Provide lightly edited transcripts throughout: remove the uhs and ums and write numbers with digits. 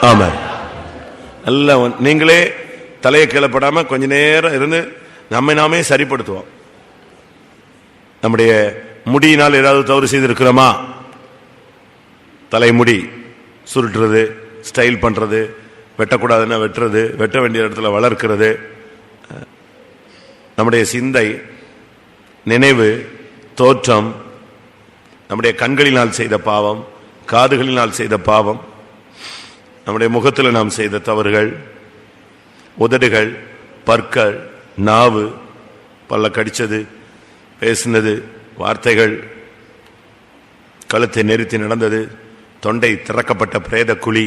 ஆமா, நல்ல நீங்களே தலையை கீழப்படாம கொஞ்ச நேரம் இருந்து நம்மை நாமே சரிப்படுத்துவோம். நம்முடைய முடியினால் ஏதாவது தவறு செய்திருக்கிறோமா? தலைமுடி சுருட்டுறது, ஸ்டைல் பண்றது, வெட்டக்கூடாதுன்னா வெட்டுறது, வெட்ட வேண்டிய இடத்துல வளர்க்கிறது. நம்முடைய சிந்தை, நினைவு, தோற்றம், நம்முடைய கண்களினால் செய்த பாவம், காதுகளினால் செய்த பாவம், நம்முடைய முகத்தில் நாம் செய்த தவறுகள், உதடுகள், பற்கள், நாவு, பல்ல கடிச்சது, பேசினது, வார்த்தைகள், கழுத்தை நெரித்து நடந்தது, தொண்டை திறக்கப்பட்ட பிரேத குழி,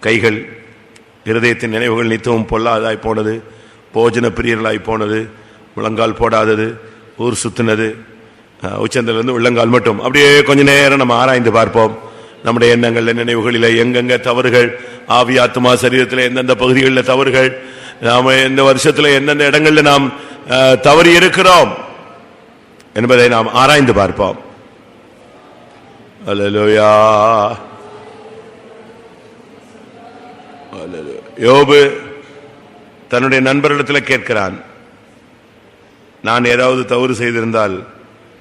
கைகள், இருதயத்தின் நினைவுகள் நித்தமும் பொல்லாதாய் போனது, போஜன பிரியர்களாய் போனது, முழங்கால் போடாதது, ஊர் சுத்தினது, உச்சந்திலிருந்து உள்ளங்கால் மட்டும். அப்படியே கொஞ்ச நேரம் நம்ம ஆராய்ந்து பார்ப்போம். நம்முடைய எண்ணங்கள், நினைவுகளில் எங்கெங்க தவறுகள், ஆவி ஆத்மா சரீரத்தில் எந்தெந்த பகுதிகளில் தவறுகள், நாம இந்த வருஷத்துல எந்தெந்த இடங்களில் நாம் தவறி இருக்கிறோம் என்பதை நாம் ஆராய்ந்து பார்ப்போம். அல்லேலூயா. யோபு தன்னுடைய நண்பர்களிடத்தில் கேட்கிறான், நான் ஏதாவது தவறு செய்திருந்தால்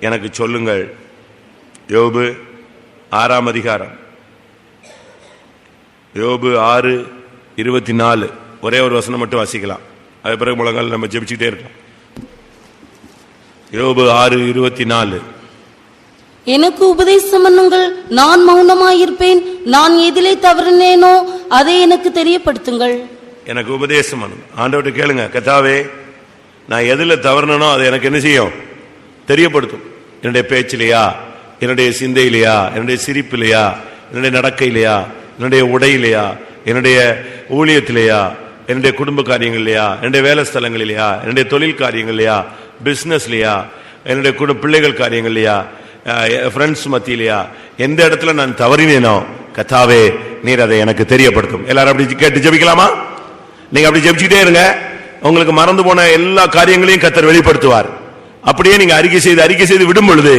எனக்கு சொல்லுங்கள். யோபு 6ஆம் அதிகாரம், யோபு 6:24. ஒரே ஒரு வசனம் மட்டும் வாசிக்கலாம், அது பிறகு முழங்கால் நம்ம ஜெபிச்சுக்கிட்டே இருக்கலாம். யோபு 6:24. எனக்கு உபதேசம் பண்ணுங்கள், நான் மௌனமாயிருப்பேன். நான் எதிலே தவறினேனோ அதை எனக்கு தெரியப்படுத்துங்கள். எனக்கு உபதேசம் பண்ணுங்க. ஆண்டவர்கிட்ட கேளுங்க, கர்த்தாவே நான் எதுல தவறினோ அதை எனக்கு என்ன செய்யும்? தெரியப்படுத்தும். என்னுடைய பேச்சிலையா, என்னுடைய சிந்தையிலையா, என்னுடைய சிரிப்பிலையா, என்னுடைய நடக்கையிலையா, என்னுடைய உடையிலையா, என்னுடைய ஊழியத்திலையா, என்னுடைய குடும்ப காரியங்கள்லையா, என்னுடைய வேலை ஸ்தலங்களிலையா, என்னுடைய தொழில் காரியங்கள்லையா, பிசினஸ்லையா, என்னுடைய பிள்ளைகள் காரியங்கள்லையா, ஃப்ரெண்ட்ஸ் மத்தியிலையா, எந்த இடத்துல நான் தவறினேனோ கர்த்தாவே நீர் அதை எனக்கு தெரியப்படுத்தும். எல்லாரும் அப்படி கேட்டு ஜெபிக்கலாமா? நீங்க அப்படி ஜெபிச்சுட்டே இருங்க. உங்களுக்கு மறந்து போன எல்லா காரியங்களையும் கர்த்தர் வெளிப்படுத்துவார். அப்படியே நீங்க அறிக்கை செய்து விடும் பொழுது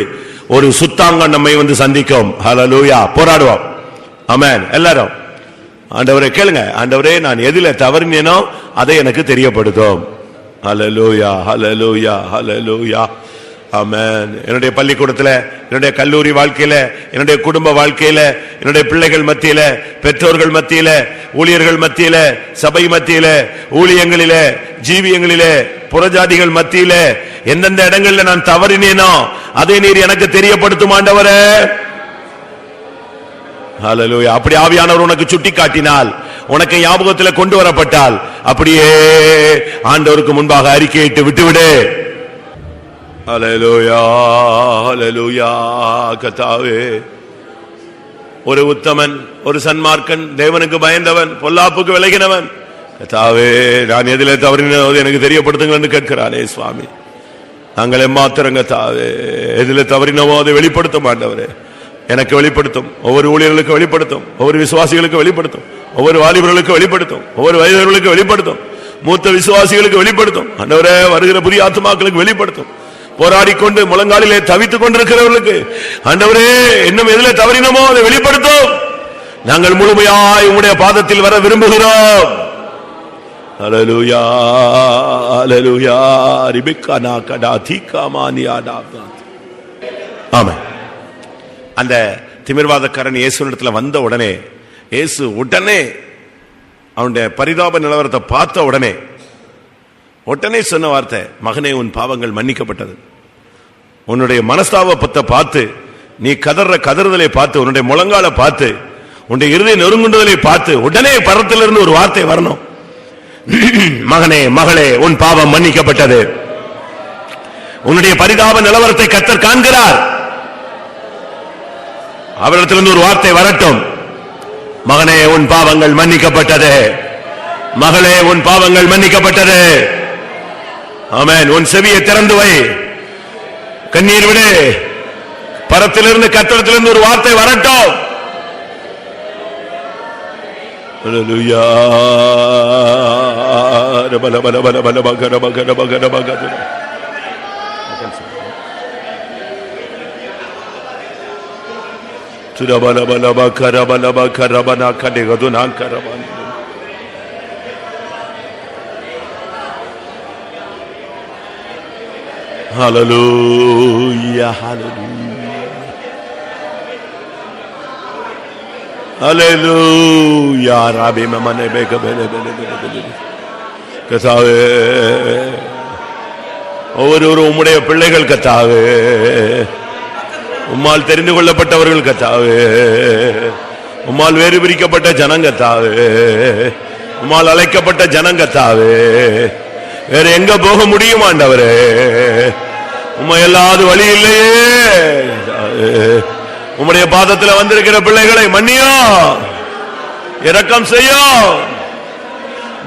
ஒரு சுத்தாங்கம் நம்மை வந்து சந்திக்கும். ஹல்லேலூயா. போராடுவோம். ஆமென். எல்லாரும் ஆண்டவரே கேளுங்க, ஆண்டவரே நான் எதில தவறினேனோ அதை எனக்கு தெரியப்படுத்தும். ஹல்லேலூயா, ஹல்லேலூயா, ஹல்லேலூயா. ஆமென். என்னுடைய பள்ளிக்கூடத்தில், என்னுடைய கல்லூரி வாழ்க்கையில, என்னுடைய குடும்ப வாழ்க்கையில, என்னுடைய பிள்ளைகள் மத்தியில, பெற்றோர்கள் மத்தியில, ஊழியர்கள் மத்தியில, சபை மத்தியில, ஊழியங்களில, ஜீவியங்களில, புறஜாதிகள் மத்தியில எந்தெந்த இடங்கள்ல நான் தவறினேனோ அதை நீர் எனக்கு தெரியப்படுத்தும் ஆண்டவரே. ஹல்லேலூயா. அப்படி ஆவியானவர் உனக்கு சுட்டி காட்டினால், உனக்கு ஞாபகத்தில் கொண்டு வரப்பட்டால், அப்படியே ஆண்டவருக்கு முன்பாக அறிக்கையிட்டு விட்டுவிடு. ஹல்லேலூயா, ஹல்லேலூயா. கர்த்தாவே, ஒரு உத்தமன், ஒரு சன்மார்க்கன், தேவனுக்கு பயந்தவன், பொல்லாப்புக்கு விலகினவன், கர்த்தாவே நான் எதிலே தவறினோ எனக்கு தெரியப்படுத்துங்கள் என்று கேட்கிறானே சுவாமி. நாங்கள் எம்மாத்திரம் கர்த்தாவே எதிலே தவறினவோ அதை வெளிப்படுத்த மாட்டவரே, எனக்கு வெளிப்படுத்தும். ஒவ்வொரு ஊழியர்களுக்கு வெளிப்படுத்தும், ஒவ்வொரு விசுவாசிகளுக்கு வெளிப்படுத்தும், ஒவ்வொரு வாலிபர்களுக்கு வெளிப்படுத்தும், ஒவ்வொரு வயதர்களுக்கு வெளிப்படுத்தும், மூத்த விசுவாசிகளுக்கு வெளிப்படுத்தும். ஆண்டவரே வருகிற புதிய ஆத்துமாக்களுக்கு வெளிப்படுத்தும். போராடிக்கொண்டு முழங்காலிலே தவித்துக் கொண்டிருக்கிறவர்களுக்கு ஆண்டவரே இன்னும் எதிலே தவறினமோ அதை வெளிப்படுத்தும். நாங்கள் முழுமையாய் உம்முடைய பாதத்தில் வர விரும்புகிறோம். ஹல்லேலூயா, ஹல்லேலூயா. ரிபெக்கானா கடா தீகாமானியாடா. ஆமென். அந்த திமிர்வாதக்காரன் இயேசுவிடத்தில் வந்த உடனே, இயேசு உடனே அவனுடைய பரிதாப நிலவரத்தை பார்த்த உடனே சொன்ன வார்த்தை, மகனே உன் பாவங்கள் மன்னிக்கப்பட்டது. உன்னுடைய மனஸ்தாபத்தை பார்த்து, நீ கதறுதலை பார்த்து, உன்னுடைய முழங்கால பார்த்து, உன்னுடைய இருதய நொறுங்குண்டதை பார்த்து உடனே பரத்திலிருந்து ஒரு வார்த்தை வரணும். மகனே, மகளே, உன் பாவம் மன்னிக்கப்பட்டது. உன்னுடைய பரிதாப நிலவரத்தை கர்த்தர் காண்கிறார். அவரிடத்திலிருந்து ஒரு வார்த்தை வரட்டும். மகனே, உன் பாவங்கள் மன்னிக்கப்பட்டது. மகளே, உன் பாவங்கள் மன்னிக்கப்பட்டது. ஆமென். உன் செவியை திறந்து வை, கண்ணீர் விடு. பரத்திலிருந்து கர்த்தரிடத்திலிருந்து ஒரு வார்த்தை வரட்டும். ஹல்லேலூயா. பல பல பல பல பகர பகர பகர பகர. துரபலபலப கரபலப கரபனா கடிகதுனா கரபன். ஹalleluya ஹalleluya ஹalleluya ரபி மமனே பெகபெலே கர்த்தாவே, ஒவ்வொருவரும் உம்முடைய பிள்ளைகள் கர்த்தாவே, உம்மால் தெரிந்து கொள்ளப்பட்டவர்கள் கர்த்தாவே, உம்மால் வேறு பிரிக்கப்பட்ட ஜனம் கர்த்தாவே, உம்மால் அழைக்கப்பட்ட ஜனம் கர்த்தாவே, வேற எங்க போக முடியும் ஆண்டவரே? உம்மை இல்லாத வழி இல்லையே. உம்முடைய பாதத்தில் வந்திருக்கிற பிள்ளைகளை மன்னியோ, இரக்கம் செய்யோ,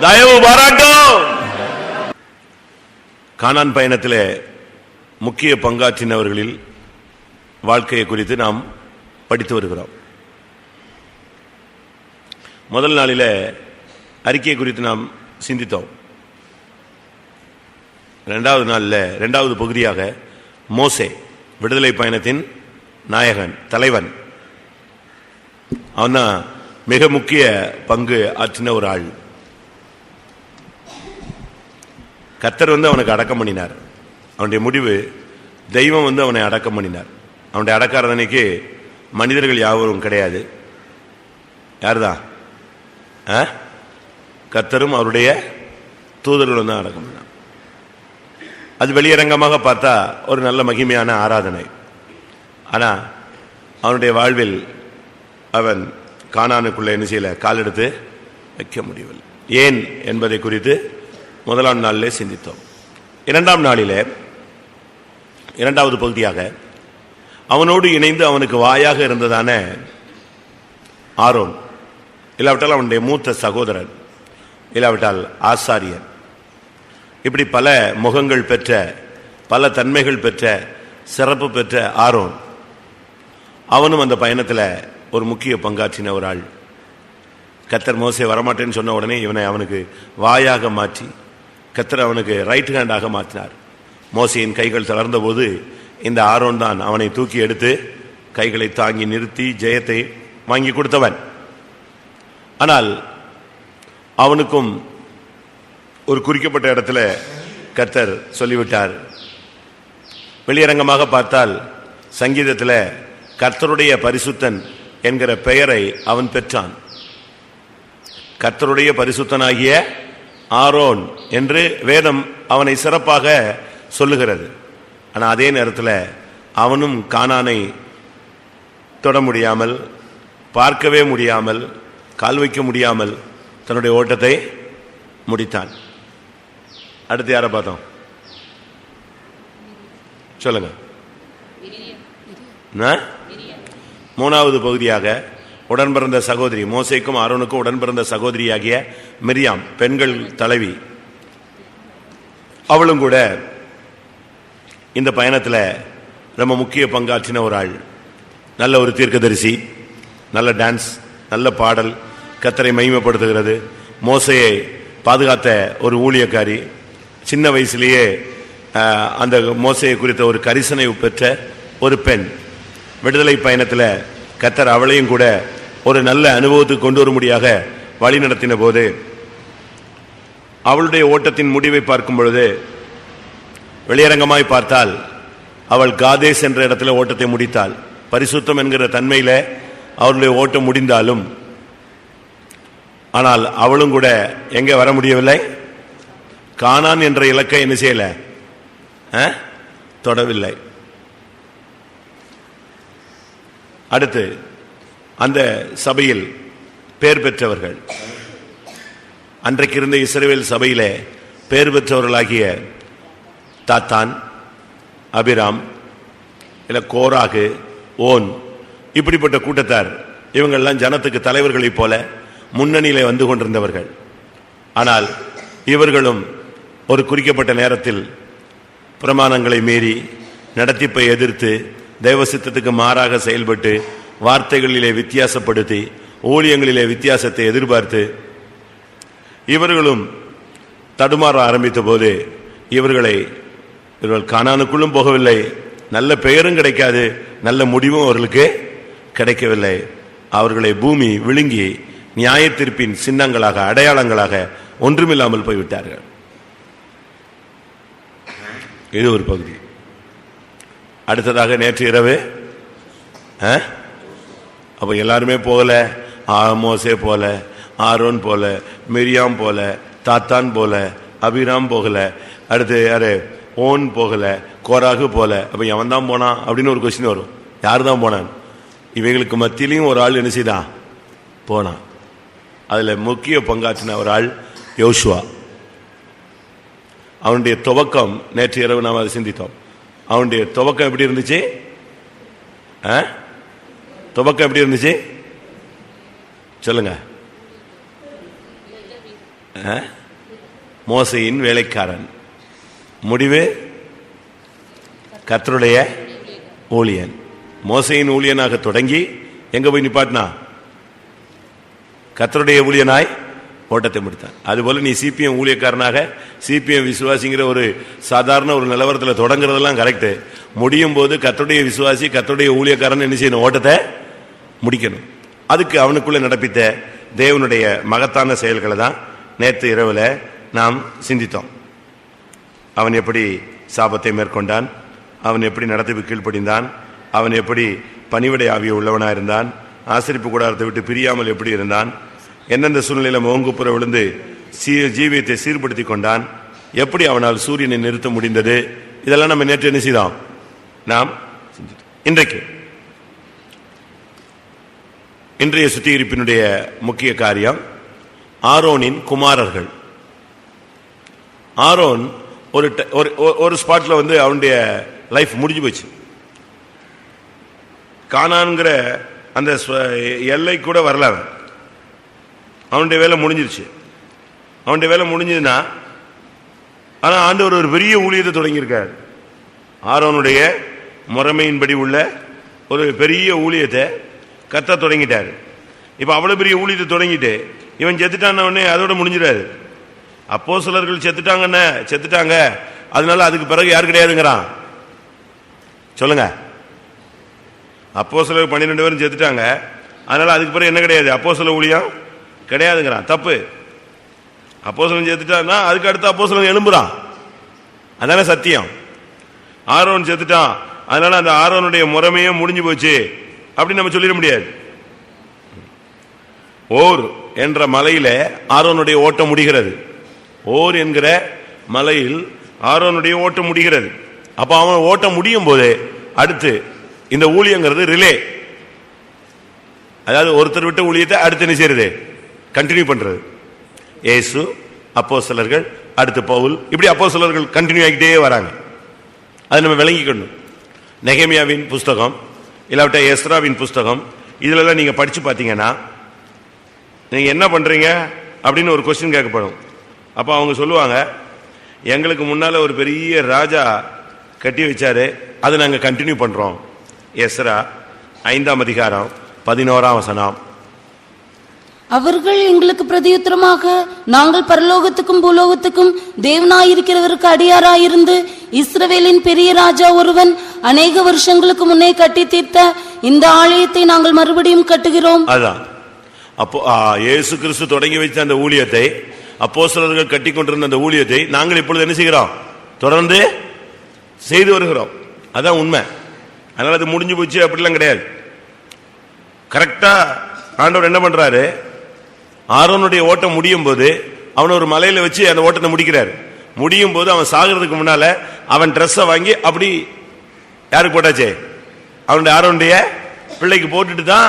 தயவு பாராட்டும். கானான் பயணத்திலே முக்கிய பங்காற்றினவர்களில் வாழ்க்கையை குறித்து நாம் படித்து வருகிறோம். முதல் நாளிலே அறிக்கையை குறித்து நாம் சிந்தித்தோம். இரண்டாவது நாளில் இரண்டாவது பகுதியாக மோசே, விடுதலை பயணத்தின் நாயகன், தலைவன். அவன் மிக முக்கிய பங்கு ஆற்றின ஒரு ஆள். கர்த்தர் அவனுக்கு அடக்கம் பண்ணினார். அவனுடைய முடிவு, தெய்வம் அவனை அடக்கம் பண்ணினார். அவனுடைய அடக்காரதனைக்கு மனிதர்கள் யாவரும் கிடையாது. யாருதான்? கர்த்தரும் அவருடைய தூதர்களும் தான் அடக்கம் பண்ணார். அது வெளியரங்கமாக பார்த்தா ஒரு நல்ல மகிமையான ஆராதனை. ஆனால் அவனுடைய வாழ்வில் அவன் கானானுக்குள்ளே என்ன செய்யல, காலெடுத்து வைக்க முடியவில்லை. ஏன் என்பதை குறித்து முதலாம் நாளிலே சிந்தித்தோம். இரண்டாம் நாளிலே இரண்டாவது பகுதியாக அவனோடு இணைந்து அவனுக்கு வாயாக இருந்ததான ஆரோன், இல்லாவிட்டால் அவனுடைய மூத்த சகோதரன், இல்லாவிட்டால் ஆசாரியன், இப்படி பல முகங்கள் பெற்ற, பல தன்மைகள் பெற்ற, சிறப்பு பெற்ற ஆரோன், அவனும் அந்த பயணத்தில் ஒரு முக்கிய பங்காற்றின ஒரு ஆள். கர்த்தர் மோசே வரமாட்டேன்னு சொன்ன உடனே இவனை அவனுக்கு வாயாக மாற்றி கர்த்தர் அவனுக்கு ரைட் ஹேண்டாக மாற்றினார். மோசையின் கைகள் தளர்ந்த போது இந்த ஆரோன் தான் அவனை தூக்கி எடுத்து கைகளை தாங்கி நிறுத்தி ஜெயத்தை வாங்கி கொடுத்தவன். ஆனால் அவனுக்கும் ஒரு குறிக்கப்பட்ட இடத்துல கர்த்தர் சொல்லிவிட்டார். வெளியரங்கமாக பார்த்தால் சங்கீதத்தில் கர்த்தருடைய பரிசுத்தன் என்கிற பெயரை அவன் பெற்றான். கர்த்தருடைய பரிசுத்தனாகிய ஆரோன் என்று வேதம் அவனை சிறப்பாக சொல்லுகிறது. ஆனால் அதே நேரத்தில் அவனும் கானானை தொட முடியாமல், பார்க்கவே முடியாமல், கால் வைக்க முடியாமல் தன்னுடைய ஓட்டத்தை முடித்தான். அடுத்து யாரை பார்த்தோம்? சொல்லுங்க. மூணாவது பகுதியாக உடன் பிறந்த சகோதரி, மோசேக்கும் ஆரோனுக்கும் உடன் பிறந்த சகோதரியாகிய மிரியாம், பெண்கள் தலைவி. அவளும் கூட இந்த பயணத்தில் ரொம்ப முக்கிய பங்காற்றின ஒரு ஆள். நல்ல ஒரு தீர்க்கதரிசி, நல்ல டான்ஸ், நல்ல பாடல், கர்த்தரை மகிமைப்படுத்துகிறது. மோசையை பாதுகாத்த ஒரு ஊழியக்காரி, சின்ன வயசுலேயே அந்த மோசையை குறித்த ஒரு கரிசனை பெற்ற ஒரு பெண். விடுதலை பயணத்தில் கர்த்தர் அவளையும் கூட ஒரு நல்ல அனுபவத்துக்கு கொண்டு வரும்படியாக வழி நடத்தின போது அவளுடைய ஓட்டத்தின் முடிவை பார்க்கும் பொழுது வெளியரங்கமாய் பார்த்தால் அவள் காதேஸ் என்ற இடத்துல ஓட்டத்தை முடித்தாள். பரிசுத்தம் என்கிற தன்மையில அவளுடைய ஓட்டம் முடிந்தாலும் ஆனால் அவளும் கூட எங்க வர முடியவில்லை, கானான் என்ற இலக்கை என்ன செய்யல, தொடவில்லை. அடுத்து அந்த சபையில் பேர் பெற்றவர்கள், அன்றைக்கு இருந்த இஸ்ரவேல் சபையிலே பேர் பெற்றவர்களாகிய தாத்தான், அபிராம், இல்ல கோராகு, ஓன், இப்படிப்பட்ட கூட்டத்தார், இவங்கெல்லாம் ஜனத்துக்கு தலைவர்களைப் போல முன்னணியிலே வந்து கொண்டிருந்தவர்கள். ஆனால் இவர்களும் ஒரு குறிக்கப்பட்ட நேரத்தில் பிரமாணங்களை மீறி, நடத்திப்பை எதிர்த்து, தேவ சித்தத்துக்கு மாறாக செயல்பட்டு, வார்த்தைகளிலே வித்தியாசப்படுத்தி, ஊழியங்களிலே வித்தியாசத்தை எதிர்பார்த்து இவர்களும் தடுமாற ஆரம்பித்த போது இவர்கள் கானானுக்குள்ளும் போகவில்லை, நல்ல பெயரும் கிடைக்காது, நல்ல முடிவும் அவர்களுக்கு கிடைக்கவில்லை. அவர்களை பூமி விழுங்கி நியாயத்தீர்ப்பின் சின்னங்களாக, அடையாளங்களாக ஒன்றுமில்லாமல் போய்விட்டார்கள். இது ஒரு பகுதி. அடுத்ததாக நேற்று இரவு அப்ப எல்லாருமே போகல. மோசே போல, ஆரோன் போல, மிரியாம் போல, தாத்தான் போல, அபிராம் போகல. அடுத்து யாரு? ஓன் போகல, கோராகு போல. அப்ப எவன் தான் போனான் அப்படின்னு ஒரு கொஸ்டின் வரும். யார் தான் போனான்? இவைகளுக்கு மத்தியிலையும் ஒரு ஆள் என்ன செய்தான்? போனான். அதுல முக்கிய பங்காற்றின ஒரு ஆள் யோசுவா. அவனுடைய துவக்கம் நேற்று இரவு நாம் அதை சிந்தித்தோம். அவனுடைய துவக்கம் எப்படி இருந்துச்சு? துவக்கம் எப்படி இருந்துச்சு சொல்லுங்க. மோசையின் வேலைக்காரன். முடிவு கர்த்தருடைய ஊழியன். மோசையின் ஊழியனாக தொடங்கி எங்க போய் நிப்பாட்டினா? கர்த்தருடைய ஊழியனாய் ஓட்டத்தை முடித்தான். அதுபோல நீ சிபிஎம் ஊழியக்காரனாக, சிபிஎம் விசுவாசிங்கிற ஒரு சாதாரண ஒரு நிலவரத்தில் தொடங்குறதெல்லாம் கரெக்ட். முடியும் போது கர்த்தருடைய விசுவாசி, கர்த்தருடைய ஊழியக்காரன் என்ன செய்யணும்? ஓட்டத்தை முடிக்கணும். அதுக்கு அவனுக்குள்ள நடப்பித்த தேவனுடைய மகத்தான செயல்களை தான் நேற்று இரவுல நாம் சிந்தித்தோம். அவன் எப்படி சாபத்தை மேற்கொண்டான், அவன் எப்படி நடத்தி கீழ்ப்படிந்தான், அவன் எப்படி பணிவிடை ஆவிய உள்ளவனா இருந்தான், ஆசரிப்பு கூடாரத்தை விட்டு பிரியாமல் எப்படி இருந்தான், எந்தெந்த சூழ்நிலையில முகங்குப்புற விழுந்து ஜீவியத்தை சீர்படுத்தி கொண்டான், எப்படி அவனால் சூரியனை நிறுத்த முடிந்தது, இதெல்லாம் நம்ம நேற்று என்ன செய்தோம்? நாம் இன்றைக்கு இன்றைய சுத்திகரிப்பினுடைய முக்கிய காரியம் ஆரோனின் குமாரர்கள். ஆரோன் ஒரு ஸ்பாட்ல வந்து அவனுடைய லைஃப் முடிஞ்சு போச்சு. கானான்கிற அந்த எல்லை கூட வரல. அவனுடைய வேலை முடிஞ்சிருச்சு. அவனுடைய வேலை முடிஞ்சதுன்னா, ஆனா ஆண்டவர் ஒரு பெரிய ஊழியத்தை தொடங்கியிருக்கார். ஆரோனுடைய முறைமையின்படி உள்ள ஒரு பெரிய ஊழியத்தை கர்த்தர் தொடங்கிட்டாரு. இப்ப அவ்வளவு பெரிய ஊழியத்தை தொடங்கிட்டு இவன் செத்துட்டான அதோட முடிஞ்சிடாது. அப்போஸ்தலர்கள் செத்துட்டாங்க, அதனால அதுக்கு பிறகு யாரு கிடையாதுங்கிறான். சொல்லுங்க. அப்போஸ்தலர் 12 பேரும் செத்துட்டாங்க, அதனால அதுக்கு பிறகு என்ன கிடையாது? அப்போஸ்தல ஊழியம் கிடையாதுங்கிறான். தப்பு. அப்போஸ்தலன் செத்துட்டான்னா அதுக்கு அடுத்து அப்போஸ்தலன் எழும்புறான். அதான சத்தியம். ஆரோன் செத்துட்டான், அதனால அந்த ஆரோனுடைய முறைமையே முடிஞ்சு போச்சு அப்படின்னு நம்ம சொல்லிட முடியாது. ஓர் என்ற மலையில ஆரோனுடைய ஓட்டம் முடிகிறது. ஓர் என்கிற மலையில் ஆரோனுடைய ஓட்டம் முடிகிறது. அப்ப அவன் ஓட்டம் முடியும் போது அடுத்து இந்த ஊழியங்கிறது ரிலே, அதாவது ஒருத்தர் விட்ட ஊழியத்தை அடுத்து என்ன செய்யறது? கண்டினியூ பண்றது. இயேசு, அப்போஸ்தலர்கள், அடுத்து பவுல், இப்படி அப்போஸ்தலர்கள் கண்டினியூ ஆகிட்டே வராங்க. அதை நம்ம விளங்கிக்கணும். நெகேமியாவின் புஸ்தகம் இல்லாவிட்ட எஸ்ராவின் புஸ்தகம் இதுல நீங்க படிச்சு பார்த்தீங்கன்னா நீங்க என்ன பண்றீங்க அப்படின்னு ஒரு கொஸ்டின் கேட்கப்படும். அப்ப அவங்க சொல்லுவாங்க, எங்களுக்கு முன்னால ஒரு பெரிய ராஜா கட்டி வச்சாரு, அதை நாங்க கண்டினியூ பண்றோம். எஸ்ரா 5ஆம் அதிகாரம் 11ஆம் வசனம். அவர்கள் எங்களுக்கு பிரதியுத்தரமாக, நாங்கள் பரலோகத்துக்கும் பூலோகத்துக்கும் தேவனாயிருக்கிறவருக்கு அடியாராயிருந்து இஸ்ரவேலின் பெரிய ராஜா ஒருவன் அநேக வருஷங்களுக்கு முன்னே கட்டி தீர்த்த இந்த ஆலயத்தை நாங்கள் மறுபடியும் கட்டுகிறோம். அதான் அப்போ இயேசு கிறிஸ்து தொடங்கி வைத்த அந்த ஊழியத்தை, அப்போஸ்தலர்கள் கட்டி கொண்டிருந்த அந்த ஊழியத்தை நாங்கள் இப்பொழுது என்ன செய்கிறோம்? தொடர்ந்து செய்து வருகிறோம். அதான் உண்மை. அதனால அது முடிஞ்சு போச்சு அப்படிலாம் கிடையாது. கரெக்டா ஆண்டவர் என்ன பண்றாரு? ஆரோனுடைய ஓட்டம் முடியும் போது அவனை ஒரு மலையில வச்சு அந்த ஓட்டத்தை முடிக்கிறார். முடியும் போது அவன் சாகிறதுக்கு முன்னால அவன் ட்ரெஸ்ஸை வாங்கி அப்படி யாருக்கு போட்டாச்சே? அவனுடைய ஆரோனுடைய பிள்ளைக்கு போட்டுட்டு தான்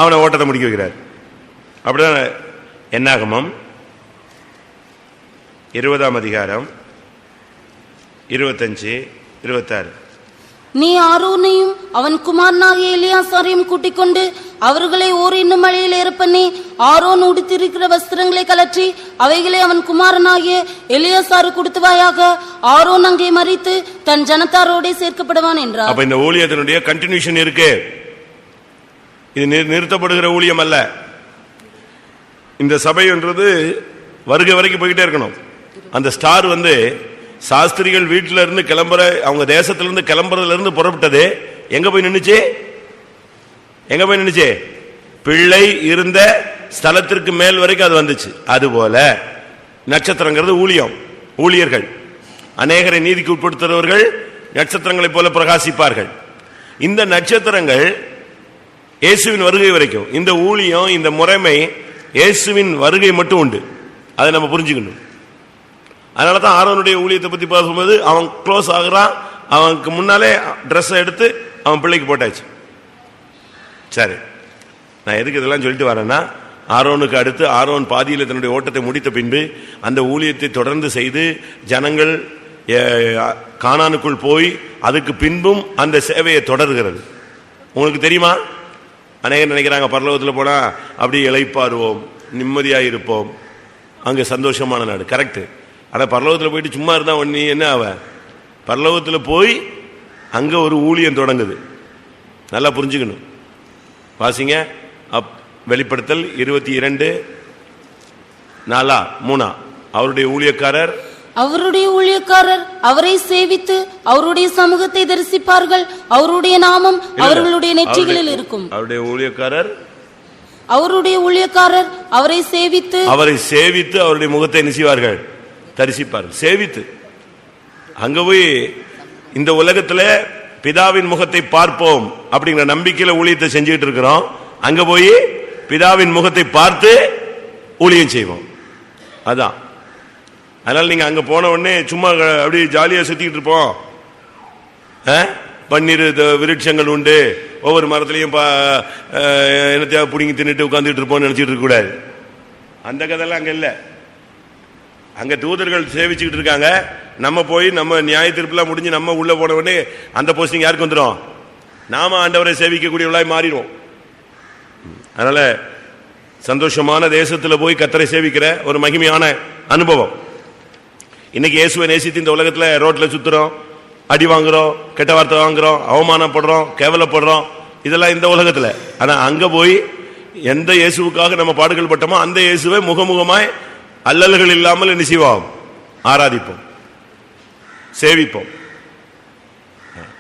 அவனை ஓட்டத்தை முடிக்க வைக்கிறார். அப்படிதான் என்னாகமம் 20ஆம் அதிகாரம் 25, 26. நீ ஆரோனையும் அவன் குமாரனாகிய எலியாசாரையும் கூட்டிக் கொண்டு அவர்களை ஓர் என்னும் மலையில் ஏறப்பண்ணி ஆரோன் உடுத்திருக்கிற வஸ்திரங்களை கலற்றி அவைகளை அவன் குமாரனாகிய எலியாசாரு கொடுத்துவாயாக. ஆரோன் அங்கே மரித்து தன் ஜனத்தாரோட சேர்க்கப்படுவான் என்றார். அப்ப இந்த ஊழியத்தினுடைய கண்டினியூஷன் இருக்கு. இது நிறுத்தப்படுகிற ஊழியம் அல்ல. இந்த சபைன்றது வருகை வரைக்கும் போய்கிட்டே இருக்கணும். அந்த ஸ்டார் வந்து சாஸ்திரிகள் வீட்டில இருந்து கிளம்புற, அவங்க தேசத்திலிருந்து கிளம்புறதுல இருந்து புறப்பட்டது எங்க போய் நின்னுச்சு? எங்க போய் நின்னுச்சு? பிள்ளை இருந்த ஸ்தலத்திற்கு மேல் வரைக்கும் அது வந்துச்சு. அதுபோல நட்சத்திரங்கிறது ஊழியம், ஊழியர்கள். அநேகரை நீதிக்கு உட்படுத்துறவர்கள் நட்சத்திரங்களைப் போல பிரகாசிப்பார்கள். இந்த நட்சத்திரங்கள் இயேசுவின் வருகை வரைக்கும், இந்த ஊழியம், இந்த முறைமை இயேசுவின் வருகை மட்டும் உண்டு. அதை நம்ம புரிஞ்சுக்கணும். அதனாலதான் ஆரோனுடைய ஊழியத்தை பத்தி பேசும்போது அவன் க்ளோஸ் ஆகுறான், அவனுக்கு முன்னாலே ட்ரெஸ் எடுத்து அவன் பிள்ளைக்கு போட்டாச்சு. சரி, நான் எதுக்கு இதெல்லாம் சொல்லிட்டு வரேன்னா, ஆரோனுக்கு அடுத்து ஆரோன் பாதியில் தன்னுடைய ஓட்டத்தை முடித்த பின்பு அந்த ஊழியத்தை தொடர்ந்து செய்து ஜனங்கள் கானானுக்குள் போய் அதுக்கு பின்பும் அந்த சேவையை தொடர்கிறது. உங்களுக்கு தெரியுமா? அநேகர் நினைக்கிறாங்க பரலோகத்தில் போனா அப்படி இளைப்பாருவோம், நிம்மதியா இருப்போம், அங்க சந்தோஷமான நாடு. கரெக்ட். ஆனா பரலோகத்தில் போயிட்டு சும்மா இருந்தா நீ என்ன ஆவ? பரலோகத்தில் போய் அங்க ஒரு ஊழியம் தொடங்குது. நல்லா புரிஞ்சுக்கணும். வாசிங்க வெளிப்படுத்தல் 22:4. அவருடைய ஊழியக்காரர் அவரை சேவித்து அவருடைய சமூகத்தை தரிசிப்பார்கள். அவருடைய நாமம் அவர்களுடைய நெற்றிகளில் இருக்கும். அவருடைய ஊழியக்காரர் அவரை சேவித்து அவருடைய முகத்தை நினைவார்கள், தரிசிப்பார்கள். சேவித்து அங்க போய் இந்த உலகத்துல பிதாவின் முகத்தை பார்ப்போம் அப்படிங்கிற நம்பிக்கையில ஊழியத்தை செஞ்சுட்டு இருக்கிறோம். அங்க போய் பிதாவின் முகத்தை பார்த்து ஊழியம் செய்வோம். அதான். அதனால நீங்க அங்க போன உடனே சும்மா அப்படி ஜாலியா சுத்திட்டு இருப்போம். பன்னீர் விருட்சங்கள் உண்டு, ஒவ்வொரு மரத்திலையும் என்னத்தையா புடிங்கி தின்னுட்டு உட்கார்ந்துட்டு இருப்போம் நினைச்சிட்டு இருக்க கூடாது. அந்த கதையெல்லாம் அங்க இல்ல. அங்க தூதர்கள் சேவிச்சுக்கிட்டு இருக்காங்க. நம்ம போய் நம்ம நியாய தீர்ப்புலாம் முடிஞ்சு நம்ம உள்ள போன உடனே அந்த போஸ்டிங் யாருக்கு வந்துடும்? நாம ஆண்டவரை சேவிக்கக்கூடியவளாய் மாறிடுவோம். அதனால சந்தோஷமான தேசத்துல போய் கர்த்தரை சேவிக்கிற ஒரு மகிமையான அனுபவம். இன்னைக்கு இயேசுவை நேசித்து இந்த உலகத்துல ரோட்ல சுத்துறோம், அடி வாங்குறோம், கெட்ட வார்த்தை வாங்குறோம், அவமானப்படுறோம், கேவலப்படுறோம், இதெல்லாம் இந்த உலகத்துல. ஆனா அங்க போய் எந்த இயேசுவுக்காக நம்ம பாடுகள் பட்டோமோ அந்த இயேசுவை முகமுகமாய் அல்லல்கள் இல்லாமல் என்ன செய்வோம்? ஆராதிப்போம், சேவிப்போம்.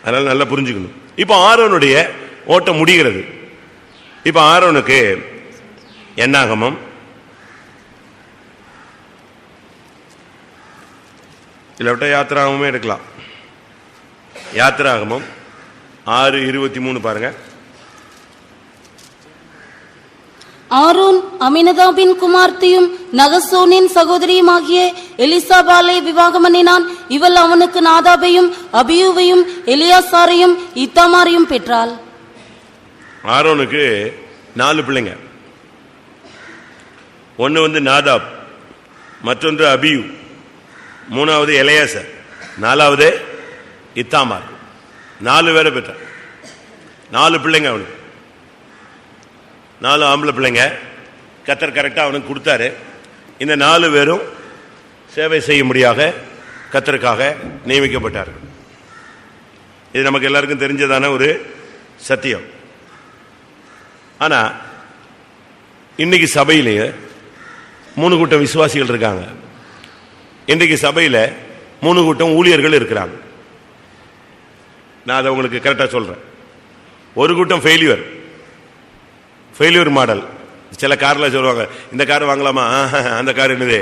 அதனால நல்லா புரிஞ்சுக்கணும். இப்ப ஆரோனுடைய ஓட்டம் முடிகிறது. இப்ப ஆரோனுக்கு என்னாகமம் இல்ல விட்ட யாத்திராகமே எடுக்கலாம். யாத்திராகமம் 6:23 பாருங்க. ஆரோன் அமினதாபின் குமார்த்தியும் நகசோனின் சகோதரியுமாகிய எலிசாபாலை விவாகம் பண்ணினான். இவள் அவனுக்கு நாதாபையும் அபியூவையும் எலியாசாரையும் இத்தாமாரையும் பெற்றாள். ஆரோனுக்கு 4 பிள்ளைங்க. ஒன்னு நாதாப், மற்றொன்று அபியூ, மூணாவது எலியாசர், 4வது இத்தாமார். 4 பேரை பெற்றார். 4 பிள்ளைங்க அவனுக்கு. 4 ஆம்பளை பிள்ளைங்க. கர்த்தர் கரெக்டா அவனுக்கு கொடுத்தாரு. இந்த 4 பேரும் சேவை செய்யும்படியாக கர்த்தருக்காக நியமிக்கப்பட்டார்கள். இது நமக்கு எல்லாருக்கும் தெரிஞ்சதான ஒரு சத்தியம். ஆனா இன்னைக்கு சபையிலேயே 3 கூட்டம் விசுவாசிகள் இருக்காங்க. இன்றைக்கு சபையில 3 கூட்டம் ஊழியர்கள் இருக்கிறாங்க. நான் அதை உங்களுக்கு கரெக்டா சொல்றேன். ஒரு கூட்டம் ஃபெயிலியர் மாடல். சில கார்ல சொல்லுவாங்க, இந்த கார் வாங்கலாமா? அந்த கார் என்னது?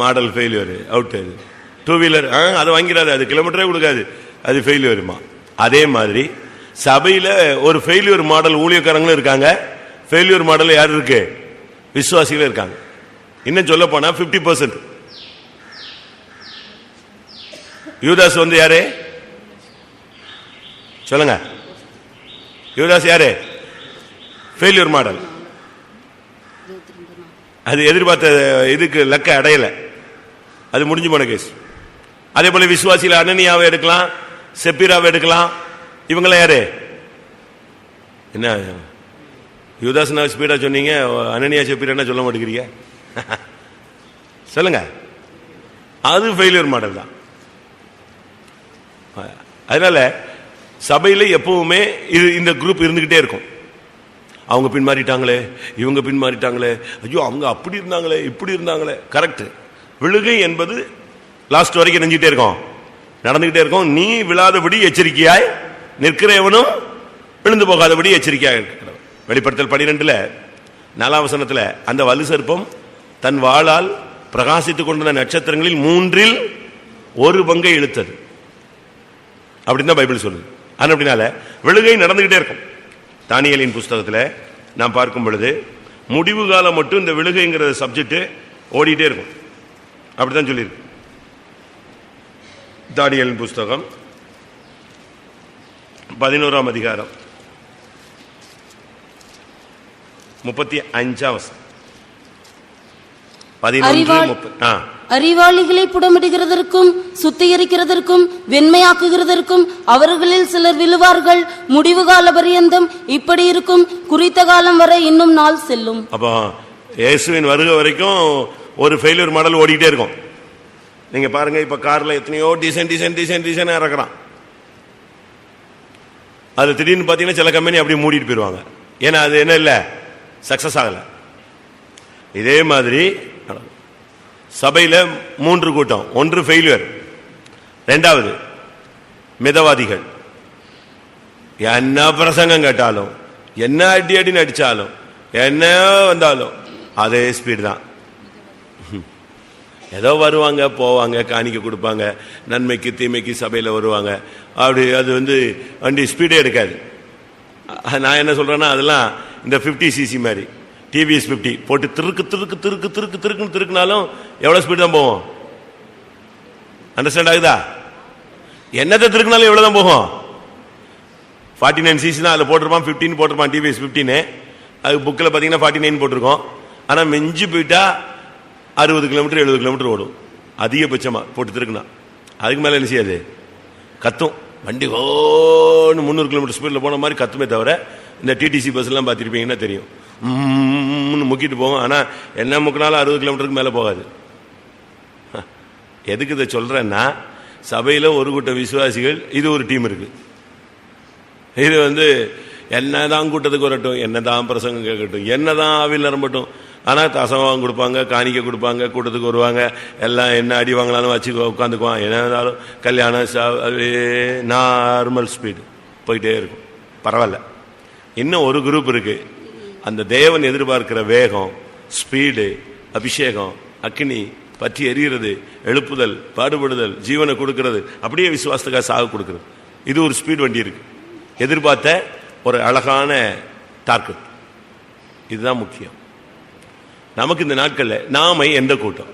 Model failure, out. 2 வீலர் அது வாங்கிறாது, அது கிலோமீட்டரே கொடுக்காது, அது ஃபெயிலியருமா. அதே மாதிரி சபையில ஒரு ஃபெயிலியர் மாடல் ஊழியக்காரங்களும் இருக்காங்க. ஃபெயிலியர் மாடல் யாரு இருக்கு? விசுவாசிகளும் இருக்காங்க. இன்னும் சொல்ல போனா 50%. யூதாஸ் யாரு சொல்லுங்க? யூதாஸ் யாரு? Failure model. அது எதிர்பார்த்த இதுக்கு லக்க அடையல, அது முடிஞ்சு போன கேஸ். அதே போல விசுவாசியில அனனியாவை எடுக்கலாம், செப்பீராவை எடுக்கலாம். இவங்களாம் யாரு? என்ன யூதாஸ் ஸ்பீடா சொன்னீங்க, அனனியா செப்பீரா சொல்ல மாட்டேங்கிறீங்க? சொல்லுங்க. அது ஃபெயிலியர் மாடல் தான். அதனால சபையில எப்பவுமே இந்த குரூப் இருந்துகிட்டே இருக்கும். அவங்க பின்மாறிட்டாங்களே, இவங்க பின்மாறிட்டாங்களே, ஐயோ அவங்க அப்படி இருந்தாங்களே, இப்படி இருந்தாங்களே. கரெக்ட். விழுகை என்பது லாஸ்ட் வரைக்கும் நெஞ்சிட்டே இருக்கும், நடந்துகிட்டே இருக்கும். நீ விழாதபடி எச்சரிக்கையாய் நிற்கிறவனும் விழுந்து போகாதபடி எச்சரிக்கையாக இருக்கிறவர். வெளிப்படுத்தல் 12 4ஆம் வசனத்துல அந்த வலு சர்ப்பம் தன் வாளால் பிரகாசித்துக் கொண்டிருந்த நட்சத்திரங்களில் 1/3 இழுத்தது அப்படின்னு தான் பைபிள் சொல்லுது. அது அப்படினால விழுகை நடந்துகிட்டே இருக்கும். தானியேலின் புஸ்தகத்துல நாம் பார்க்கும் பொழுது முடிவு காலம் மட்டும் இந்த விழுகைங்கிற சப்ஜெக்ட் ஓடிட்டே இருக்கும். அப்படித்தான் சொல்லியிருக்கு. தானியேலின் புஸ்தகம் 11ஆம் அதிகாரம் 35ஆம் வசனம். அறிவாளிகளை புடமிடுகிறதற்கும் சுத்திகரிக்கிறதற்கும் வெண்மையாக்குகிறதற்கும் அவர்களில் சிலர் விழுவார்கள். முடிவு கால பரியந்தம் இப்படி இருக்கும். குறித்த காலம் வரை இன்னும் நாள் செல்லும். அப்போ இயேசுவின் வருகை வரைக்கும் ஒரு ஃபெயிலியர் மாடல் ஓடிட்டே இருக்கும். நீங்க பாருங்க, இப்ப கார்ல எத்தனையோ டிசைன் இறக்குறான். அது திடீர்னு பாத்தீங்கன்னா சில கம்பெனி அப்படியே மூடிட்டு போயிருவாங்க. ஏன்னா அது என்ன இல்ல, சக்சஸ் ஆகல. இதே மாதிரி சபையில 3 கூட்டம். ஒன்று ஃபெயிலியர், 2வது மிதவாதிகள். என்ன பிரசங்கம் கேட்டாலும், என்ன அடி நடிச்சாலும், என்ன வந்தாலும் அதே ஸ்பீடு தான். ஏதோ வருவாங்க போவாங்க, காணிக்க கொடுப்பாங்க, நன்மைக்கு தீமைக்கு சபையில் வருவாங்க. அப்படி அது வண்டி ஸ்பீடே எடுக்காது. நான் என்ன சொல்றேன்னா, அதெல்லாம் இந்த 50cc மாதிரி டிவிஎஸ் 50 போட்டு திருக்குனாலும் எவ்வளவு ஸ்பீட் தான் போகும்? அண்டர்ஸ்டாண்ட் ஆகுதா? என்னத்தை திருக்குனாலும் எவ்வளவு தான் போகும்? 49cc தான் அதில் போட்டிருப்பான், 15 போட்டிருப்பான், டிவிஎஸ் 15. அது புக்கில் பார்த்தீங்கன்னா 49 போட்டிருக்கோம். ஆனால் மிஞ்சி போயிட்டா 60 கிலோமீட்டர் 70 கிலோமீட்டர் ஓடும் அதிகபட்சமா போட்டு திருக்குனா. அதுக்கு மேலே என்ன செய்யாது? கத்தும். வண்டி ஓன்னு 300 கிலோமீட்டர் ஸ்பீடில் போன மாதிரி கத்துமே தவிர, இந்த டிடிசி பஸ் எல்லாம் பார்த்துருப்பீங்கன்னா தெரியும், முக்கிட்டு போகும். ஆனால் என்ன முக்கினாலும் 60 கிலோமீட்டருக்கு மேலே போகாது. எதுக்கு இதை சொல்றேன்னா, சபையில் ஒரு கூட்ட விசுவாசிகள், இது ஒரு டீம் இருக்கு. இது என்னதான் கூட்டத்துக்கு வரட்டும், என்னதான் பிரசங்கம் கேட்கட்டும், என்னதான் ஆவில் நிரம்பட்டும், ஆனால் தசவாங்க கொடுப்பாங்க, காணிக்க கொடுப்பாங்க, கூட்டத்துக்கு வருவாங்க, எல்லாம் என்ன அடி வாங்கலாலும் வச்சு உட்காந்துக்குவான். என்ன இருந்தாலும் கல்யாணம் நார்மல் ஸ்பீடு போயிட்டே இருக்கும். பரவாயில்ல. இன்னும் ஒரு குரூப் இருக்கு. அந்த தேவன் எதிர்பார்க்கிற வேகம், ஸ்பீடு, அபிஷேகம், அக்னி, பற்றி எரிகிறது, எழுப்புதல், பாடுபடுதல், ஜீவனை கொடுக்கிறது, அப்படியே விசுவாசத்துக்காக சாக கொடுக்கிறது. இது ஒரு ஸ்பீட் வண்டி இருக்கு. எதிர்பார்த்த ஒரு அழகான டார்கெட். இதுதான் முக்கியம். நமக்கு இந்த நாட்கள்ல நாம எந்த கூட்டம்?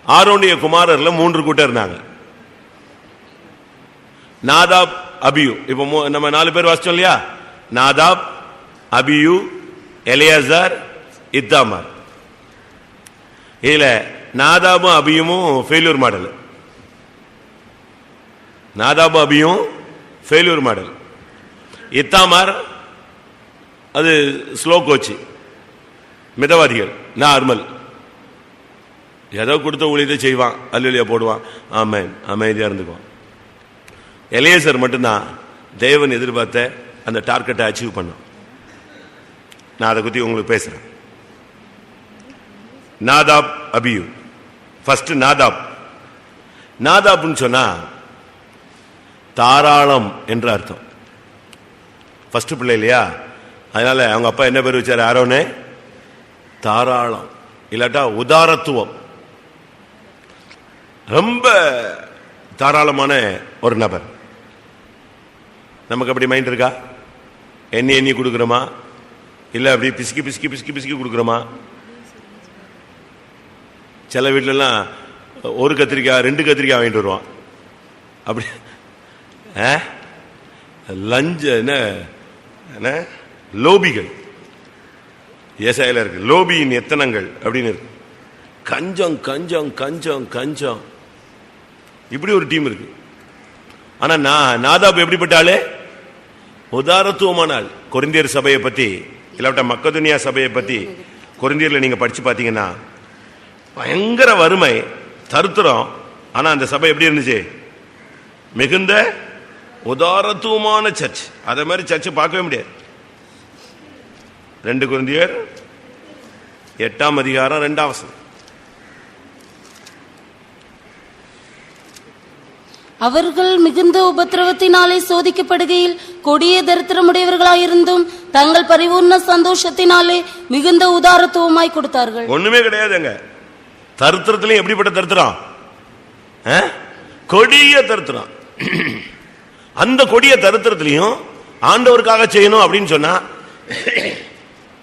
ஆரோனுடைய குமாரர்ல 3 கூட்டம் இருந்தாங்க. Nadab, Abihu. இப்ப நம்ம 4 பேர் வாசிச்சோம் இல்லையா? Nadab, Abihu, Eleazar, Ithamar. இதுல நாதாபும் அபியுமும் ஃபெயிலியர் மாடல். நாதாபும் அபியும் ஃபெயிலியர் மாடல். இத்தாமார் அது ஸ்லோ கோச்சு, மிதவாதிகள், நார்மல். ஏதோ கொடுத்த ஊழியத்தை செய்வான், அல்லேலூயா போடுவான், ஆமென், அமைதியா இருந்துக்குவான். எலியாசர் மட்டும்தான் தேவன் எதிர்பார்த்த அந்த டார்கெட்டை அச்சீவ் பண்ணான். நான் அதை பத்தி உங்களுக்கு பேசுறேன். Nadab, Abihu. First Nadab. நாதாப்னு சொன்னா தாராளம் என்று அர்த்தம். ஃபர்ஸ்ட் பிள்ளை இல்லையா? அதனால அவங்க அப்பா என்ன பேர் வச்சாரு? ஆரோனே தாராளம், இல்லாட்டா உதாரத்துவம். ரொம்ப தாராளமான ஒரு நபர். நமக்கு அப்படி மைண்ட் இருக்கா? எண்ணி கொடுக்குறோமா, இல்ல அப்படி பிசுக்கி பிசுக்கி பிசுக்கி பிசுக்கி கொடுக்குறோமா? சில வீட்டிலலாம் ஒரு கத்திரிக்காய் 2 கத்திரிக்காய் வாங்கிட்டு வருவான். அப்படி லஞ்ச என்ன லோபிகள். ஏசாயில இருக்கு லோபியின் எத்தனங்கள் அப்படின்னு இருக்கு. கஞ்சம் கஞ்சம் கஞ்சம் கஞ்சம், இப்படி ஒரு டீம் இருக்கு. ஆனா நாதாப் எப்படிப்பட்டாலே உதாரத்துவமான ஆள். கொரிந்தியர் சபையை பத்தி, இல்லாவிட்ட மக்கதுனியா சபையை பத்தி கொரிந்தியர்ல நீங்க படிச்சு பாத்தீங்கன்னா, பயங்கர வறுமை, தருத்திரம். ஆனா அந்த சபை எப்படி இருந்துச்சு? மிகுந்த உதாரத்துவமான சர்ச். அதே மாதிரி சர்ச்சை பார்க்கவே முடியாது. 2 கொரிந்தியர் 8ஆம் அதிகாரம் 2ஆம் வசனம். அவர்கள் மிகுந்த உபத்திரவத்தினாலே சோதிக்கப்படுகையில் கொடிய தரித்திரமுடையவர்களாயிருந்தும் தங்கள் பரிபூர்ண சந்தோஷத்தினாலே மிகுந்த உதாரத்துவமாய் கொடுத்தார்கள். ஒண்ணுமே கிடையாதுங்க. தரித்திரத்திலையும் எப்படிப்பட்ட தரித்திரம்? கொடிய தரித்திரம். அந்த கொடிய தரித்திரத்திலையும் ஆண்டவருக்காக செய்யணும் அப்படின்னு சொன்னா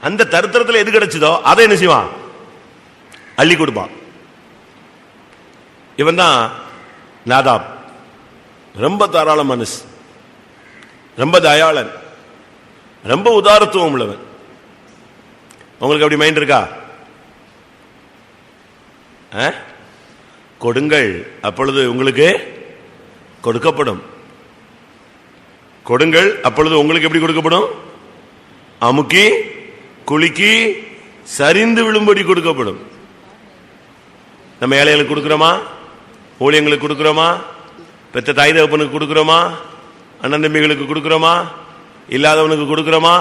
அந்த தரித்திரத்தில் எது கிடைச்சதோ அதை என்ன செய்வான்? அள்ளி கொடுப்பான். இவன் தான் நாதாப். ரொம்ப தாராள மனசு, ரொம்ப தயாளன், ரொம்ப உதாரத்துவம் உள்ளவன். உங்களுக்கு அப்படி மைண்ட் இருக்கா? கொடுங்கள், அப்பொழுது உங்களுக்கு கொடுக்கப்படும். கொடுங்கள், அப்பொழுது உங்களுக்கு எப்படி கொடுக்கப்படும்? அமுக்கி குலுக்கி சரிந்து விழும்படி கொடுக்கப்படும். நம்ம ஏழைகளுக்கு கொடுக்கிறோமா? ஊழியங்களுக்கு கொடுக்கிறோமா? பெற்ற தாய் தகப்பனுக்கு கொடுக்கிறோமா? அண்ணன் தம்பிகளுக்கு கொடுக்கிறோமா? இல்லாதவனுக்கு கொடுக்கிறோமா?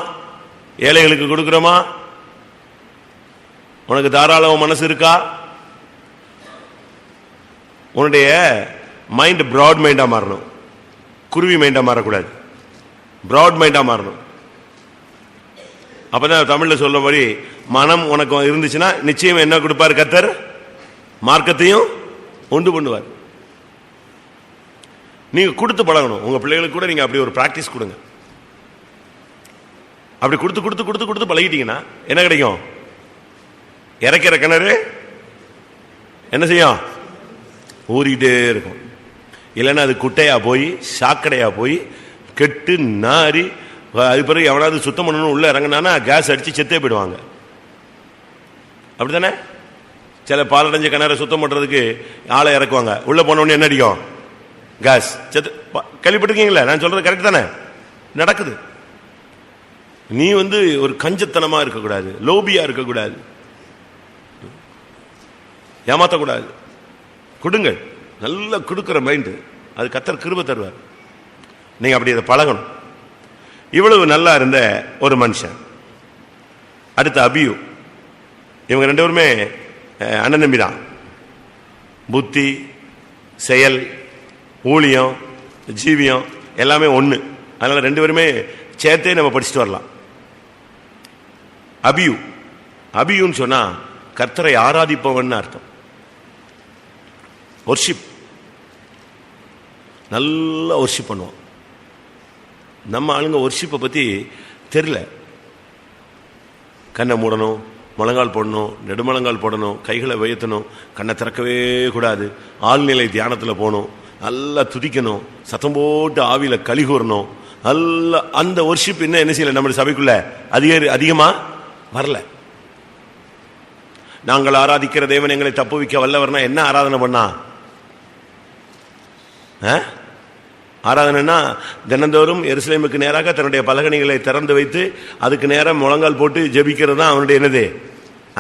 ஏழைகளுக்கு கொடுக்கிறோமா? உனக்கு தாராள மனசு இருக்கா? உன்னுடைய மைண்ட் பிராட் மைண்டா மாறணும். குருவி மைண்டா மாறக்கூடாது, பிராட் மைண்டா மாறணும். அப்பதான் தமிழ்ல சொல்றபடி மனம் உனக்கு இருந்துச்சுன்னா நிச்சயம் என்ன கொடுப்பார் கர்த்தர்? மார்க்கத்தையும் உண்டு பண்ணுவார். நீங்க கொடுத்து பழகணும். உங்க பிள்ளைகளுக்கு கூட நீங்க அப்படி ஒரு பிராக்டிஸ் கொடுங்க. அப்படி கொடுத்து கொடுத்து கொடுத்து கொடுத்து பழகிட்டீங்கன்னா என்ன கிடைக்கும்? இறக்கிற கிணறு என்ன செய்யும்? ஊறிக்கிட்டே இருக்கும். இல்லைன்னா அது குட்டையா போய் சாக்கடையா போய் கெட்டு நாரி, அது பிறகு எவனாவது சுத்தம் பண்ணணும் உள்ள இறங்கினா கேஸ் அடிச்சு செத்தே போயிடுவாங்க. அப்படித்தானே? சில பாலடைஞ்ச கிணறு சுத்தம் பண்றதுக்கு ஆளை இறக்குவாங்க. உள்ள போனோடனே என்ன அடிக்கும்? கேஸ். செத்து. கேள்விப்பட்டிருக்கீங்களா? நான் சொல்றது கரெக்ட் தானே? நடக்குது. நீ ஒரு கஞ்சத்தனமா இருக்கக்கூடாது, லோபியா இருக்கக்கூடாது, ஏமாத்தக்கூடாது. கொடுங்கள். நல்ல கொடுக்கிற மைண்டு, அது கர்த்தர் கிருபை தருவார். நீங்க அப்படி இதை பழகணும். இவ்வளவு நல்லா இருந்த ஒரு மனுஷன். அடுத்த அபியூ. இவங்க ரெண்டு பேருமே அண்ணன் தம்பி தான். புத்தி, செயல், ஊழியம், ஜீவியம் எல்லாமே ஒண்ணு. அதனால ரெண்டு பேருமே சேர்த்தே நம்ம படிச்சுட்டு வரலாம். அபியூ. அபியூன்னு சொன்னா கர்த்தரை ஆராதிப்பவன் அர்த்தம். வர்ஷிப், நல்லா வர்ஷிப் பண்ணுவோம். நம்ம ஆளுங்க வர்ஷிப்பை பத்தி தெரியல. கண்ணை மூடணும், முழங்கால் போடணும், நெடுமுழங்கால் போடணும், கைகளை உயர்த்தணும், கண்ணை திறக்கவே கூடாது, ஆழ்நிலை தியானத்தில் போகணும், நல்லா துதிக்கணும், சத்தம் போட்டு ஆவியில களி கூறணும். நல்லா அந்த வர்ஷிப் என்ன செய்யல நம்ம சபைக்குள்ள அதிகமா வரல. நாங்கள் ஆராதிக்கிற தேவன் எங்களை தப்புவிக்க வல்லவர்னா என்ன ஆராதனை பண்ணா? ஆராதனைனா தினந்தோறும் எருசலேமுக்கு நேராக தன்னுடைய பலகணிகளை திறந்து வைத்து அதுக்கு நேரம் முழங்கால் போட்டு ஜெபிக்கிறது தான் அவனுடைய என்னது?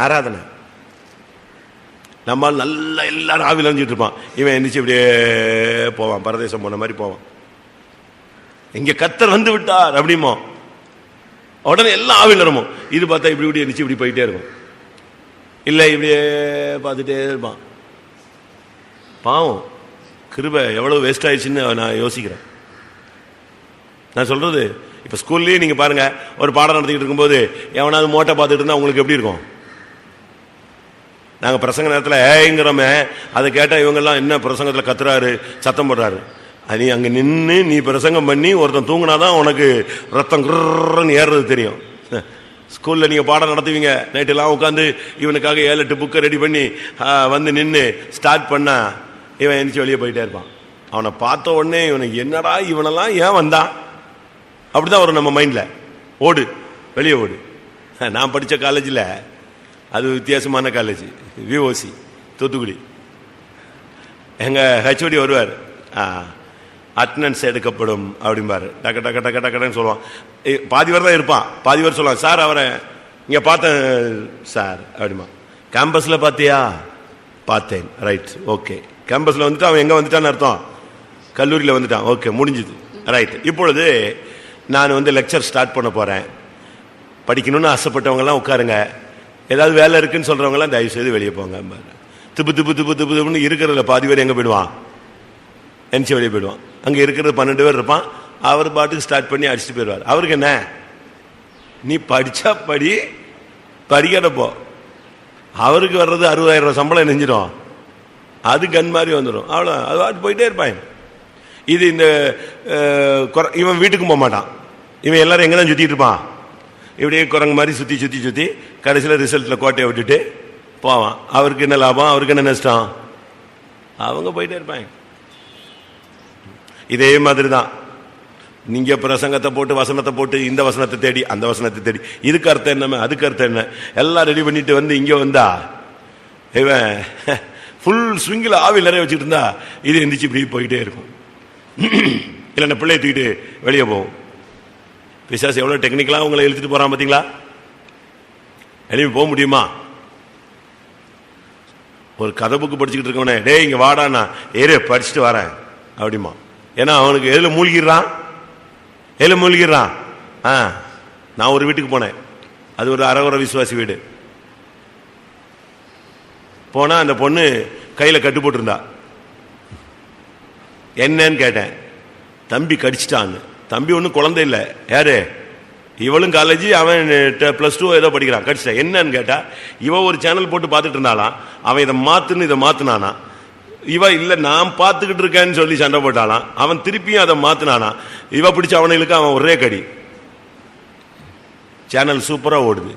ஆராதனை. நம்மால் நல்லா எல்லாரும் ஆவியில் அணிஞ்சிட்டு இருப்பான். இவன் எந்திரிச்சு இப்படியே போவான், பரதேசம் போன மாதிரி போவான். இங்க கர்த்தர் வந்து விட்டார் அப்படிமோ உடனே எல்லாம் ஆவியில் வருமோ. இது பார்த்தா இப்படி இப்படி எந்திரிச்சு இப்படி போயிட்டே இருக்கும். இல்லை இப்படியே பார்த்துட்டே இருப்பான். பாவம், கிருபை எவ்வளவு வேஸ்ட் ஆயிடுச்சுன்னு நான் யோசிக்கிறேன். நான் சொல்றது இப்ப ஸ்கூல்லயே நீங்க பாருங்க, ஒரு பாடம் நடத்திக்கிட்டு இருக்கும்போது எவனாவது மோட்டை பார்த்துட்டு இருந்தா உங்களுக்கு எப்படி இருக்கும்? நாங்க பிரசங்க நேரத்தில் ஏங்கிறோமே, அதை கேட்டா இவங்கெல்லாம் என்ன பிரசங்கத்தில் கத்துறாரு, சத்தம் போடுறாரு. நீ அங்க நின்று நீ பிரசங்கம் பண்ணி ஒருத்தன் தூங்கினாதான் உனக்கு ரத்தம் குர்ன்னு ஏறுறது தெரியும். ஸ்கூல்ல நீங்க பாடம் நடத்துவீங்க, நைட்டெல்லாம் உட்காந்து இவனுக்காக 7-8 புக்கை ரெடி பண்ணி வந்து நின்று ஸ்டார்ட் பண்ணா இவன் எந்திரிச்சு வெளியே போயிட்டே இருப்பான். அவனை பார்த்த உடனே இவனுக்கு என்னடா இவனெல்லாம் ஏன் வந்தான் அப்படிதான் வரும் நம்ம மைண்ட்ல. ஓடு, வெளியே ஓடு. நான் படித்த காலேஜில் அது வித்தியாசமான காலேஜ், விஓசி தூத்துக்குடி. எங்க ஹெச்ஓடி வருவார், அட்டனன்ஸ் எடுக்கப்படும் அப்படிம்பாரு. டக்க டக்க டக்க டக்கன்னு சொல்லுவான். பாதி பேர் தான் இருப்பான், பாதி பேர் சொல்லுவான், சார் அவரை இங்க பார்த்தேன் சார் அப்படிமா. கேம்பஸ்ல பார்த்தியா? பார்த்தேன். Right, okay. கேம்பஸ்ல வந்துட்டு அவன் எங்க வந்துட்டான்னு அர்த்தம்? கல்லூரியில் வந்துட்டான். ஓகே, முடிஞ்சுது. ரைட். இப்பொழுது நான் லெக்சர் ஸ்டார்ட் பண்ண போறேன். படிக்கணும்னு ஆசைப்பட்டவங்கலாம் உட்காருங்க, ஏதாவது வேலை இருக்குன்னு சொல்றவங்கலாம் தயவு செய்து வெளியே போங்க. திப்பு திப்பு திப்பு திப்பு திப்புன்னு இருக்கிறதுல பாதி பேர் எங்க போயிடுவான்? எந்திச்சு வெளியே போயிடுவான். அங்கே இருக்கிறது 12 பேர் இருப்பான். அவர் பாட்டுக்கு ஸ்டார்ட் பண்ணி அடிச்சுட்டு போயிடுவார். அவருக்கு என்ன, நீ படிச்சா படி, படிக்கிறப்போ அவருக்கு வர்றது 60,000 ரூபாய் சம்பளம் நெஞ்சிடும், அது கண் மாதிரி வந்துடும். அவ்வளோ அது பாட்டு போயிட்டே இருப்பாங்க. இது இந்த இவன் வீட்டுக்கு போக மாட்டான். இவன் எல்லாரும் எங்கே தான் சுற்றிட்டு இருப்பான், இப்படியே குரங்கு மாதிரி சுற்றி சுற்றி சுற்றி கடைசியில் ரிசல்ட்டில் கோட்டையை விட்டுட்டு போவான். அவருக்கு என்ன லாபம், அவருக்கு என்ன நஷ்டம், அவங்க போயிட்டே இருப்பாங்க. இதே மாதிரி தான் நீங்க பிரசங்கத்தை போட்டு வசனத்தை போட்டு இந்த வசனத்தை தேடி அந்த வசனத்தை தேடி இதுக்கு அர்த்தம் என்ன அதுக்கு அர்த்தம் என்ன எல்லாம் ரெடி பண்ணிட்டு வந்து இங்க வந்தா இவன் ஃபுல் ஸ்விங்கில் ஆவில் நிறைய வச்சுட்டு இருந்தா இது எந்திரிச்சு இப்படி போயிட்டே இருக்கும். இல்லைன்னா பிள்ளைய தூக்கிட்டு வெளியே போகும். பிசாசு எவ்வளவு டெக்னிக்கலா உங்களை இழுத்துட்டு போறான் பாத்தீங்களா? வெளியே போக முடியுமா? ஒரு கதை புக்கு படிச்சுக்கிட்டு இருக்கவனே, டே இங்க வாடா, நான் ஏறே படிச்சுட்டு வரேன் அப்படிமா. ஏன்னா அவனுக்கு எதுல மூழ்கிடுறான், எதுல மூழ்கிடுறான். நான் ஒரு வீட்டுக்கு போனேன், அது ஒரு அறகுற விசுவாசி வீடு. போனா அந்த பொண்ணு கையில கட்டு போட்டிருந்தா. என்னன்னு கேட்டேன். தம்பி கடிச்சிட்டான்னு. தம்பி ஒன்னும் குழந்தை இல்லை, யாரு இவளும் காலேஜ், அவன் +2 ஏதோ படிக்கிறான். கடிச்சிட்டா. என்னன்னு கேட்டா, இவ ஒரு சேனல் போட்டு பார்த்துட்டு இருந்தாலாம், அவன் இதை மாத்துன்னு இதை மாத்தினானா. இவ இல்ல நான் பார்த்துக்கிட்டு இருக்கேன்னு சொல்லி சண்டை போட்டாலாம், அவன் திருப்பியும் அதை மாத்தினானா. இவ பிடிச்ச அவனுக்கு அவன் ஒரே கடி. சேனல் சூப்பரா ஓடுது.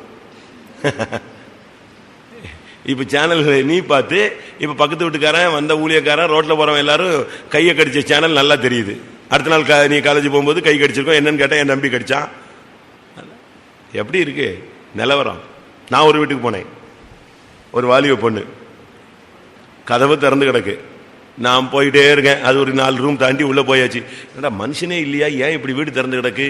இப்ப சேனல் நீ பார்த்து இப்ப பக்கத்து வீட்டுக்காரன் வந்த ஊழியக்காரன் ரோட்ல போறவன் எல்லாரும் கையை கடிச்ச சேனல் நல்லா தெரியுது. அடுத்த நாள் நீ காலேஜ் போகும்போது கை கடிச்சிருக்கோம். என்னன்னு கேட்டா என் நம்பி கடிச்சான். எப்படி இருக்கு நிலவரம்? நான் ஒரு வீட்டுக்கு போனேன், ஒரு வாலிப பொண்ணு, கதவு திறந்து கிடக்கு. நான் போயிட்டே இருக்கேன். அது ஒரு 4 ரூம் தாண்டி உள்ள போயாச்சு. என்னடா மனுஷனே இல்லையா, ஏன் இப்படி வீடு திறந்து கிடக்கு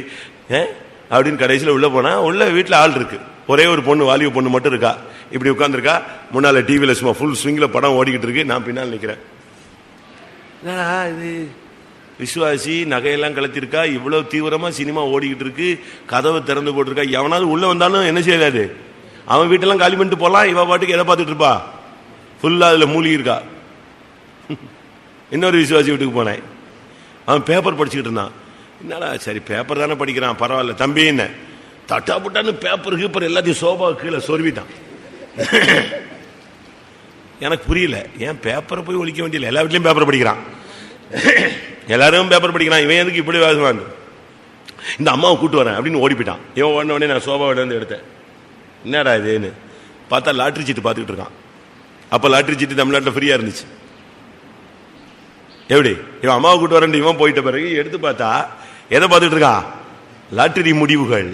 அப்படின்னு கடைசியில் உள்ள போனா, உள்ள வீட்டில் ஆள் இருக்கு. ஒரே ஒரு பொண்ணு, வாலிப பொண்ணு மட்டும் இருக்கா. இப்படி உட்காந்துருக்கா. முன்னால டிவியில சும்மா ஃபுல் ஸ்விங்ல படம் ஓடிக்கிட்டு இருக்கு. நான் பின்னால் நிற்கிறேன். இது விசுவாசி, நகையெல்லாம் கலத்திருக்கா, இவ்வளவு தீவிரமா சினிமா ஓடிக்கிட்டு இருக்கு, கதவை திறந்து போட்டிருக்கா. எவனாவது உள்ள வந்தாலும் என்ன செய்யாது, அவன் வீட்டெல்லாம் காலி பண்ணிட்டு போலாம். இவ பாட்டுக்கு எதை பார்த்துட்டு இருப்பா, ஃபுல்லா அதுல மூழ்கி இருக்கா. இன்னொரு விசுவாசி வீட்டுக்கு போனேன். அவன் பேப்பர் படிச்சுக்கிட்டு இருந்தான். என்னடா, சரி பேப்பர் தானே படிக்கிறான், பரவாயில்ல தம்பி. என்ன தட்டா புட்டான்னு பேப்பர் கீப்பர் எல்லாத்தையும் சோபா கீழே சொருவிட்டான். எனக்கு புரியல, ஏன் பேப்பரை போய் ஒழிக்க வேண்டியல, எல்லா வீட்லயும் பேப்பர் படிக்கிறான், எல்லாரும் பேப்பர் படிக்கிறான், இவன் எதுக்கு இப்படி வாசுவான். இந்த அம்மாவை கூட்டு வரேன் அப்படின்னு ஓடி போயிட்டான். இவன் ஓடின உடனே நான் சோபாவில இருந்து எடுத்தேன். என்னடா இதுன்னு பார்த்தா லாட்டரி சீட்டு பார்த்துக்கிட்டு இருக்கான். அப்ப லாட்டரி சீட்டு தமிழ்நாட்டில் ஃப்ரீயா இருந்துச்சு. எப்படி இவன் அம்மாவை கூட்டு வரேன் இவன் போயிட்ட பிறகு எடுத்து பார்த்தா எதை பார்த்துட்டு இருக்கான், லாட்டரி முடிவுகள்.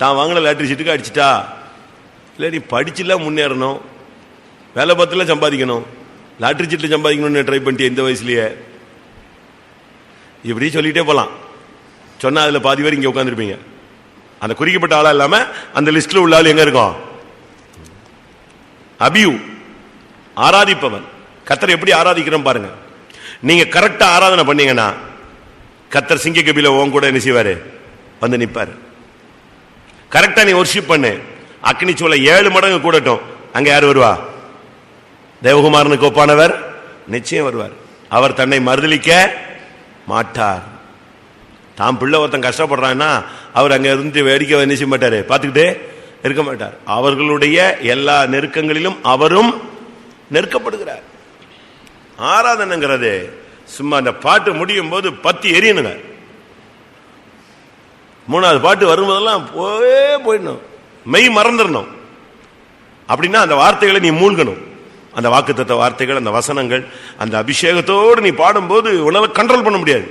தான் வாங்கின லாட்டரி சீட்டுக்கு அடிச்சுட்டா. இல்லை நீ படிச்சுலாம் முன்னேறணும், வேலை பார்த்துலாம் சம்பாதிக்கணும், லாட்டரி சீட்டில் சம்பாதிக்கணும்னு ட்ரை பண்ணிட்டு இந்த வயசுலயே இப்படி சொல்லிட்டே போலாம். சொன்னா அதுல பாதி பேர் இங்க உட்காந்துருப்பீங்க. அந்த குறிக்கப்பட்ட ஆளா இல்லாம அந்த லிஸ்ட்ல உள்ள ஆள் எங்க இருக்கும், அபியூ, ஆராதிப்பவன். கர்த்தரை எப்படி ஆராதிக்கிறோம் பாருங்க. நீங்க கரெக்டா ஆராதனை பண்ணீங்கன்னா கர்த்தர் சிங்க கபில உன் கூட என்ன செய்வாரு, வந்து நிப்பாரு. கரெக்டா நீ வொர்ஷிப் பண்ணு, அக்னி சூளை 7 மடங்கு கூடட்டும், அங்க யார் வருவா, தேவகுமாரனுக்கு ஒப்பானவர் நிச்சயம் வருவார். அவர் தன்னை மறுதலிக்க மாட்டார். தாம் பிள்ளை ஒருத்தன் கஷ்டப்படுறான்னா அவர் அங்க இருந்து வேடிக்கை என்ன செய்ய மாட்டாரு, பார்த்துக்கிட்டே இருக்க மாட்டார். அவர்களுடைய எல்லா நெருக்கங்களிலும் அவரும் நெருக்கப்படுகிறார். ஆராதனைங்கிறது சும்மா அந்த பாட்டு முடியும் போது பத்தி எரியணுங்க. 3வது பாட்டு வரும்போதெல்லாம் போயிடணும், மெய் மறந்துடணும். அப்படின்னா அந்த வார்த்தைகளை நீ மூழ்கணும். அந்த வாக்குத்தத்த வார்த்தைகள், அந்த வசனங்கள், அந்த அபிஷேகத்தோடு நீ பாடும்போது உன்னால கண்ட்ரோல் பண்ண முடியாது.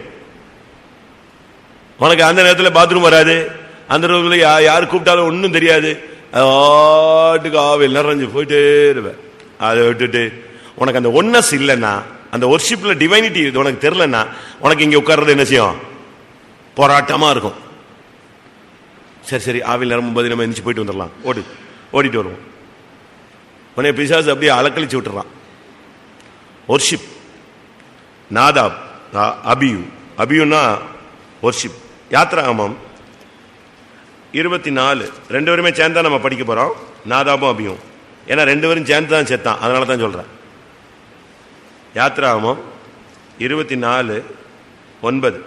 உனக்கு அந்த நேரத்தில் பாத்ரூம் வராது, அந்த ரூம்ல யாரு கூப்பிட்டாலும் ஒன்றும் தெரியாது. ஆட்டுக்கு ஆவில் நிறைஞ்சு போயிட்டே இருவேன். அதை விட்டுட்டு உனக்கு அந்த ஒன்னஸ் இல்லைன்னா, அந்த ஒர்ஷிப்ல டிவைனிட்டி உனக்கு தெரியலன்னா, உனக்கு இங்க உட்கார்றது என்ன செய்யும், போராட்டமா இருக்கும். சரி சரி ஆவில் நிரம்பும்போது நம்ம எந்திரிச்சு போயிட்டு வந்துடலாம், ஓடிட்டு வருவோம். உடனே பிசாசு அப்படியே அலக்கழிச்சு விட்டுறான். ஒர்ஷிப். Nadab, Abihu. அபியூன்னா ஒர்ஷிப். யாத்ராகமம் 24 2 பேருமே சேர்ந்தா நம்ம படிக்க போறோம், நாதாபும் அபியும். ஏன்னா 2 பேரும் சேர்ந்து தான் செத்தான், அதனால தான் சொல்றேன். யாத்ராகமம் 24:9.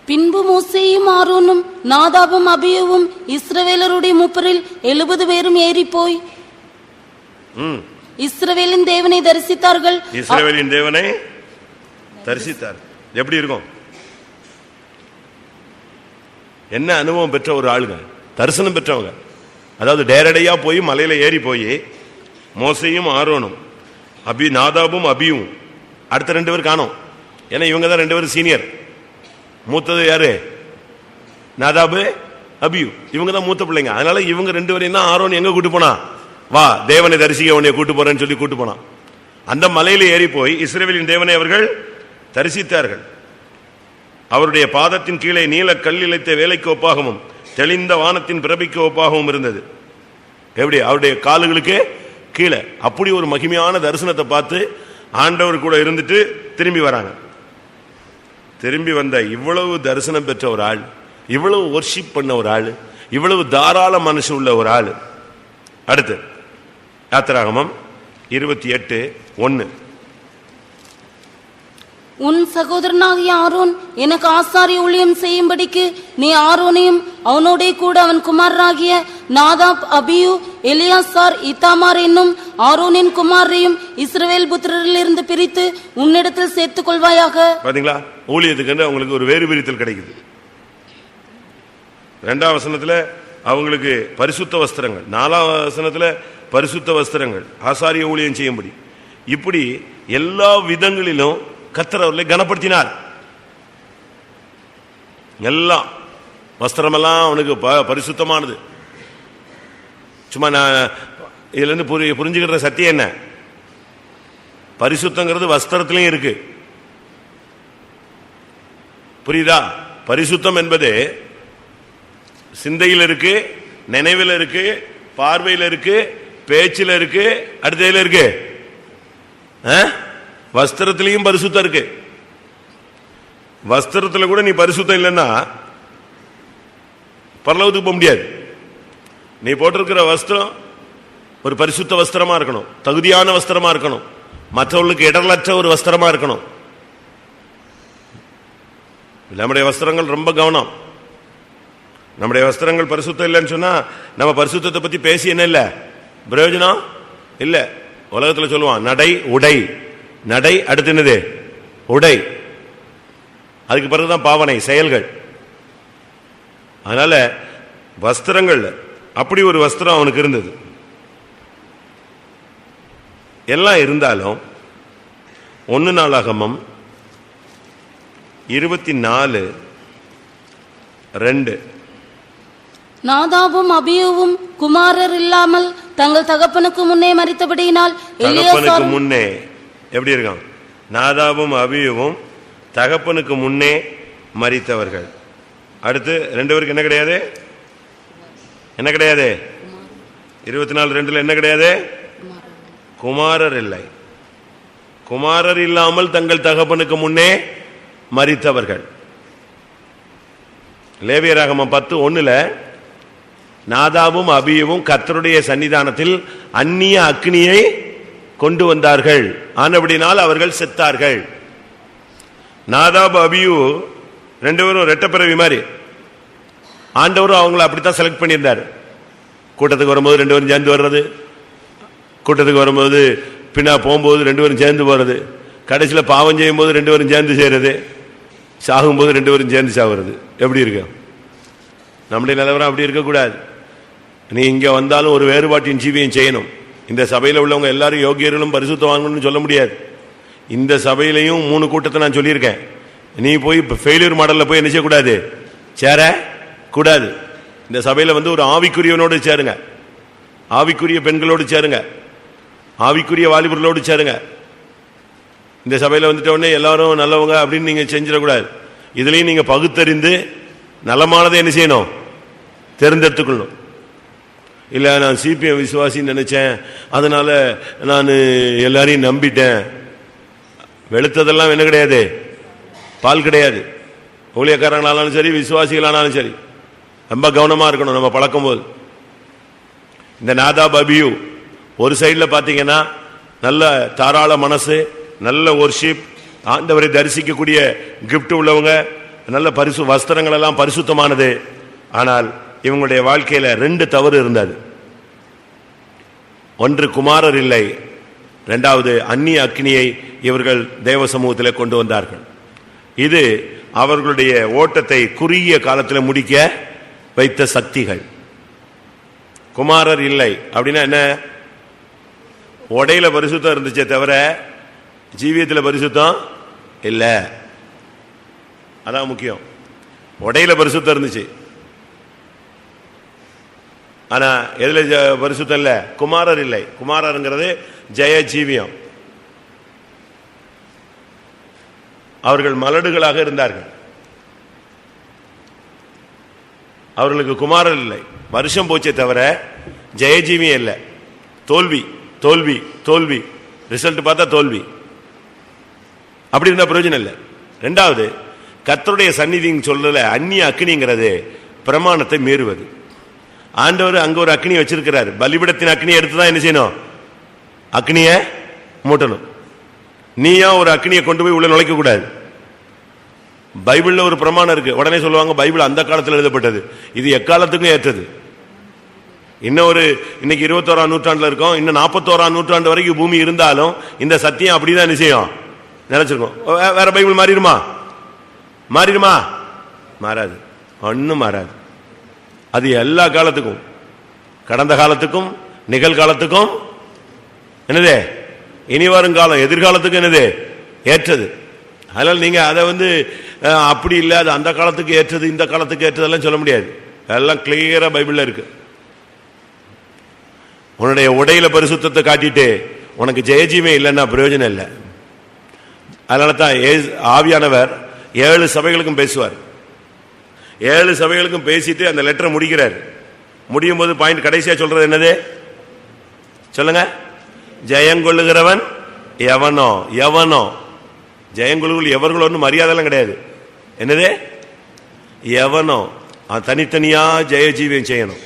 பின்பு மோசேயும் ஆரோனும் நாதாபும் அபியூவும் இஸ்ரவேலருடைய மூப்பரில் 70 பேரும் ஏறி போய் இஸ்ரவேலின் தேவனை தரிசித்தார்கள். இஸ்ரவேலின் தேவனை தரிசித்தார். எப்படி இருக்கும்? என்ன அனுபவம் பெற்ற ஒரு ஆளுங்க, தரிசனம் பெற்றவங்க. அதாவது நேரடியா போய் மலையில ஏறி போய் மோசையும் ஆரோனும் நாதாபும் அபியும் அடுத்த 2 பேர் காணோம். ஏன்னா இவங்க தான் 2 பேரும் சீனியர். மூத்தது யாரு? Nadab Abihu. இவங்க தான் மூத்த பிள்ளைங்க. அதனால இவங்க 2 பேரையும் தான் ஆரோன் எங்க கூட்டு போனா, வா தேவனை தரிசிக்க உன்னை கூட்டு போறேன்னு சொல்லி கூட்டு போனான். அந்த மலையில ஏறி போய் இஸ்ரவேலின் தேவனை அவர்கள் தரிசித்தார்கள். அவருடைய பாதத்தின் கீழே நீல கல் இழைத்த வேலைக்கு ஒப்பாகவும் தெளிந்த வானத்தின் பிறப்பிக்கு ஒப்பாகவும் இருந்தது. எப்படி? அவருடைய கால்களுக்கு கீழே அப்படி ஒரு மகிமையான தரிசனத்தை பார்த்து ஆண்டவர் கூட இருந்துட்டு திரும்பி வராங்க. திரும்பி வந்த இவ்வளவு தரிசனம் பெற்ற ஒரு ஆள், இவ்வளவு வொர்ஷிப் பண்ண ஒரு ஆள், இவ்வளவு தாராள மனசு உள்ள ஒரு ஆள். அடுத்து யாத்திராகமம் 28:1. உன் சகோதரனாகிய ஆரோன் எனக்கு ஆசாரிய ஊழியம் செய்யும்படிக்கு நீ ஆரோனையும் அவனோட கூட அவன் குமாரராகிய நாதாப் அபியூ எலியாசார் இத்தாமார் என்னும் ஆரோனின் குமாரையும் இஸ்ரவேல் புத்திரரிலிருந்து பிரித்து உன்னிடத்தில் சேர்த்துக் கொள்வாயாக. பாத்தீங்களா? ஊழியத்துக்கு அவங்களுக்கு ஒரு வேறு பிரித்தல் கிடைக்குது. 2ஆம் வசனத்துல அவங்களுக்கு பரிசுத்த வஸ்திரங்கள், 4ஆம் வசனத்துல பரிசுத்த வஸ்திரங்கள், ஆசாரிய ஊழியம் செய்யும்படி. இப்படி எல்லா விதங்களிலும் கர்த்தர் அவர்களை கனப்படுத்தினார். எல்லாம் வஸ்திரமெல்லாம் அவனுக்கு பரிசுத்தமானது. சும்மா நான் இதுல இருந்து புரிஞ்சுக்கிற சத்தியம் என்ன? பரிசுத்தங்கிறது வஸ்திரத்திலையும் இருக்கு. புரியுதா? பரிசுத்தம் என்பது சிந்தையில் இருக்கு, நினைவில் இருக்கு, பார்வையில் இருக்கு, பேச்சில் இருக்கு, அடுத்ததில் இருக்கு. வஸ்திரத்திலையும் பரிசுத்தம் இருக்கு. வஸ்திரத்தில் கூட நீ பரிசுத்தம் இல்லைன்னா பரலோகத்துக்கு போக முடியாது. நீ போட்டிருக்கிற வஸ்திரம் ஒரு பரிசுத்த வஸ்திரமா இருக்கணும், தகுதியான வஸ்திரமா இருக்கணும், மற்றவர்களுக்கு இடரலற்ற ஒரு வஸ்திரமா இருக்கணும். நம்முடைய வஸ்திரங்கள் ரொம்ப கவனம். நம்முடைய வஸ்திரங்கள் பரிசுத்தம் இல்லைன்னு சொன்னா நம்ம பரிசுத்தத்தை பத்தி பேசி என்ன இல்லை பிரயோஜனம் இல்லை. உலகத்தில் சொல்லுவான் நடை உடை, நடை அடுத்து என்னது உடை, அதுக்கு பிறகுதான் பாவனை செயல்கள். அதனால வஸ்திரங்கள் அப்படி ஒரு வஸ்திரம் அவனுக்கு இருந்தது. எல்லாம் இருந்தாலும் 1 நாளாகமம் 24:2. நாதாபும் அபியூவும் குமாரர் இல்லாமல் தங்கள் தகப்பனுக்கு முன்னே மரித்தபடியினால் தகப்பனுக்கு முன்னே எப்படி இருக்கான்? நாதாபும் அபியூவும் தகப்பனுக்கு முன்னே மரித்தவர்கள். அடுத்து 2 பேருக்கு என்ன கிடையாது? என்ன கிடையாது? 24:2 என்ன கிடையாது? குமாரர் இல்லை. குமாரர் இல்லாமல் தங்கள் தகப்பனுக்கு முன்னே மரித்தவர்கள். லேவியராகமம் 10:1 நாதாபும் அபியூவும் கர்த்தருடைய சன்னிதானத்தில் அந்நிய அக்னியை கொண்டு வந்தார்கள், ஆனபடினால் அவர்கள் செத்தார்கள். நாதாப் அபியூ 2 பேரும் ரெட்டப்பிறவி மாதிரி. ஆண்டவரும் அவங்களை அப்படித்தான் செலக்ட் பண்ணியிருந்தார். கூட்டத்துக்கு வரும்போது 2 பேரும் சேர்ந்து வர்றது, கூட்டத்துக்கு வரும்போது பின்னா போகும்போது 2 பேரும் சேர்ந்து போறது, கடைசியில் பாவம் செய்யும் போது 2 பேரும் சேர்ந்து செய்யறது, சாகும்போது 2 பேரும் சேர்ந்து சாகுறது. எப்படி இருக்கு? நம்முடைய நிலவரம் அப்படி இருக்கக்கூடாது. நீ இங்க வந்தாலும் ஒரு வேறுபாட்டின் ஜீவியம் செய்யணும். இந்த சபையில் உள்ளவங்க எல்லாரும் யோகியர்களும் பரிசுத்தம் வாங்கணும்னு சொல்ல முடியாது. இந்த சபையிலையும் 3 கூட்டத்தை நான் சொல்லியிருக்கேன். நீ போய் ஃபெயிலியர் மாடல்ல போய் என்ன செய்யக்கூடாது, சேர கூடாது. இந்த சபையில ஒரு ஆவிக்குரியவனோடு சேருங்க, ஆவிக்குரிய பெண்களோடு சேருங்க, ஆவிக்குரிய வாலிபர்களோடு சேருங்க. இந்த சபையில உடனே எல்லாரும் நல்லவங்க அப்படின்னு நீங்க செஞ்சிடக்கூடாது. இதுலயும் நீங்க பகுத்தறிந்து நலமானதை என்ன செய்யணும், தேர்ந்தெடுத்துக்கணும். இல்ல நான் சிபிஎம் விசுவாசின்னு நினைச்சேன், அதனால நான் எல்லாரையும் நம்பிட்டேன். வெளுத்ததெல்லாம் என்ன கிடையாது, பால் கிடையாது. ஊழியக்காரங்களானாலும் சரி, விசுவாசிகளானாலும் சரி, ரொம்ப கவனமா இருக்கணும் நம்ம பழக்கும் போது. இந்த நாதாப் அபியூ ஒரு சைடில் பார்த்தீங்கன்னா நல்ல தாராள மனசு, நல்ல வொர்ஷிப், ஆண்டவரை தரிசிக்கக்கூடிய கிஃப்ட் உள்ளவங்க, நல்ல வஸ்திரங்கள் எல்லாம் பரிசுத்தமானது. ஆனால் இவங்களுடைய வாழ்க்கையில 2 தவறு இருந்தது. ஒன்று, குமாரர் இல்லை. 2வது, அந்நிய அக்னியை இவர்கள் தேவ சமூகத்தில் கொண்டு வந்தார்கள். இது அவர்களுடைய ஓட்டத்தை குறுகிய காலத்தில் முடிக்க வைத்த சக்திகள். குமாரர் இல்லை அப்படின்னா என்ன? உடையில பரிசுத்தம் இருந்துச்சே தவிர ஜீவியத்தில் பரிசுத்தம் இல்ல. அதான் முக்கியம். உடையில பரிசுத்தம் இருந்துச்சு, ஆனா எதுல பரிசுத்தம் இல்ல? குமாரர் இல்லை. குமாரருங்கிறது ஜெய ஜீவியம். அவர்கள் மலடுகளாக இருந்தார்கள். அவர்களுக்கு குமாரர் இல்லை. வருஷம் போச்சே தவிர ஜெயஜீவியம் இல்லை. தோல்வி தோல்வி தோல்வி, ரிசல்ட் பார்த்தா தோல்வி. அப்படி இருந்தா பிரயோஜனம் இல்லை. 2வது, கர்த்தருடைய சந்நிதின்னு சொல்லல. அந்நிய அக்னிங்கிறது பிரமாணத்தை மீறுவது. ஆண்டவர் அங்க ஒரு அக்னி வச்சிருக்கிறார். பலிபிடத்தின் அக்னியை எடுத்துதான் என்ன செய்யணும்? அக்னிய மூட்டணும். நீயா ஒரு அக்னியை கொண்டு போய் உள்ள நுழைக்க கூடாது. பைபிள்ல ஒரு பிரமாணம் இருக்கு. உடனே சொல்லுவாங்க பைபிள் அந்த காலத்தில் எழுதப்பட்டது, இது எக்காலத்துக்கும் ஏற்றது. இன்னைக்கு 21ஆம் நூற்றாண்டுல இருக்கோம். இன்னும் 41ஆம் நூற்றாண்டு வரைக்கும் பூமி இருந்தாலும் இந்த சத்தியம் அப்படிதான் நிச்சயம் நினைச்சிருக்கோம். வேற பைபிள் மாறிடுமா? மாறிடுமா? மாறாது. ஒன்னும் மாறாது. அது எல்லா காலத்துக்கும், கடந்த காலத்துக்கும் நிகழ்காலத்துக்கும் என்னது, இனி வரும் காலம் எதிர்காலத்துக்கும் என்னது ஏற்றது. அதனால நீங்க அதை அப்படி இல்லை, அது அந்த காலத்துக்கு ஏற்றது இந்த காலத்துக்கு ஏற்றதெல்லாம் சொல்ல முடியாது. எல்லாம் கிளியரா பைபிள்ல இருக்கு. உன்னுடைய உடையில பரிசுத்தத்தை காட்டிட்டு உனக்கு ஜெயஜீவமே இல்லைன்னா பிரயோஜனம் இல்லை. அதனால தான் ஆவியானவர் 7 சபைகளுக்கும் பேசுவார். 7 சபைகளுக்கும் பேசிட்டு அந்த லெட்டரை முடிக்கிறார். முடியும் போது பாயிண்ட் கடைசியா சொல்றது என்னது சொல்லுங்க? ஜெயங்கொள்ளுகிறவன் எவனோ. எவனோ ஜெயங்கொள்ளுகள் எவர்களோ ஒன்றும் மரியாதைலாம் கிடையாது. என்னது? எவனோ. தனித்தனியா ஜெயஜீவியம் செய்யணும்.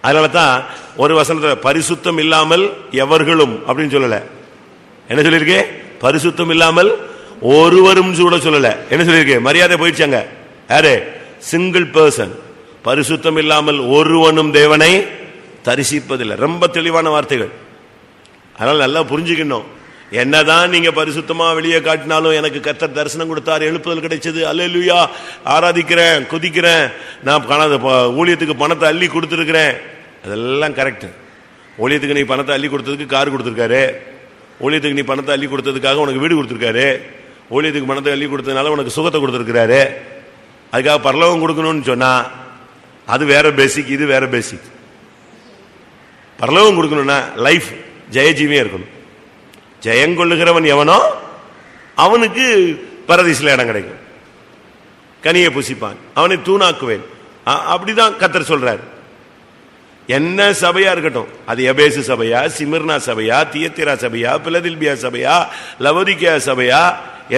அதனால தான் ஒரு வசனத்தில் பரிசுத்தம் இல்லாமல் எவர்களும் அப்படின்னு சொல்லல. என்ன சொல்லியிருக்கு? பரிசுத்தம் இல்லாமல் ஒருவரும் கூட சொல்லல. என்ன சொல்லியிருக்கு? மரியாதை போயிடுச்சாங்க. யாரு? Single person. பரிசுத்தம் இல்லாமல் ஒருவனும் தேவனை தரிசிப்பதில்லை. ரொம்ப தெளிவான வார்த்தைகள். அதனால நல்லா புரிஞ்சுக்கணும். என்னதான் நீங்க பரிசுத்தமா வெளியே காட்டினாலும் எனக்கு கர்த்தர் தரிசனம் கொடுத்தார், எழுப்புதல் கிடைச்சது, அல்லேலூயா, ஆராதிக்கிறேன், குதிக்கிறேன், நான் ஊழியத்துக்கு பணத்தை அள்ளி கொடுத்துருக்கிறேன், அதெல்லாம் கரெக்ட். ஊழியத்துக்கு நீ பணத்தை அள்ளி கொடுத்ததுக்கு கார் கொடுத்துருக்காரு. ஊழியத்துக்கு நீ பணத்தை அள்ளி கொடுத்ததுக்காக உனக்கு வீடு கொடுத்துருக்காரு. ஊழியத்துக்கு பணத்தை அள்ளி கொடுத்ததுனால உனக்கு சுகத்தை கொடுத்துருக்கிறாரு. அதுக்காக பரலோகம் கொடுக்கணும்னு சொன்னா அது வேற பேசிக், இது வேற பேசிக். பரலோகம் கொடுக்கணும்னா லைஃப் ஜெயஜீவியா இருக்கணும். ஜெயங்கொள்ளுகிறவன் எவனோ அவனுக்கு பரதீசில இடம் கிடைக்கும். கனியை புசிப்பான், அவனை தூணாக்குவேன். அப்படிதான் கர்த்தர் சொல்றார். என்ன சபையா இருக்கட்டும், அது எபேசு சபையா, சிமிர்னா சபையா, தியத்திரா சபையா, பிலதெல்பியா சபையா, லவோதிக்கேயா சபையா,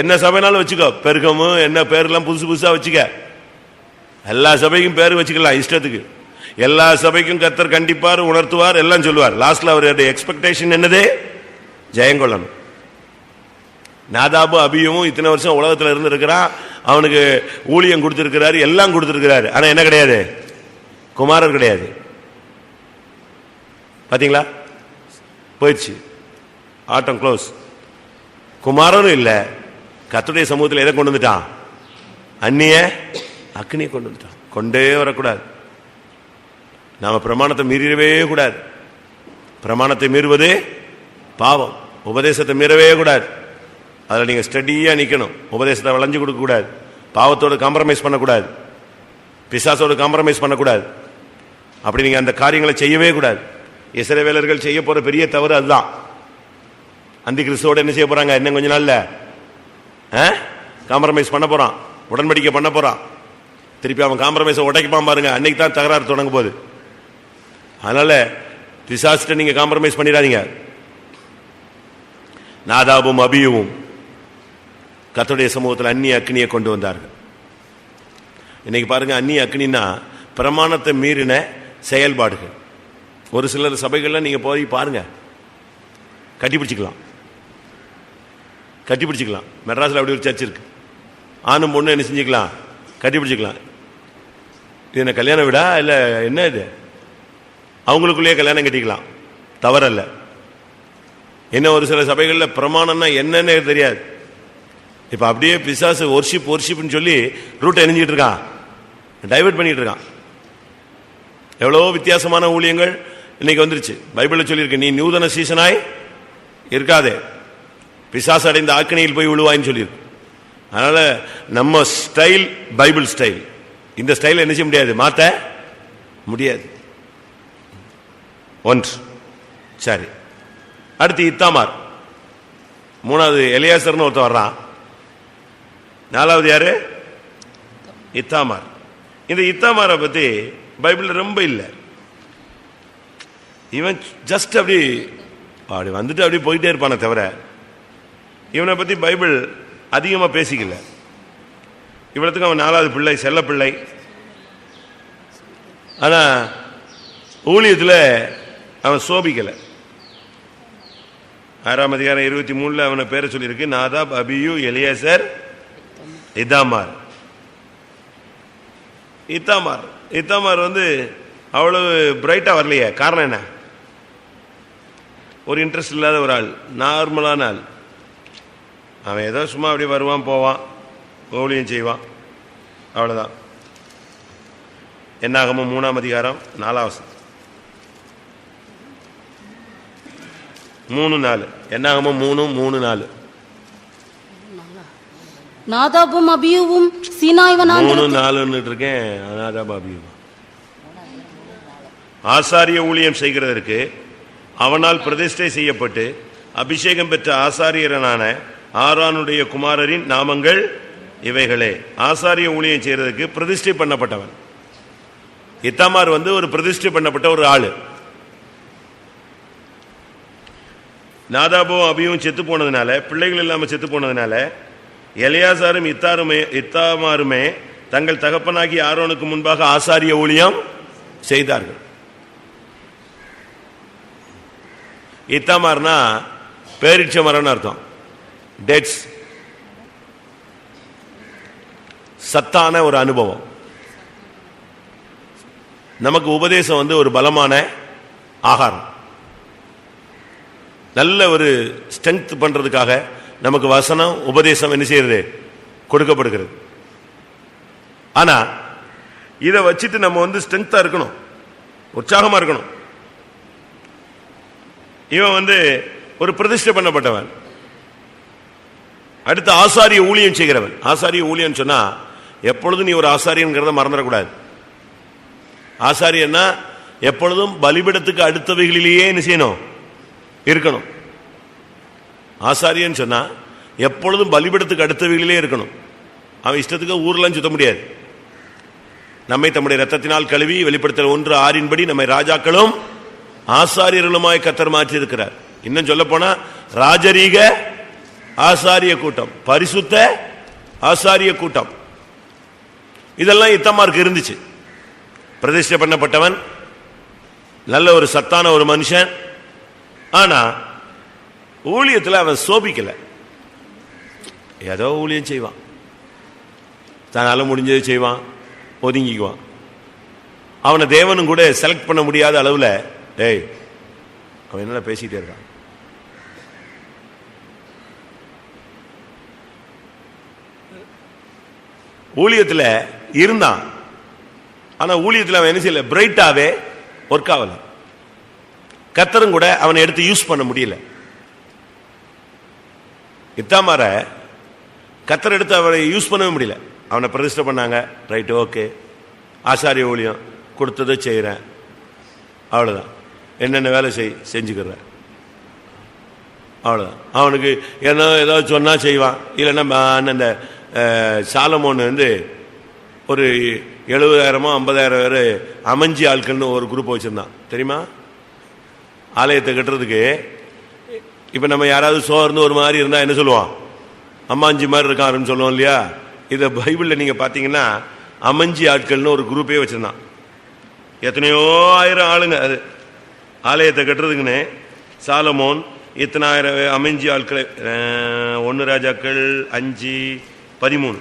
என்ன சபைனாலும் வச்சுக்கோ. பெருகமு என்ன பேர்லாம் புதுசு புதுசா வச்சுக்க. எல்லா சபைக்கும் பேர் வச்சுக்கலாம் இஷ்டத்துக்கு. எல்லா சபைக்கும் கர்த்தர் கண்டிப்பார், உணர்த்துவார், எல்லாம் சொல்லுவார். லாஸ்ட்ல அவருடைய எக்ஸ்பெக்டேஷன் என்னது? ஜெயங்கொள்ளணும். நாதாபு அபியும் இத்தனை வருஷம் உலகத்தில் இருந்திருக்கிறான். அவனுக்கு ஊழியம் கொடுத்திருக்கிறாரு, எல்லாம் கொடுத்திருக்கிறாரு. ஆனா என்ன கிடையாது? குமாரர் கிடையாது. பாத்தீங்களா? போயிடுச்சு, ஆட்டம் க்ளோஸ். குமாரனும் இல்ல. கர்த்தருடைய சமூகத்தில் எதை கொண்டு வந்துட்டான்? அந்நிய அக்னியை கொண்டு வந்துட்டான். கொண்டே வரக்கூடாது. நாம பிரமாணத்தை மீறவே கூடாது. பிரமாணத்தை மீறுவது பாவம். உபதேசத்தை மீறவே கூடாது. அதில் நீங்க ஸ்டடியா நிக்கணும். உபதேசத்தை வளைஞ்சு கொடுக்க கூடாது. பாவத்தோடு காம்ப்ரமைஸ் பண்ணக்கூடாது. பிசாசோடு காம்ப்ரமைஸ் பண்ணக்கூடாது. அப்படி நீங்க அந்த காரியங்களை செய்யவே கூடாது. இஸ்ரவேலர்கள் செய்ய போற பெரிய தவறு அதுதான். அந்தி கிறிஸ்துவோட என்ன செய்ய போறாங்க? இன்னும் கொஞ்ச நாள்ல காம்ப்ரமைஸ் பண்ண போறான், உடன்படிக்கை பண்ண போறான். திருப்பி அவன் காம்ப்ரமைஸை உடைக்கப்பான் பாருங்க. அன்னைக்கு தான் தகராறு தொடங்க போகுது. அதனால பிசாசிட்ட நீங்க காம்ப்ரமைஸ் பண்ணிடாதீங்க. நாதாபும் அபியும் கர்த்தருடைய சமூகத்தில் அந்நிய அக்னியை கொண்டு வந்தார்கள். இன்னைக்கு பாருங்க, அந்நிய அக்னின்னா பிரமாணத்தை மீறின செயல்பாடுகள். ஒரு சிலர் சபைகள்ல நீங்க போய் பாருங்க, கட்டிப்பிடிச்சுக்கலாம். கட்டி பிடிச்சிக்கலாம். மெட்ராஸில் அப்படி ஒரு சர்ச் இருக்கு. ஆணும் பொண்ணு என்ன செஞ்சுக்கலாம், கட்டி பிடிச்சிக்கலாம். இது என்ன கல்யாண வீடா இல்லை என்ன இது? அவங்களுக்குள்ளேயே கல்யாணம் கட்டிக்கலாம், தவறல்ல. என்ன ஒரு சில சபைகளில் பிரமாணம்னா என்னன்னு தெரியாது. இப்போ அப்படியே பிசாசு ஒர்ஷிப்னு சொல்லி ரூட்டை எரிஞ்சிட்டு இருக்கான், டைவர்ட் பண்ணிட்டு இருக்கான். எவ்வளோ வித்தியாசமான ஊழியங்கள் இன்னைக்கு வந்துருச்சு. பைபிளில் சொல்லியிருக்கு, நீ நூதன சீசனாய் இருக்காதே, பிசாசு அடைந்த ஆக்கினையில் போய் விழுவாயின்னு சொல்லியிருக்கு. அதனால நம்ம ஸ்டைல் பைபிள் ஸ்டைல். இந்த ஸ்டைல் என்ன செய்ய முடியாது, மாற்ற முடியாது. ஒன்று. சரி, அடுத்து இத்தாமார். மூணாவது எலியாசர்னு ஒருத்தர் வர்றான். நாலாவது யாரு, இத்தாமார். இந்த இத்தாமாரை பத்தி பைபிள் ரொம்ப இல்லை. இவன் ஜஸ்ட் அப்படி வந்துட்டு அப்படி போயிட்டே இருப்பானே தவிர இவனை பத்தி பைபிள் அதிகமா பேசிக்கல. இவ்வளவுக்கு அவன் நாலாவது பிள்ளை, செல்ல பிள்ளை. ஆனா ஊழியத்தில் அவன் சோபிக்கல. 6ஆம் அதிகாரம் 23 அவனை பேரை சொல்லியிருக்கு, Nadab, Abihu, Eleazar, Ithamar. Ithamar அவ்வளவு பிரைட்டா வரலையே. காரணம் என்ன? ஒரு இன்ட்ரெஸ்ட் இல்லாத ஒரு ஆள், நார்மலான ஆள். அவன் ஏதோ சும்மா அப்படி வருவான், போவான், ஊழியம் செய்வான், அவ்வளவுதான். என்னாகமம் 3ஆம் அதிகாரம் 4 3:4. என்னாகமம் 3:4. நாதாபும் அபியூவும் சீனாய் வனாந்தரத்தில் 3:4 இருக்கேன். நாதாப், அபியூ ஆசாரிய ஊழியம் செய்கிறதற்கு அவனால் பிரதிஷ்டை செய்யப்பட்டு அபிஷேகம் பெற்ற ஆசாரியரனான ஆரோனுடைய குமாரரின் நாமங்கள் இவைகளே. ஆசாரிய ஊழியம் செய்யறதுக்கு பிரதிஷ்டை பண்ணப்பட்டவன் இத்தாமார். ஒரு பிரதிஷ்டை பண்ணப்பட்ட ஒரு ஆளு. நாதாபும் அபியும் செத்து போனதுனால, பிள்ளைகள் இல்லாம செத்து போனதுனால, எலியாசாரும் இத்தாமாருமே தங்கள் தகப்பனாகி ஆரோனுக்கு முன்பாக ஆசாரிய ஊழியம் செய்தார்கள். இத்தாமார்னா பேரிச்ச மரம்னு அர்த்தம். டேட்ஸ், சத்தான ஒரு அனுபவம். நமக்கு உபதேசம் ஒரு பலமான ஆகாரம். நல்ல ஒரு ஸ்ட்ரென்த் பண்றதுக்காக நமக்கு வசனம், உபதேசம் என்ன செய்யறது, கொடுக்கப்படுகிறது. ஆனா இதை வச்சுட்டு நம்ம ஸ்ட்ரென்த்தா இருக்கணும், உற்சாகமா இருக்கணும். இவன் ஒரு பிரதிஷ்டை பண்ணப்பட்டவன். அடுத்து ஆசாரிய ஊழியம் செய்கிறவன். ஆசாரிய ஊழியம் சொன்னா எப்பொழுதும் நீ ஒரு ஆசாரியங்கிறத மறந்துடக்கூடாது. ஆசாரியன்னா எப்பொழுதும் பலிபீடத்துக்கு அடுத்தவைகளிலேயே என்ன செய்யணும், இருக்கணும். ஆசாரியன்னு சொன்னா எப்பொழுதும் பலிபீடத்துக்கு அடுத்தவைகளிலே இருக்கணும். அவன் இஷ்டத்துக்கு ஊர்லாம் சுத்த முடியாது. நம்மை தம்முடைய ரத்தத்தினால் கழுவி வெளிப்படுத்தல் 1:6 நம்மை ராஜாக்களும் ஆசாரியர்களுமாய் கர்த்தர் மாற்றி இருக்கிறார். இன்னும் சொல்ல போனா ராஜரீக ஆசாரிய கூட்டம், பரிசுத்த ஆசாரிய கூட்டம். இதெல்லாம் இத்தாமாருக்கு இருந்துச்சு. பிரதிஷ்டை பண்ணப்பட்டவன், நல்ல ஒரு சத்தான ஒரு மனுஷன். ஆனா ஊழியத்தில் அவன் சோபிக்கல. ஏதோ ஊழியம் செய்வான், தன்னால முடிஞ்சதை செய்வான், ஒதுங்கிக்குவான். அவனை தேவனும் கூட செலக்ட் பண்ண முடியாத அளவுல, டேய் அவன் என்ன பேசிட்டே இருக்கான். ஊழியத்தில் இருந்தான். ஆனா ஊழியத்தில் அவன் என்ன செய்யல, பிரைட்டாவே ஒர்க் ஆகல. கர்த்தரும் கூட அவனை எடுத்து யூஸ் பண்ண முடியல. இத்தாமார கர்த்தர் எடுத்து அவனை யூஸ் பண்ணவே முடியல. அவனை பிரதிஷ்டை பண்ணாங்க, ரைட், ஓகே, ஆசாரிய ஊழியம் கொடுத்ததை செய்கிறேன், அவ்வளோதான். என்னென்ன வேலை செஞ்சுக்கிற, அவ்வளோதான். அவனுக்கு என்ன ஏதாவது சொன்னா செய்வான். இல்லைன்னா அந்த சாலமோன் ஒரு 70,000 50,000 பேர் அமைஞ்சி ஆட்கள்னு ஒரு குரூப் வச்சிருந்தான், தெரியுமா? ஆலயத்தை கட்டுறதுக்கு. இப்ப நம்ம யாராவது சோர்ந்து ஒரு மாதிரி இருந்தா என்ன சொல்லுவான், அம்மாஞ்சி மாதிரி இருக்காருன்னு சொல்லுவோம் இல்லையா? இதை பைபிள்ல நீங்க பாத்தீங்கன்னா அமைஞ்சி ஆட்கள்னு ஒரு குரூப்பே வச்சிருந்தான். எத்தனையோ ஆயிரம் ஆளுங்க. அது ஆலயத்தை கட்டுறதுக்குன்னு சாலமோன் இத்தனாயிரம் அமைஞ்சி ஆட்களை 1 ராஜாக்கள் 5:13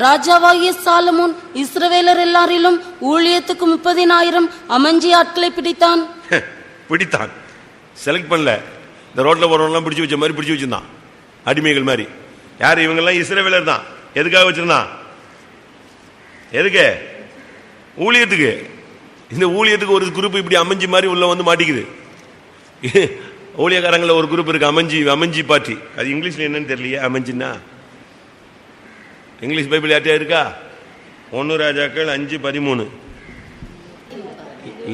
ராஜாவாகிய சாலமோன் இஸ்ரவேலர் எல்லாரிலும் ஊழியத்துக்கு 30,000 அமஞ்சி ஆட்களை பிடித்தான். செலக்ட் பண்ணல, இந்த ரோட்ல போறவங்க பிடிச்சு வச்ச மாதிரி பிடிச்சு வச்சிருந்தான், அடிமைகள் மாதிரி. யார் இவங்க எல்லாம்? இஸ்ரவேலர் தான். எதுக்காக வச்சிருந்தான்? எதுக்கு? ஊழியத்துக்கு. இந்த ஊழியத்துக்கு ஒரு குரூப் இப்படி அமைஞ்சி மாதிரி உள்ள வந்து மாட்டிக்குது. ஊழியக்காரங்கள ஒரு குரூப் இருக்கு, அமைஞ்சி பார்ட்டி. அது இங்கிலீஷ்ல என்னன்னு தெரியலையே. அமைஞ்சின்னா இங்கிலீஷ் பைபிள் யார்ட்டா இருக்கா? 1 ராஜாக்கள் 5:13.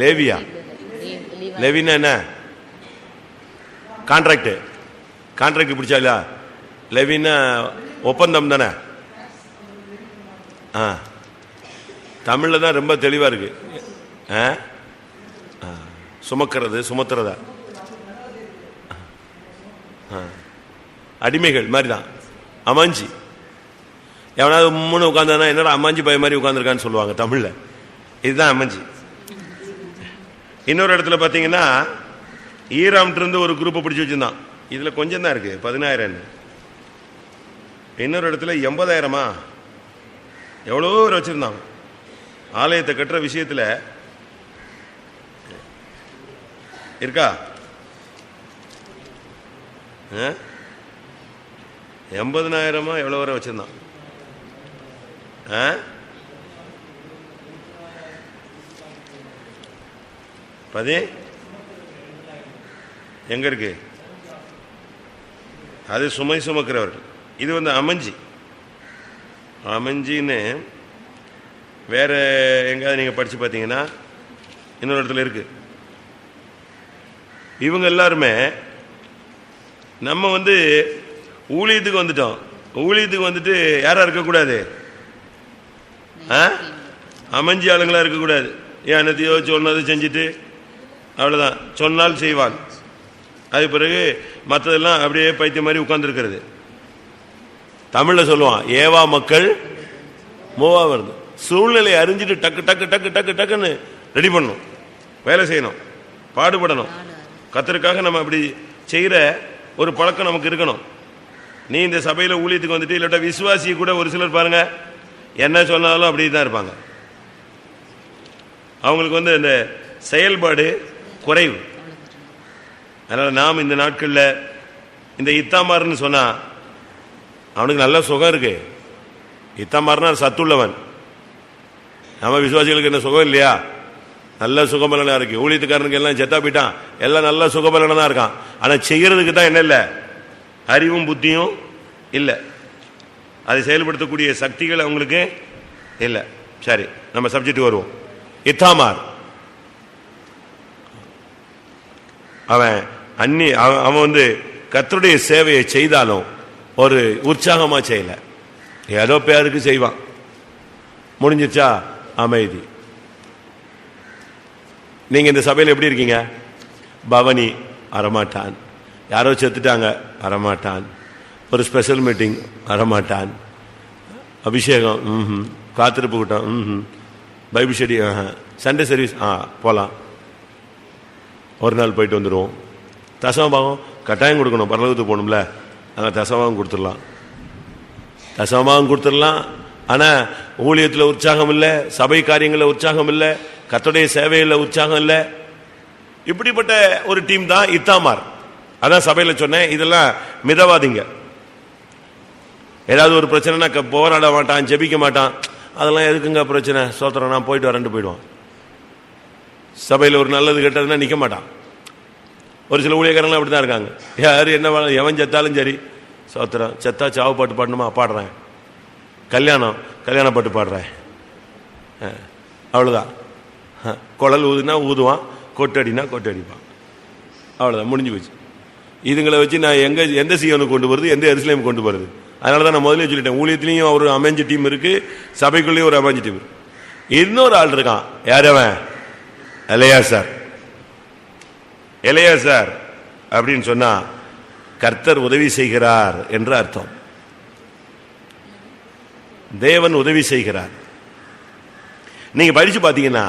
லேவியா? லேவினா என்ன? கான்ட்ராக்ட் பிடிச்சா? லேவினா ஒப்பந்தம் தானே. தமிழ்ல தான் ரொம்ப தெளிவா இருக்கு. சுமத்துறதா அடிமைகள் மாதிரி தான். அமாஞ்சி எவனாவது முன்னு உட்கார்ந்தானா என்னடா அம்மாஞ்சி பய மாதிரி உட்கார்ந்துருக்கான்னு சொல்லுவாங்க தமிழ்ல. இதுதான் அம்மாஞ்சி. இன்னொரு இடத்துல பாத்தீங்கன்னா ஈராம்ட்டு இருந்து ஒரு குரூப்பை பிடிச்சி வச்சிருந்தான். இதுல கொஞ்சம் தான் இருக்கு, 10,000. இன்னொரு இடத்துல 80,000 எவ்வளோ பேர் வச்சிருந்தாங்க. ஆலயத்தை கட்டுற விஷயத்துல இருக்கா? 80,000 எவ்வளவு வரை வச்சிருந்தான்? எங்க இருக்கு அது? சுமை சுமக்கிறவர்கள். இது வந்து அமைஞ்சின்னு வேற எங்காவது நீங்க படிச்சு பார்த்தீங்கன்னா இன்னொரு இடத்துல இருக்கு. இவங்க எல்லாருமே நம்ம வந்து ஊழியத்துக்கு வந்துட்டோம். ஊழியத்துக்கு வந்துட்டு யாரா இருக்கக்கூடாது? அமைஞ்சி ஆளுங்களா இருக்கக்கூடாது. என்னத்தையோ சொன்னது செஞ்சுட்டு அவ்வளவுதான், சொன்னால் செய்வான். அது பிறகு மற்றதெல்லாம் அப்படியே பைத்தியம் மாதிரி உட்கார்ந்துருக்கிறது. தமிழ்ல சொல்லுவான், ஏவா மக்கள் மூவா வருது. சூழ்நிலையை அறிஞ்சிட்டு டக்கு டக்கு டக்கு டக்கு டக்குன்னு ரெடி பண்ணணும், வேலை செய்யணும், பாடுபடணும். கர்த்தருக்காக நம்ம அப்படி செய்யற ஒரு பழக்கம் நமக்கு இருக்கணும். நீ இந்த சபையில ஊழியத்துக்கு வந்துட்டு இல்லாட்ட விசுவாசி கூட ஒரு சிலர் பாருங்க, என்ன சொன்னாலும் அப்படி தான் இருப்பாங்க. அவங்களுக்கு வந்து இந்த செயல்பாடு குறைவு. அதனால நாம் இந்த நாட்கள்ல இந்த இத்தாமார்னு சொன்னா அவனுக்கு நல்ல சுகம் இருக்கு. இத்தாமார்னா சத்துள்ளவன். நம்ம விசுவாசிகளுக்கு என்ன சுகம் இல்லையா? நல்ல சுகபலனா இருக்கு. ஊழியத்துக்காரனுக்கு எல்லாம் செத்தா போயிட்டான், எல்லாம் நல்ல சுகபலனா தான் இருக்கான். ஆனா செய்யறதுக்கு தான் என்ன இல்லை? அறிவும் புத்தியும் இல்லை. அதை செயல்படுத்தக்கூடிய சக்திகள் அவங்களுக்கு இல்லை. சரி, நம்ம சப்ஜெக்ட் வருவோம். இத்தாமார் அவன் வந்து கர்த்தருடைய சேவையை செய்தாலும் ஒரு உற்சாகமா செய்யல, ஏதோ பேருக்கு செய்வான். முடிஞ்சிச்சா? அமைதி. நீங்க இந்த சபையில் எப்படி இருக்கீங்க? பவனி வரமாட்டான், யாரோ செத்துட்டாங்க வரமாட்டான், ஒரு ஸ்பெஷல் மீட்டிங் வரமாட்டான், அபிஷேகம் காத்திருப்பு கூட்டம் பைபிள் ஸ்டடி சண்டே சர்வீஸ் போகலாம், ஒரு நாள் போயிட்டு வந்துடுவோம். தசமபாகம் கட்டாயம் கொடுக்கணும், பரலோகத்துக்கு போகணும்ல, நாங்கள் தசமபாகம் கொடுத்துடலாம். ஆனால் ஊழியத்தில் உற்சாகம் இல்லை, சபை காரியங்களில் உற்சாகம் இல்லை, கர்த்தருடைய சேவையில் உற்சாகம் இல்லை. இப்படிப்பட்ட ஒரு டீம் தான் இத்தாமார். அதான் சபையில் சொன்னேன், இதெல்லாம் மிதவாதிங்க. ஏதாவது ஒரு பிரச்சனைனா போராட மாட்டான், ஜெபிக்க மாட்டான். அதெல்லாம் எதுக்குங்க பிரச்சனை, சோத்திரம் நான் போயிட்டு வரேன்ட்டு போயிடுவான். சபையில் ஒரு நல்லது கெட்டதுன்னா நிற்க மாட்டான். ஒரு சில ஊழியக்காரங்களாம் அப்படி தான் இருக்காங்க. யார் என்ன எவன் செத்தாலும் சரி, சோத்திரம் செத்தா சாவு பாட்டு பாடணுமா பாடுறேன், கல்யாண பாட்டு பாடுறேன், அவ்வளோதான். குழல் ஊதுனா ஊதுவான், கொட்டடினா கொட்டடிப்பான், அவ்வளோதான், முடிஞ்சு போச்சு. இதுங்களை வச்சு நான் எந்த சீவனுக்கு கொண்டு போகிறது, எந்த எருசலேமுக்கு கொண்டு போகிறது? அதனால தான் நான் முதலே சொல்லிட்டேன், ஊழியத்திலையும் ஒரு அமைஞ்ச டீம் இருக்கு, சபைக்குள்ளேயும் ஒரு அமைஞ்ச டீம் இருக்கு. இன்னொரு ஆள் இருக்கான், யார் அவன்? எலையாசார் அப்படின்னு சொன்னா கர்த்தர் உதவி செய்கிறார் என்று அர்த்தம். தேவன் உதவி செய்கிறார். நீங்க படிச்சு பாத்தீங்கன்னா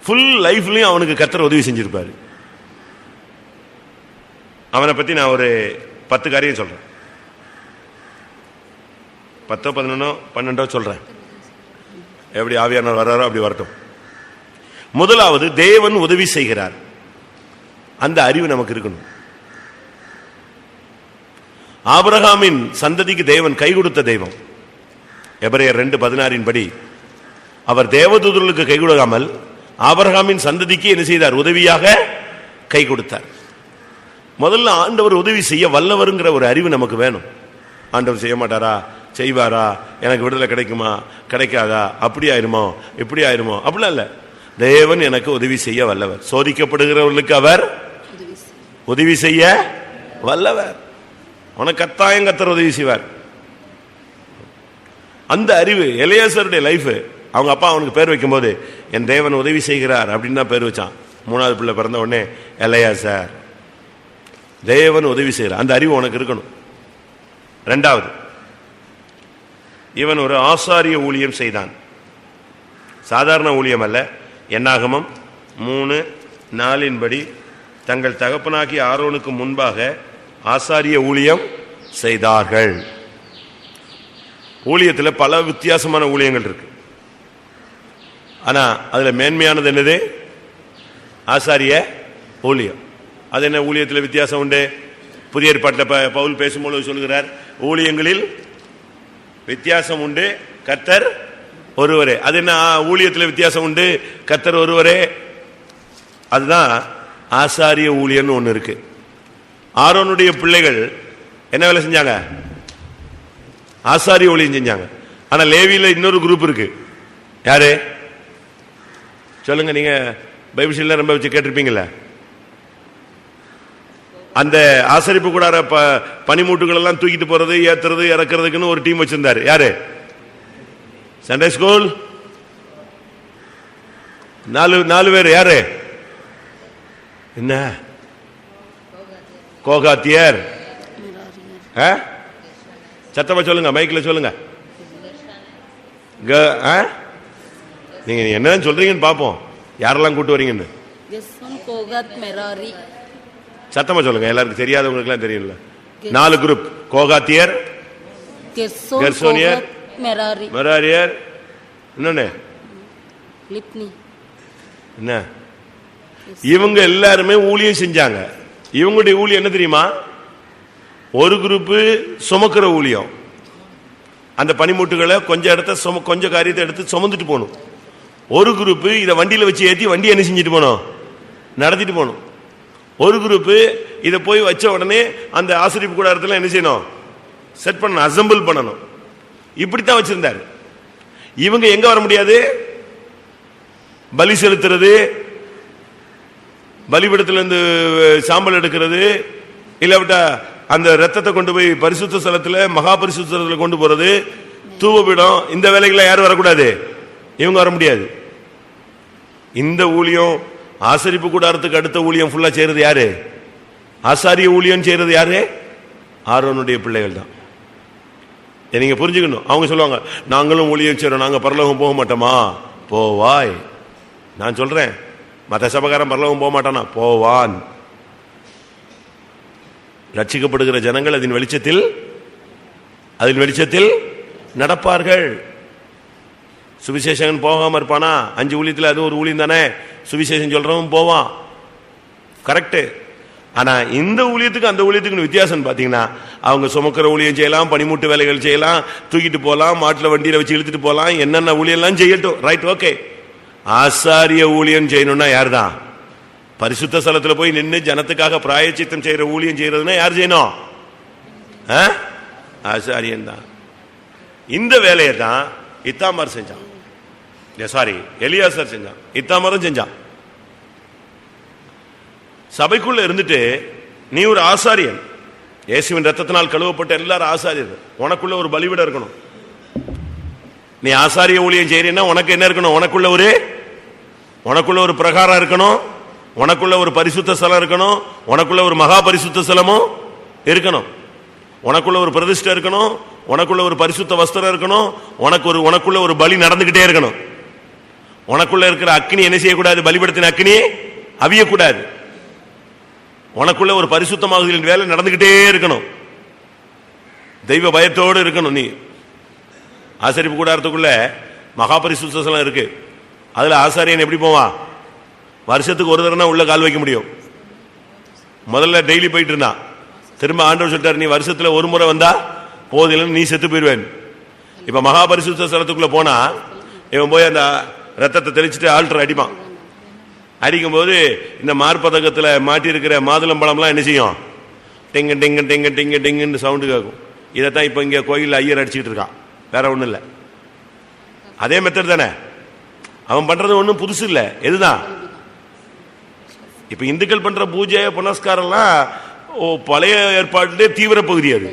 ஃபுல் லைஃப்லயும் அவனுக்கு கர்த்தர் உதவி செஞ்சிருப்பாரு. அவனை பத்தி நான் ஒரு 10 காரியம் சொல்றேன். 10 11 12 சொல்றேன். எப்படி ஆவியானவர் வர்றாரோ அப்படி வரட்டும். முதலாவது, தேவன் உதவி செய்கிறார். அந்த அறிவு நமக்கு இருக்கணும். ஆபிரகாமின் சந்ததிக்கு தேவன் கை கொடுத்த தெய்வம். எபிரேயர் 2:16 படி அவர் தேவதூதர்களுக்கு கை கொடுக்காமல் ஆபிரகாமின் சந்ததிக்கு என்ன செய்தார்? உதவியாக கை கொடுத்தார். முதல்ல ஆண்டவர் உதவி செய்ய வல்லவருங்கிற ஒரு அறிவு நமக்கு வேணும். ஆண்டவர் செய்ய மாட்டாரா, செய்வாரா, எனக்கு விடுதலை கிடைக்குமா, கிடைக்காதா, அப்படி ஆயிருமோ, இப்படி ஆயிருமோ, அப்படிலாம் இல்ல. தேவன் எனக்கு உதவி செய்ய வல்லவர். சோதிக்கப்படுகிறவர்களுக்கு அவர் உதவி செய்ய வல்லவர். அவனை கத்தாயம் கர்த்தர் உதவி செய்வார். அந்த அறிவு எலியாசருடைய லைஃப். அவங்க அப்பா அவனுக்கு பேர் வைக்கும் போது என் தேவன் உதவி செய்கிறார் அப்படின்னு தான் பேர் வச்சான். 3வது பிள்ளை பிறந்த உடனே எலியாசர், தேவன் உதவி செய்கிறார். அந்த அறிவு உனக்கு இருக்கணும். 2வது, இவன் ஒரு ஆசாரிய ஊழியம் செய்தான். சாதாரண ஊழியம் அல்ல. என்னாகமம் 3:4 படி தங்கள் தகப்பனாகி ஆரோனுக்கு முன்பாக ஆசாரிய ஊழியம் செய்தார்கள். ஊழியத்தில் பல வித்தியாசமான ஊழியங்கள் இருக்கு. ஆனா அதுல மேன்மையானது என்னது? ஆசாரிய ஊழியம். அது என்ன ஊழியத்தில் வித்தியாசம் உண்டு? புதிய ஏற்பாட்டில் பவுல் பேசும்போது சொல்கிறார், ஊழியங்களில் வித்தியாசம் உண்டு, கர்த்தர் ஒருவரே. அது என்ன ஊழியத்தில் வித்தியாசம் உண்டு, கர்த்தர் ஒருவரே? அதுதான் ஆசாரிய ஊழியம்னு ஒன்று இருக்கு. ஆரோனுடைய பிள்ளைகள் என்ன வேலை செஞ்சாங்க? ஆசாரிய ஊழியம் செஞ்சாங்க. ஆனா லேவியில இன்னொரு குரூப் இருக்கு. யாரு சொல்லுங்க? நீங்க பைபிள் ஸ்டடியில ரொம்ப வச்சு கேட்டிருப்பீங்கல்ல. அந்த ஆசரிப்பு கூடார பனிமூட்டுகள் எல்லாம் தூக்கிட்டு போறது, ஏத்துறது, இறக்குறதுக்குன்னு ஒரு டீம் வச்சிருந்தாரு. யாரு? சண்டே ஸ்கூல் 4 பேர். யாரு? என்ன? கோகாத்தியர். சத்தமா சொல்லுங்க, மைக்கில் சொல்லுங்க. நீங்க என்னன்னு சொல்றீங்கன்னு பாப்போம், யாரெல்லாம் கூட்டு வரீங்கன்னு. சத்தமா சொல்லுங்க, எல்லாருக்கும் தெரியாதவங்களுக்கு எல்லாம் தெரியும்ல. 4 குரூப்: கோகாத்தியர், கெர்சோனியர், மெராரியர், இன்னொன்னு என்ன? இவங்க எல்லாருமே ஊழியம் செஞ்சாங்க. இவங்களுடைய ஊழியம் என்ன தெரியுமா? ஒரு குரூப் சுமக்கிற ஊழியம். அந்த பனிமூட்டுகளை கொஞ்சம் இடத்த கொஞ்சம் காரியத்தை எடுத்து சுமந்துட்டு போகணும். ஒரு குரூப் இதை வண்டியில வச்சு ஏற்றி வண்டி என்ன செஞ்சுட்டு போகணும்? நடத்திட்டு போகணும். ஒரு குரூப் இதை போய் வச்ச உடனே அந்த ஆசிரியப்பு கூடாரத்தில் என்ன செய்யணும்? செட் பண்ணணும், அசம்பிள் பண்ணணும். இப்படித்தான் வச்சிருந்தாரு. இவங்க எங்க வர முடியாது? பலி செலுத்துறது, பலிபீடத்திலிருந்து சாம்பல் எடுக்கிறது, இல்லாவிட்டா அந்த ரத்தத்தை கொண்டு போய் பரிசுத்த ஸ்தலத்துல, மகா பரிசுத்த ஸ்தலத்துல கொண்டு போறது, தூவபீடம், இந்த வேலைகளை யாரும் வரக்கூடாது. இவங்க வர முடியாது. இந்த ஊழியம், ஆசரிப்பு கூடாரத்துக்கு அடுத்த ஊழியம் ஃபுல்லா செய்யறது யாரு? ஆசாரிய ஊழியம் செய்யறது யாரு? ஆரோனுடைய பிள்ளைகள் தான். நீங்க புரிஞ்சுக்கணும். அவங்க சொல்லுவாங்க, நாங்களும் ஊழியம் செய்யறோம், நாங்க பரலோகம் போக மாட்டோமா? போவாய். நான் சொல்றேன், மத சபகாரம் பரலோகம் போக மாட்டானா? போவான். ரட்சிக்கப்படுகிற ஜனங்கள் அதன் வெளிச்சத்தில் நடப்பார்கள். சுவிசேஷன் போகாம இருப்பானா? 5 ஊழியத்தில் அது ஒரு ஊழியம் தானே. சுவிசேஷன் சொல்றவன் போவான், கரெக்ட். ஆனா இந்த ஊழியத்துக்கு அந்த ஊழியத்துக்கு வித்தியாசம் பாத்தீங்கன்னா, அவங்க சுமக்கிற ஊழியம் செய்யலாம், பனிமூட்டு வேலைகள் செய்யலாம், தூக்கிட்டு போலாம், மாட்டுல வண்டியில வச்சு இழுத்துட்டு போலாம், என்னென்ன ஊழியம் எல்லாம் செய்யட்டும், ரைட், ஓகே. ஆசாரிய ஊழியம் செய்யணும்னா யார் தான்? பரிசுத்த ஸ்தலத்துல போய் நின்று ஜனத்துக்காக பிராயச்சித்தம் செய்யற ஊழியம் செய்யறதுன்னா யார் செய்யணும்? ஆசாரியன் தான். இந்த வேலையை தான் இத்தாமார் செஞ்சான். சாரி, எலியாசர் செஞ்சான், இத்தாமாரும் செஞ்சான். சபைக்குள்ள இருந்துட்டு நீ ஒரு ஆசாரியன், இயேசுவின் ரத்தத்தினால் கழுவப்பட்ட எல்லாரும் ஆசாரியர். உனக்குள்ள ஒரு பலிபீடம் இருக்கணும். நீ ஆசாரிய ஊழியம் செய்யறீன்னா உனக்கு என்ன இருக்கணும்? உனக்குள்ள ஒரு பிரகாரம் இருக்கணும், உனக்குள்ள ஒரு பரிசுத்த ஸ்தலம் இருக்கணும், உனக்குள்ள ஒரு மகா பரிசுத்த ஸ்தலமும் இருக்கணும், உனக்குள்ள ஒரு பிரதிஷ்டை இருக்கணும், உனக்குள்ள ஒரு பரிசுத்த வஸ்திரம் இருக்கணும், உனக்குள்ள ஒரு பலி நடந்துகிட்டே இருக்கணும். உனக்குள்ள இருக்கிற அக்னி என்ன செய்யக்கூடாது? பலிபடுத்தின அக்னி அவியக்கூடாது. உனக்குள்ள ஒரு பரிசுத்தமாகுதலின் வேலை நடந்துகிட்டே இருக்கணும். தெய்வ பயத்தோடு இருக்கணும். நீ ஆசரிப்பு கூடாரத்துக்குள்ள மகா பரிசுத்த ஸ்தலம் இருக்கு. அதுல ஆசாரியன் எப்படி போவான்? வருஷத்துக்கு ஒரு தடவை உள்ள கால் வைக்க முடியும். முதல்ல டெய்லி போயிட்டு இருந்தான். திரும்ப ஆண்டவர் சொல்லிட்டாரு, நீ வருஷத்துல ஒரு முறை வந்தா போதிலும் நீ செத்து போயிடுவேன். இப்ப மகா பரிசுத்த ஸ்தலத்துக்குள்ள போனா இவன் போய் அந்த ரத்தத்தை தெளிச்சுட்டு ஆல்டர் அடிப்பான். அடிக்கும் போது இந்த மார்பதக்கத்துல மாட்டி இருக்கிற மாதுளம்பழம்லாம் என்ன செய்யும்? டிங்கு டிங்கு டிங்கு டிங்கு டிங்குன்னு சவுண்டு கேட்கும். இதைத்தான் இப்ப இங்க கோயில் ஐயர் அடிச்சுட்டு இருக்கான். வேற ஒண்ணும் இல்லை. அதே மெத்தட் தானே அவன் பண்றது. ஒன்றும் புதுசு இல்லை. எதுதான் இப்ப இந்துக்கள் பண்ற பூஜை புனஸ்காரம்லாம் பழைய ஏற்பாட்டிலே தீவிர பகுதி. அது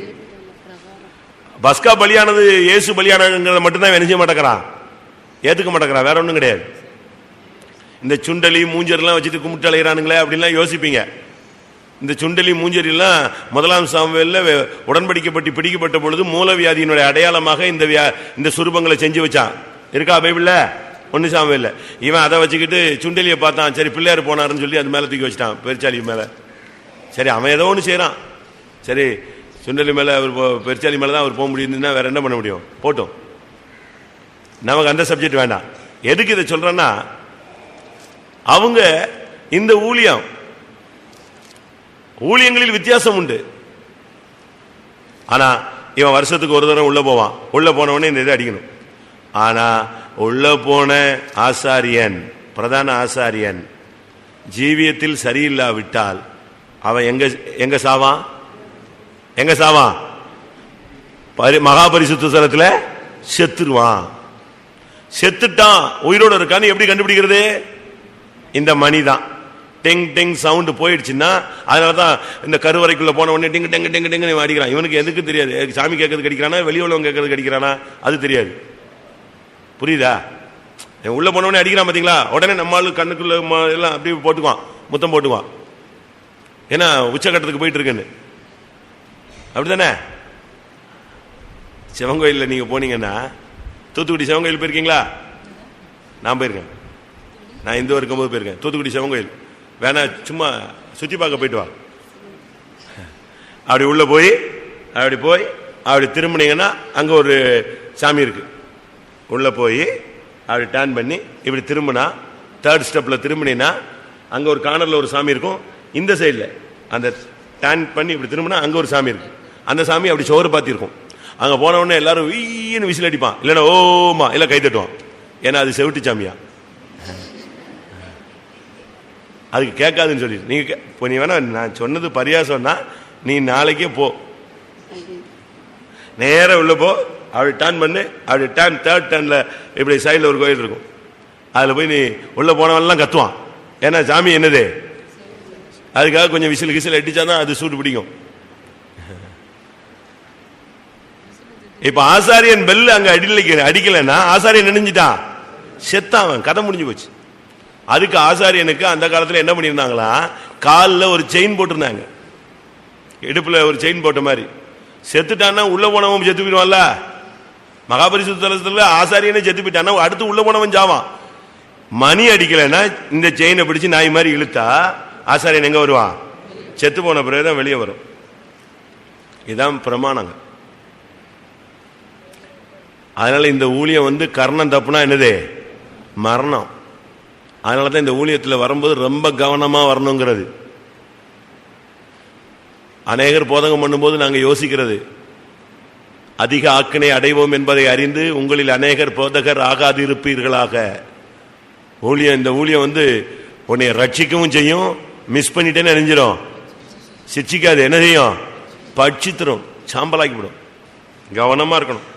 பஸ்கா பலியானது இயேசு பலியானதுங்கிறத மட்டும்தான் நினைச்ச மாட்டேங்கிறான், ஏத்துக்க மாட்டேங்கிறான். வேற ஒன்றும் கிடையாது. இந்த சுண்டலி மூஞ்சரெல்லாம் வச்சுட்டு கும்பிட்டு அலைகிறானுங்களே அப்படின்லாம் யோசிப்பீங்க. இந்த சுண்டலி மூஞ்சரிலாம் முதலாம் சாமுவேல்ல உடன்படிக்கப்பட்டு பிடிக்கப்பட்ட பொழுது மூலவியாதியினுடைய அடையாளமாக இந்த சுரூபங்களை செஞ்சு வச்சான். இருக்கா பைபிள்ல? 1 சாமுவேல்ல. இவன் அதை வச்சுக்கிட்டு சுண்டலியை பார்த்தான். சரி பிள்ளையார் போனாருன்னு சொல்லி அது மேல தூக்கி வச்சுட்டான், பெருச்சாலி மேல. சரி அவன் ஏதோ ஒன்று செய்யறான். சரி சுண்டலி மேல அவர் பெருச்சாலி மேலதான் அவர் போக முடியுதுன்னா வேற என்ன பண்ண முடியும்? போட்டோம். நமக்கு அந்த சப்ஜெக்ட் வேண்டாம். எதுக்கு இதை சொல்றேன்னா, அவங்க இந்த ஊழியங்களில் வித்தியாசம் உண்டு. ஆனா இவன் வருஷத்துக்கு ஒரு தடவை உள்ள போவான். உள்ள போனவனே இந்த இதை அடிக்கணும். ஆனா உள்ள போன ஆசாரியன், பிரதான ஆசாரியன் ஜீவியத்தில் சரியில்லாவிட்டால் அவன் எங்க சாவான்? எங்க சாவான்? மகா பரிசுத்த ஸ்தலத்துல செத்துருவான். செத்துட்டான், உயிரோடு இருக்கான்னு எப்படி கண்டுபிடிக்கிறது? இந்த மணி தான். டெங் டெங் சவுண்ட் போயிடுச்சுன்னா, அதனாலதான் இந்த கருவறைக்குள்ள போன உடனே டிங்கு டெங்கு டெங்கு டெங்கு அடிக்கிறான். இவனுக்கு எதுக்கு தெரியாது? சாமி கேட்கறதுக்கு அடிக்கிறானா, வெளியே உள்ளவங்க கேட்கறதுக்கு அடிக்கிறானா, அது தெரியாது. புரியுதா? உள்ள போனவனே அடிக்கிறான் பாத்தீங்களா? உடனே நம்மளுக்கு கண்ணுக்குள்ள எல்லாம் அப்படி போட்டுக்குவான், முத்தம் போட்டுக்குவான். ஏன்னா உச்சகட்டத்துக்கு போயிட்டு இருக்குன்னு. அப்படித்தானே? சிவன் கோயிலில் நீங்க போனீங்கன்னா, தூத்துக்குடி சிவன் கோயில் போயிருக்கீங்களா? நான் போயிருக்கேன். நான் இந்து இருக்கும்போது போயிருக்கேன். தூத்துக்குடி சிவன் கோயில் வேணா சும்மா சுத்தி பார்க்க போயிட்டு வா. அப்படி உள்ள போய் அப்படி திரும்பினீங்கன்னா அங்க ஒரு சாமி இருக்கு. உள்ள போய் அப்படி டர்ன் பண்ணி இப்படி திரும்பினா, 3rd ஸ்டெப்ல திரும்பினா அங்க ஒரு கார்னர்ல ஒரு சாமி இருக்கும். இந்த சைட்ல அந்த டர்ன் பண்ணி இப்படி திரும்பினா அங்க ஒரு சாமி இருக்கு. அந்த சாமி அப்படி சோறு பார்த்து இருக்கும். அங்க போன உடனே எல்லாரும் வீன்னு விசில் அடிப்பான், இல்லைன்னா ஓமா இல்ல கை தட்டுவான். ஏன்னா அது செவிட்டு சாமியா, அதுக்கு கேட்காதுன்னு சொல்லி. நீங்க நீ வேணா, நான் சொன்னது பரியாசம்னா நீ நாளைக்கே போ, நேர உள்ள போ, அப்படி டர்ன் பண்ணு, அப்படி டர்ன் 3rd டர்ன்ல இப்படி சைடில் ஒரு கோயில் இருக்கும். அதுல போய் நீ உள்ள போனவெல்லாம் கத்துவான். ஏன்னா சாமி என்னது, அதுக்காக கொஞ்சம் விசில் அடிச்சாதான் அது சூடு பிடிக்கும். இப்ப ஆசாரியன் பெல் அங்க அடிக்கலன்னா ஆசாரியன் நினைஞ்சிட்டான், செத்தான், கதை முடிஞ்சு போச்சு. அதுக்கு ஆசாரியனுக்கு அந்த காலத்துல என்ன பண்ணிருந்தாங்களா, காலில் ஒரு செயின் போட்டிருந்தாங்க, இடுப்புல ஒரு செயின் போட்ட மாதிரி. செத்துட்டான்னா உள்ள போனவன் செத்து போயிடுவான்ல. மகாபரிசுத்த தலத்துல ஆசாரியனே செத்து போயிட்டான்னா அடுத்து உள்ள போனவன் ஜாவான். மணி அடிக்கலைன்னா இந்த செயினை பிடிச்சு நாய் மாதிரி இழுத்தா ஆசாரியன் எங்க வருவான்? செத்து போன பிறகுதான் வெளியே வரும். இதான் பிரமாணங்க. அதனால இந்த ஊழியம் கர்ணம் தப்புனா என்னது? மரணம். அதனாலதான் இந்த ஊழியத்தில் வரும்போது ரொம்ப கவனமா வரணுங்கிறது. அநேகர் போதகம் பண்ணும்போது நாங்க யோசிக்கிறது, அதிக ஆக்கினை அடைவோம் என்பதை அறிந்து உங்களில் அநேகர் போதகர் ஆகாது இருப்பீர்களாக. இந்த ஊழியம் உன்னை ரட்சிக்கவும் செய்யும், மிஸ் பண்ணிட்டேன்னு அறிஞ்சிடும், சிச்சிக்காது, என்ன செய்யும்? பட்சித்திரும், சாம்பலாக்கிவிடும். கவனமா இருக்கணும்.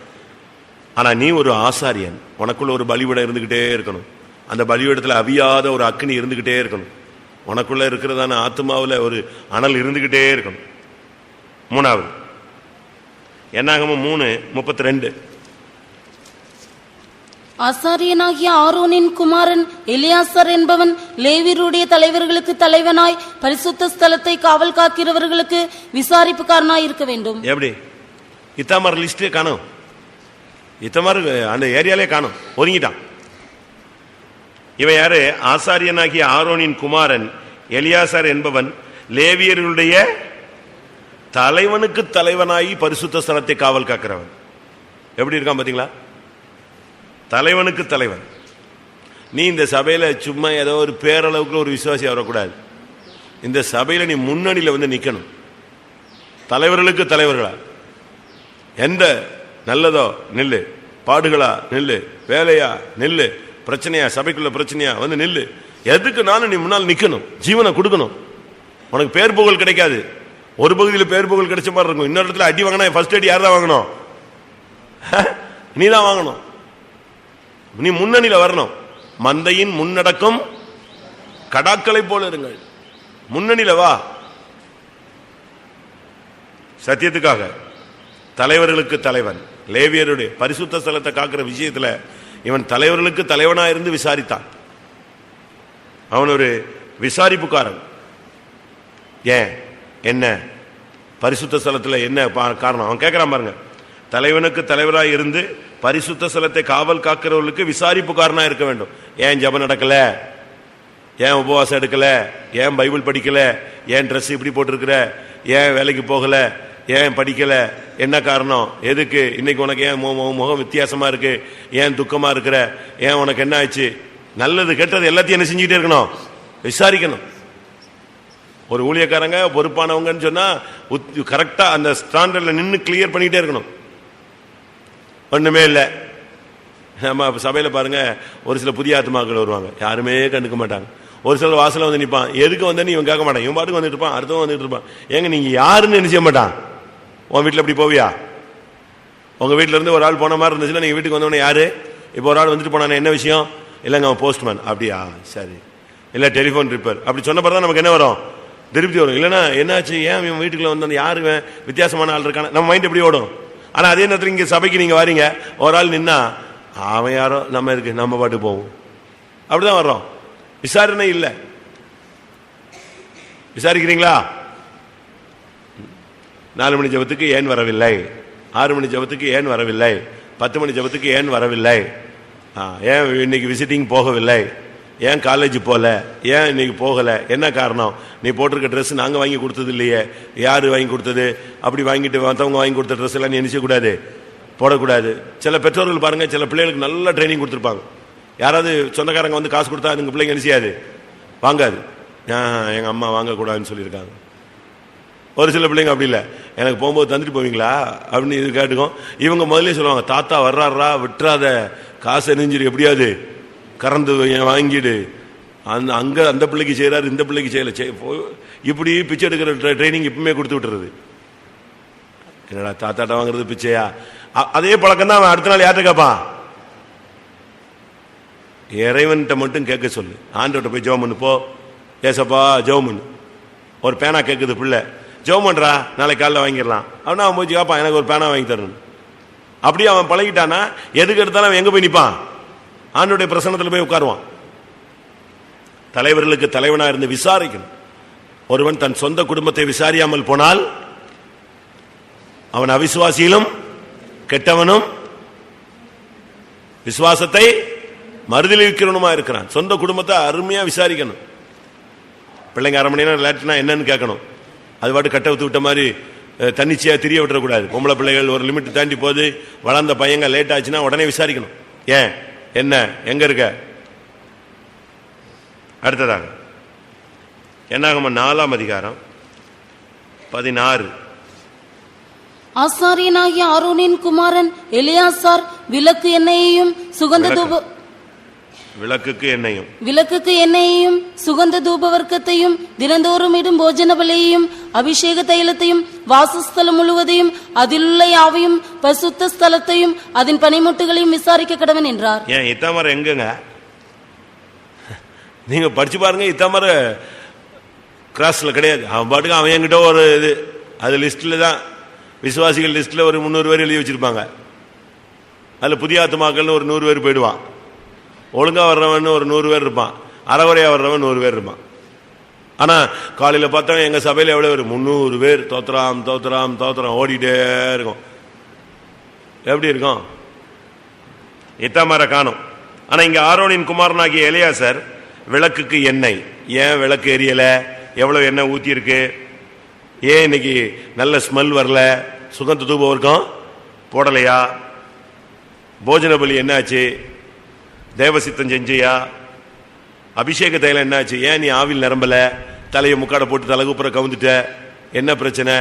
ஆனா நீ ஒரு ஆசாரியன், உனக்குள்ள ஒரு பலிபீடம் இருந்துகிட்டே இருக்கணும். அந்த பலிபீடத்துல அவியாத ஒரு அக்னி இருந்துகிட்டே இருக்கணும். உனக்குள்ள இருக்கிறதான ஆத்மாவில் ஒரு அனல் இருந்துகிட்டே இருக்கணும். 3வது என்னாகமம் 3:32. ஆசாரியனாகிய ஆரோனின் குமாரன் எலியாசர் என்பவன் லேவியருடைய தலைவர்களுக்கு தலைவனாய் பரிசுத்த ஸ்தலத்தை காவல் காக்கிறவர்களுக்கு விசாரிப்புக்காரனாய் இருக்க வேண்டும். எப்படி? இத்தாமார் லிஸ்டே காணும், இத்தமார் அந்த ஏரியாலே காணும், ஒதுங்கிட்டான். இவன் யாரு? ஆசாரியனாகிய ஆரோனின் குமாரன் எலியாசார் என்பவன் லேவியர்களுடைய தலைவனுக்கு தலைவனாகி பரிசுத்த ஸ்தலத்தை காவல் காக்கிறவன். எப்படி இருக்கான் பாத்தீங்களா? தலைவனுக்கு தலைவன். நீ இந்த சபையில சும்மா ஏதோ ஒரு பேரளவுக்கு ஒரு விசுவாசி வரக்கூடாது. இந்த சபையில நீ முன்னணியில வந்து நிக்கணும். தலைவர்களுக்கு தலைவர்களா, எந்த நல்லதோ நில்லு, பாடுகளா நில்லு, வேலையா நில்லு, பிரச்சனையா சபைக்குள்ள பிரச்சனையா வந்து நில்லு. எதுக்கு நானும் நீ முன்னால் நிக்கணும், ஜீவனை கொடுக்கணும். உனக்கு பேர் புகழ் கிடைக்காது. ஒரு பகுதியில் பேர் புகழ் கிடைச்ச மாதிரி இருக்கும், இன்னொரு இடத்துல அடி வாங்கினா ஃபர்ஸ்ட் அடி யார் தான் வாங்கணும்? நீ தான் வாங்கணும். நீ முன்னணியில வரணும். மந்தையின் முன்னடக்கும் கடாக்களை போல இருங்கள். முன்னணியில வா. சத்தியத்துக்காக தலைவர்களுக்கு தலைவன். லேவியருடைய பரிசுத்த ஸ்தலத்தை காக்கிற விஷயத்துல இவன் தலைவர்களுக்கு தலைவனா இருந்து விசாரித்தான். அவன் ஒரு விசாரிப்புக்காரன். ஏன் என்ன பரிசுத்த ஸ்தலத்துல என்ன காரணம் அவன் கேட்கிறான் பாருங்க. தலைவனுக்கு தலைவராக இருந்து பரிசுத்த ஸ்தலத்தை காவல் காக்கிறவர்களுக்கு விசாரிப்புக்காரனா இருக்க வேண்டும். ஏன் ஜெபம் நடக்கல, ஏன் உபவாசம் எடுக்கல, ஏன் பைபிள் படிக்கல, ஏன் ட்ரெஸ் இப்படி போட்டிருக்கிற, ஏன் வேலைக்கு போகல, ஏன் படிக்கல, என்ன காரணம், எதுக்கு இன்னைக்கு உனக்கு ஏன் முகம் வித்தியாசமா இருக்கு, ஏன் துக்கமா இருக்கிற, ஏன் உனக்கு என்ன ஆச்சு, நல்லது கெட்டது எல்லாத்தையும் என்ன செஞ்சுக்கிட்டே இருக்கணும், விசாரிக்கணும். ஒரு ஊழியக்காரங்க பொறுப்பானவங்கன்னு சொன்னா கரெக்டா அந்த ஸ்டாண்டர்ட்ல நின்று கிளியர் பண்ணிட்டே இருக்கணும். ஒண்ணுமே இல்லை. நம்ம சபையில பாருங்க, ஒரு சில புதிய ஆத்மாக்கள் வருவாங்க, யாருமே கண்டுக்க மாட்டாங்க. ஒரு சில வாசல வந்து நிற்பான், எதுக்கு வந்தேன்னு இவன் கேட்க மாட்டான், இவன் பாட்டுக்கு வந்துட்டு இருப்பான், அடுத்தவன் வந்துட்டு இருப்பான். ஏங்க நீங்க யாருன்னு நினைச்ச மாட்டான். உன் வீட்டில் எப்படி போவியா? உங்க வீட்டில இருந்து ஒரு ஆள் போன மாதிரி இருந்துச்சுன்னா நீங்க வீட்டுக்கு வந்தவொடனே யாரு, இப்போ ஒரு ஆள் வந்துட்டு போனானே என்ன விஷயம், இல்லைங்க அவன் போஸ்ட்மேன், அப்படியா சரி, இல்லை டெலிஃபோன் ரிப்பேர், அப்படி சொன்ன பிறகு தான் நமக்கு என்ன வரும், திருப்தி வரும். இல்லைன்னா என்னாச்சு, ஏன் இவன் வீட்டுக்குள்ள வந்து யாரு வித்தியாசமான ஆள் இருக்கான, நம்ம மைண்ட் எப்படி ஓடும். ஆனா அதே நேரத்தில் இங்க சபைக்கு நீங்க வாரீங்க, ஒரு ஆள் நின்னா அவன் யாரோ நம்ம இருக்கு நம்ம பாட்டு போவோம், அப்படிதான் வர்றோம். விசாரணை இல்லை. விசாரிக்கிறீங்களா? 4 மணி ஜபத்துக்கு ஏன் வரவில்லை, 6 மணி ஜபத்துக்கு ஏன் வரவில்லை, 10 மணி ஜபத்துக்கு ஏன் வரவில்லை, ஏன் இன்னைக்கு விசிட்டிங் போகவில்லை, ஏன் காலேஜ் போல, ஏன் இன்னைக்கு போகல, என்ன காரணம், நீ போட்டிருக்க ட்ரெஸ் நாங்க வாங்கி கொடுத்தது இல்லையே, யாரு வாங்கி கொடுத்தது, அப்படி வாங்கிட்டு மற்றவங்க வாங்கி கொடுத்த ட்ரெஸ் எல்லாம் நீ நினைச்ச கூடாது, போடக்கூடாது. சில பெற்றோர்கள் பாருங்க, சில பிள்ளைகளுக்கு நல்ல ட்ரைனிங் கொடுத்துருப்பாங்க. யாராவது சொந்தக்காரங்க வந்து காசு கொடுத்தா அதுங்க பிள்ளைங்க என்ன செய்யாது, வாங்காது. எங்க அம்மா வாங்கக்கூடாதுன்னு சொல்லியிருக்காங்க. ஒரு சில பிள்ளைங்க அப்படி இல்லை, எனக்கு போகும்போது தந்துட்டு போவீங்களா அப்படின்னு இது கேட்டுக்கும். இவங்க முதல்ல சொல்லுவாங்க, தாத்தா வர்றாரா விட்டுறாத, காசு எரிஞ்சிரு, எப்படியாவது கறந்து வாங்கிடு. அங்க அந்த பிள்ளைக்கு செய்யறாரு, இந்த பிள்ளைக்கு செய்யல, இப்படி பிச்சை எடுக்கிற ட்ரைனிங் இப்பவுமே கொடுத்து விட்டுறது. என்னடா தாத்தாட்ட வாங்குறது பிச்சையா? அதே பழக்கம் தான் அவன் அடுத்த நாள் யார்கிட்ட கேட்பான், இறைவன்கிட்ட மட்டும் கேட்க சொல்லு. ஆண்டவர்கிட்ட போய் ஜெபம் பண்ணு போ, ஏசப்பா ஜெபம் பண்ணு. ஒரு பேனா கேட்குது பிள்ளை, ஜெபம் பண்றா, நாளைக்கு காலைல வாங்கிடலாம். அப்படின்னா அவன் போய் கேட்பான், எனக்கு ஒரு பேனா வாங்கி தரணும். அப்படியே அவன் பழகிட்டானா எதுக்கு எடுத்தாலும் அவன் எங்க போய் நிற்பான், ஆண்டவருடைய பிரசன்னத்தில் போய் உட்காருவான். தலைவர்களுக்கு தலைவனா இருந்து விசாரிக்கணும். ஒருவன் தன் சொந்த குடும்பத்தை விசாரியாமல் போனால் அவன் அவிசுவாசியிலும் கெட்டவனும் விசுவாசத்தை மறுதலிக்கிறவனுமா இருக்கிறான். சொந்த குடும்பத்தை அருமையா விசாரிக்கணும். பிள்ளைங்க 1/2 மணி நேரம் லேட்னா என்னன்னு கேட்கணும். அது பாட்டு கட்ட ஊத்து விட்ட மாதிரி தன்னிச்சையா திரிய விட்டுறக்கூடாது. பொம்பளை பிள்ளைகள் ஒரு லிமிட் தாண்டி போது, வளர்ந்த பையங்க லேட் ஆச்சுன்னா உடனே விசாரிக்கணும். ஏன் என்ன எங்க இருக்க. அடுத்ததாக என்னாகமம் 4ஆம் அதிகாரம் 16. ஆசாரியனாகிய ஆரோனின் குமாரன் எலியாசார் விளக்கு எண்ணெயையும் விளக்குக்கு எண்ணெயையும் சுகந்த தூப வர்க்கத்தையும் தினந்தோறும் இடும் போஜன பலியையும் அபிஷேக தைலத்தையும் வாசஸ்தலம் முழுவதையும் அதிலுள்ள யாவையும் பரிசுத்த ஸ்தலத்தையும் அதன் பனிமுட்டுகளையும் விசாரிக்க கடவன் என்றார். ஏன் இத்தாமரை எங்கங்க நீங்க படிச்சு பாருங்க. இத்தாமரை கிராஸ்ல கிடையாது. அவன் பாட்டுக்கு அவன் என்கிட்ட ஒரு இது, அது லிஸ்ட்ல தான், விசுவாசிகள் லிஸ்ட்ல ஒரு 300 பேர் எழுதி வச்சிருப்பாங்க. அதுல புதிய ஆத்துமாக்கள் ஒரு 100 பேர் போயிடுவான். ஒழுங்கா வர்றவன் ஒரு 100 பேர் இருப்பான், அறகுறையா வர்றவன் 100 பேர் இருப்பான். ஆனா காலையில பார்த்தா எங்க சபையில எவ்வளவு பேர், 300 பேர் தோத்திரம் தோத்திரம் தோத்திரம் ஓடிட்டே இருக்கும். எப்படி இருக்கும்? இத்தாமரை காணும். ஆனா இங்க ஆரோனின் குமாரனாகிய எலியாசர் விளக்குக்கு எண்ணெய், ஏன் விளக்கு எரியல, எவ்வளவு எண்ணெய் ஊத்தி இருக்கு, ஏன் இன்னைக்கு நல்ல ஸ்மெல் வரல, சுகந்த தூபம் இருக்கும் போடலையா, போஜன பலி என்னாச்சு, தேவசித்தம் செஞ்சியா, அபிஷேக தைலம் என்னாச்சு, ஏன் நீ ஆவில் நிரம்பல, தலையை முக்காட போட்டு தலைகுப்புற கவுந்துட்ட, என்ன பிரச்சனை,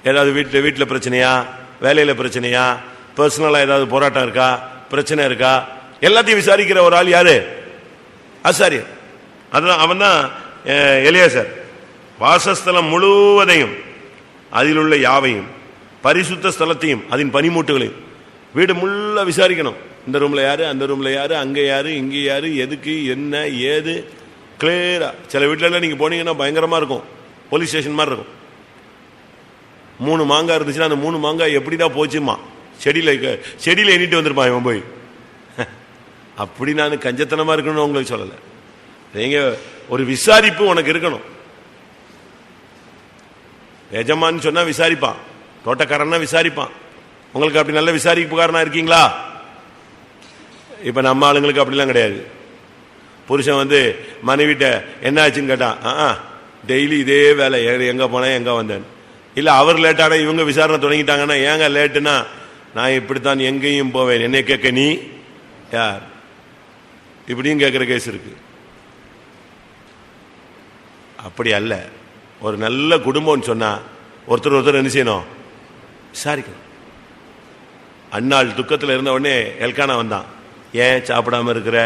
ஏதாவது வீட்டில் பிரச்சனையா, வேலையில பிரச்சனையா, பர்சனலா ஏதாவது போராட்டம் இருக்கா, பிரச்சனை இருக்கா, எல்லாத்தையும் விசாரிக்கிற ஒரு ஆள் யாரு? ஆசாரியர். அதுதான் அவன் தான் எலியாசர். வாசஸ்தலம் முழுவதையும் அதில் உள்ள யாவையும் பரிசுத்த ஸ்தலத்தையும் அதன் பனிமூட்டுகளையும் வீடு முள்ள விசாரிக்கணும். இந்த ரூம்ல யாரு, அந்த ரூம்ல யாரு, அங்க யாரு, இங்க யாரு, எதுக்கு என்ன ஏது கிளியரா. சில வீட்டுல நீங்க போனீங்கன்னா பயங்கரமா இருக்கும், போலீஸ் ஸ்டேஷன் மாதிரி இருக்கும். 3 மாங்காய் இருந்துச்சுன்னா அந்த 3 மாங்காய் எப்படிதான் போச்சுமா, செடியில எண்ணிட்டு வந்திருப்பான் இவன் போய். அப்படி நான் கஞ்சத்தனமா இருக்கணும்னு உங்களுக்கு சொல்லல. நீங்க ஒரு விசாரிப்பு உனக்கு இருக்கணும். எஜமான்னு சொன்னா விசாரிப்பான், தோட்டக்காரன்னா விசாரிப்பான். உங்களுக்கு அப்படி நல்ல விசாரிப்புக்காரனா இருக்கீங்களா? இப்ப நம்ம ஆளுங்களுக்கு அப்படிலாம் கிடையாது. புருஷன் மனைவிட்ட என்ன ஆச்சுன்னு கேட்டான், டெய்லி இதே வேலை, எங்க போனேன் எங்க வந்தேன். இல்ல அவர் லேட்டான இவங்க விசாரணை தொடங்கிட்டாங்கன்னா, ஏங்க லேட்டுன்னா, நான் இப்படித்தான் எங்கேயும் போவேன், என்னை கேட்க நீ யார், இப்படியும் கேட்கிற கேஸ் இருக்கு. அப்படி அல்ல. ஒரு நல்ல குடும்பம்னு சொன்னா ஒருத்தர் என்ன செய்யணும், விசாரிக்கணும். அண்ணாள் துக்கத்தில் இருந்த உடனே எல்கானா வந்தான், ஏன் சாப்பிடாம இருக்கிற,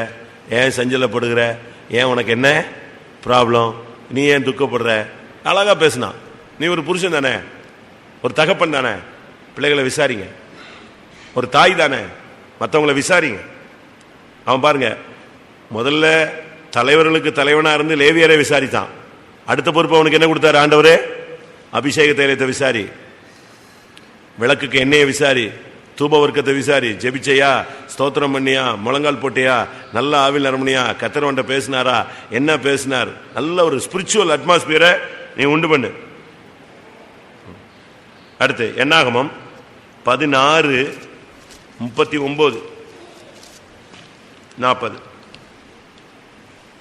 ஏன் சஞ்சலப்படுகிற, ஏன் உனக்கு என்ன ப்ராப்ளம், நீ ஏன் துக்கப்படுற, அழகா பேசினான். நீ ஒரு புருஷன் தானே, ஒரு தகப்பன் தானே, பிள்ளைகளை விசாரிங்க. ஒரு தாய் தானே, மற்றவங்களை விசாரிங்க. அவன் பாருங்க, முதல்ல தலைவர்களுக்கு தலைவனா இருந்து லேவியரை விசாரித்தான். அடுத்த பொறுப்பு அவனுக்கு என்ன கொடுத்தாரு ஆண்டவரே? அபிஷேக தைலத்தை விசாரி, விளக்குக்கு எண்ணெயை விசாரி, தூப வர்க்கத்தை விசாரி, ஜெபிச்சையா, ஸ்தோத்திரம் பண்ணியா, முழங்கால் போட்டியா, நல்ல ஆவில் நரம்பணியா, கத்தரவன்ட்ட பேசினாரா, என்ன பேசினார், நல்ல ஒரு ஸ்பிரிச்சுவல் அட்மாஸ்பியரை நீ உண்டு பண்ணு. அடுத்து என்னாகமம் 16:39-40.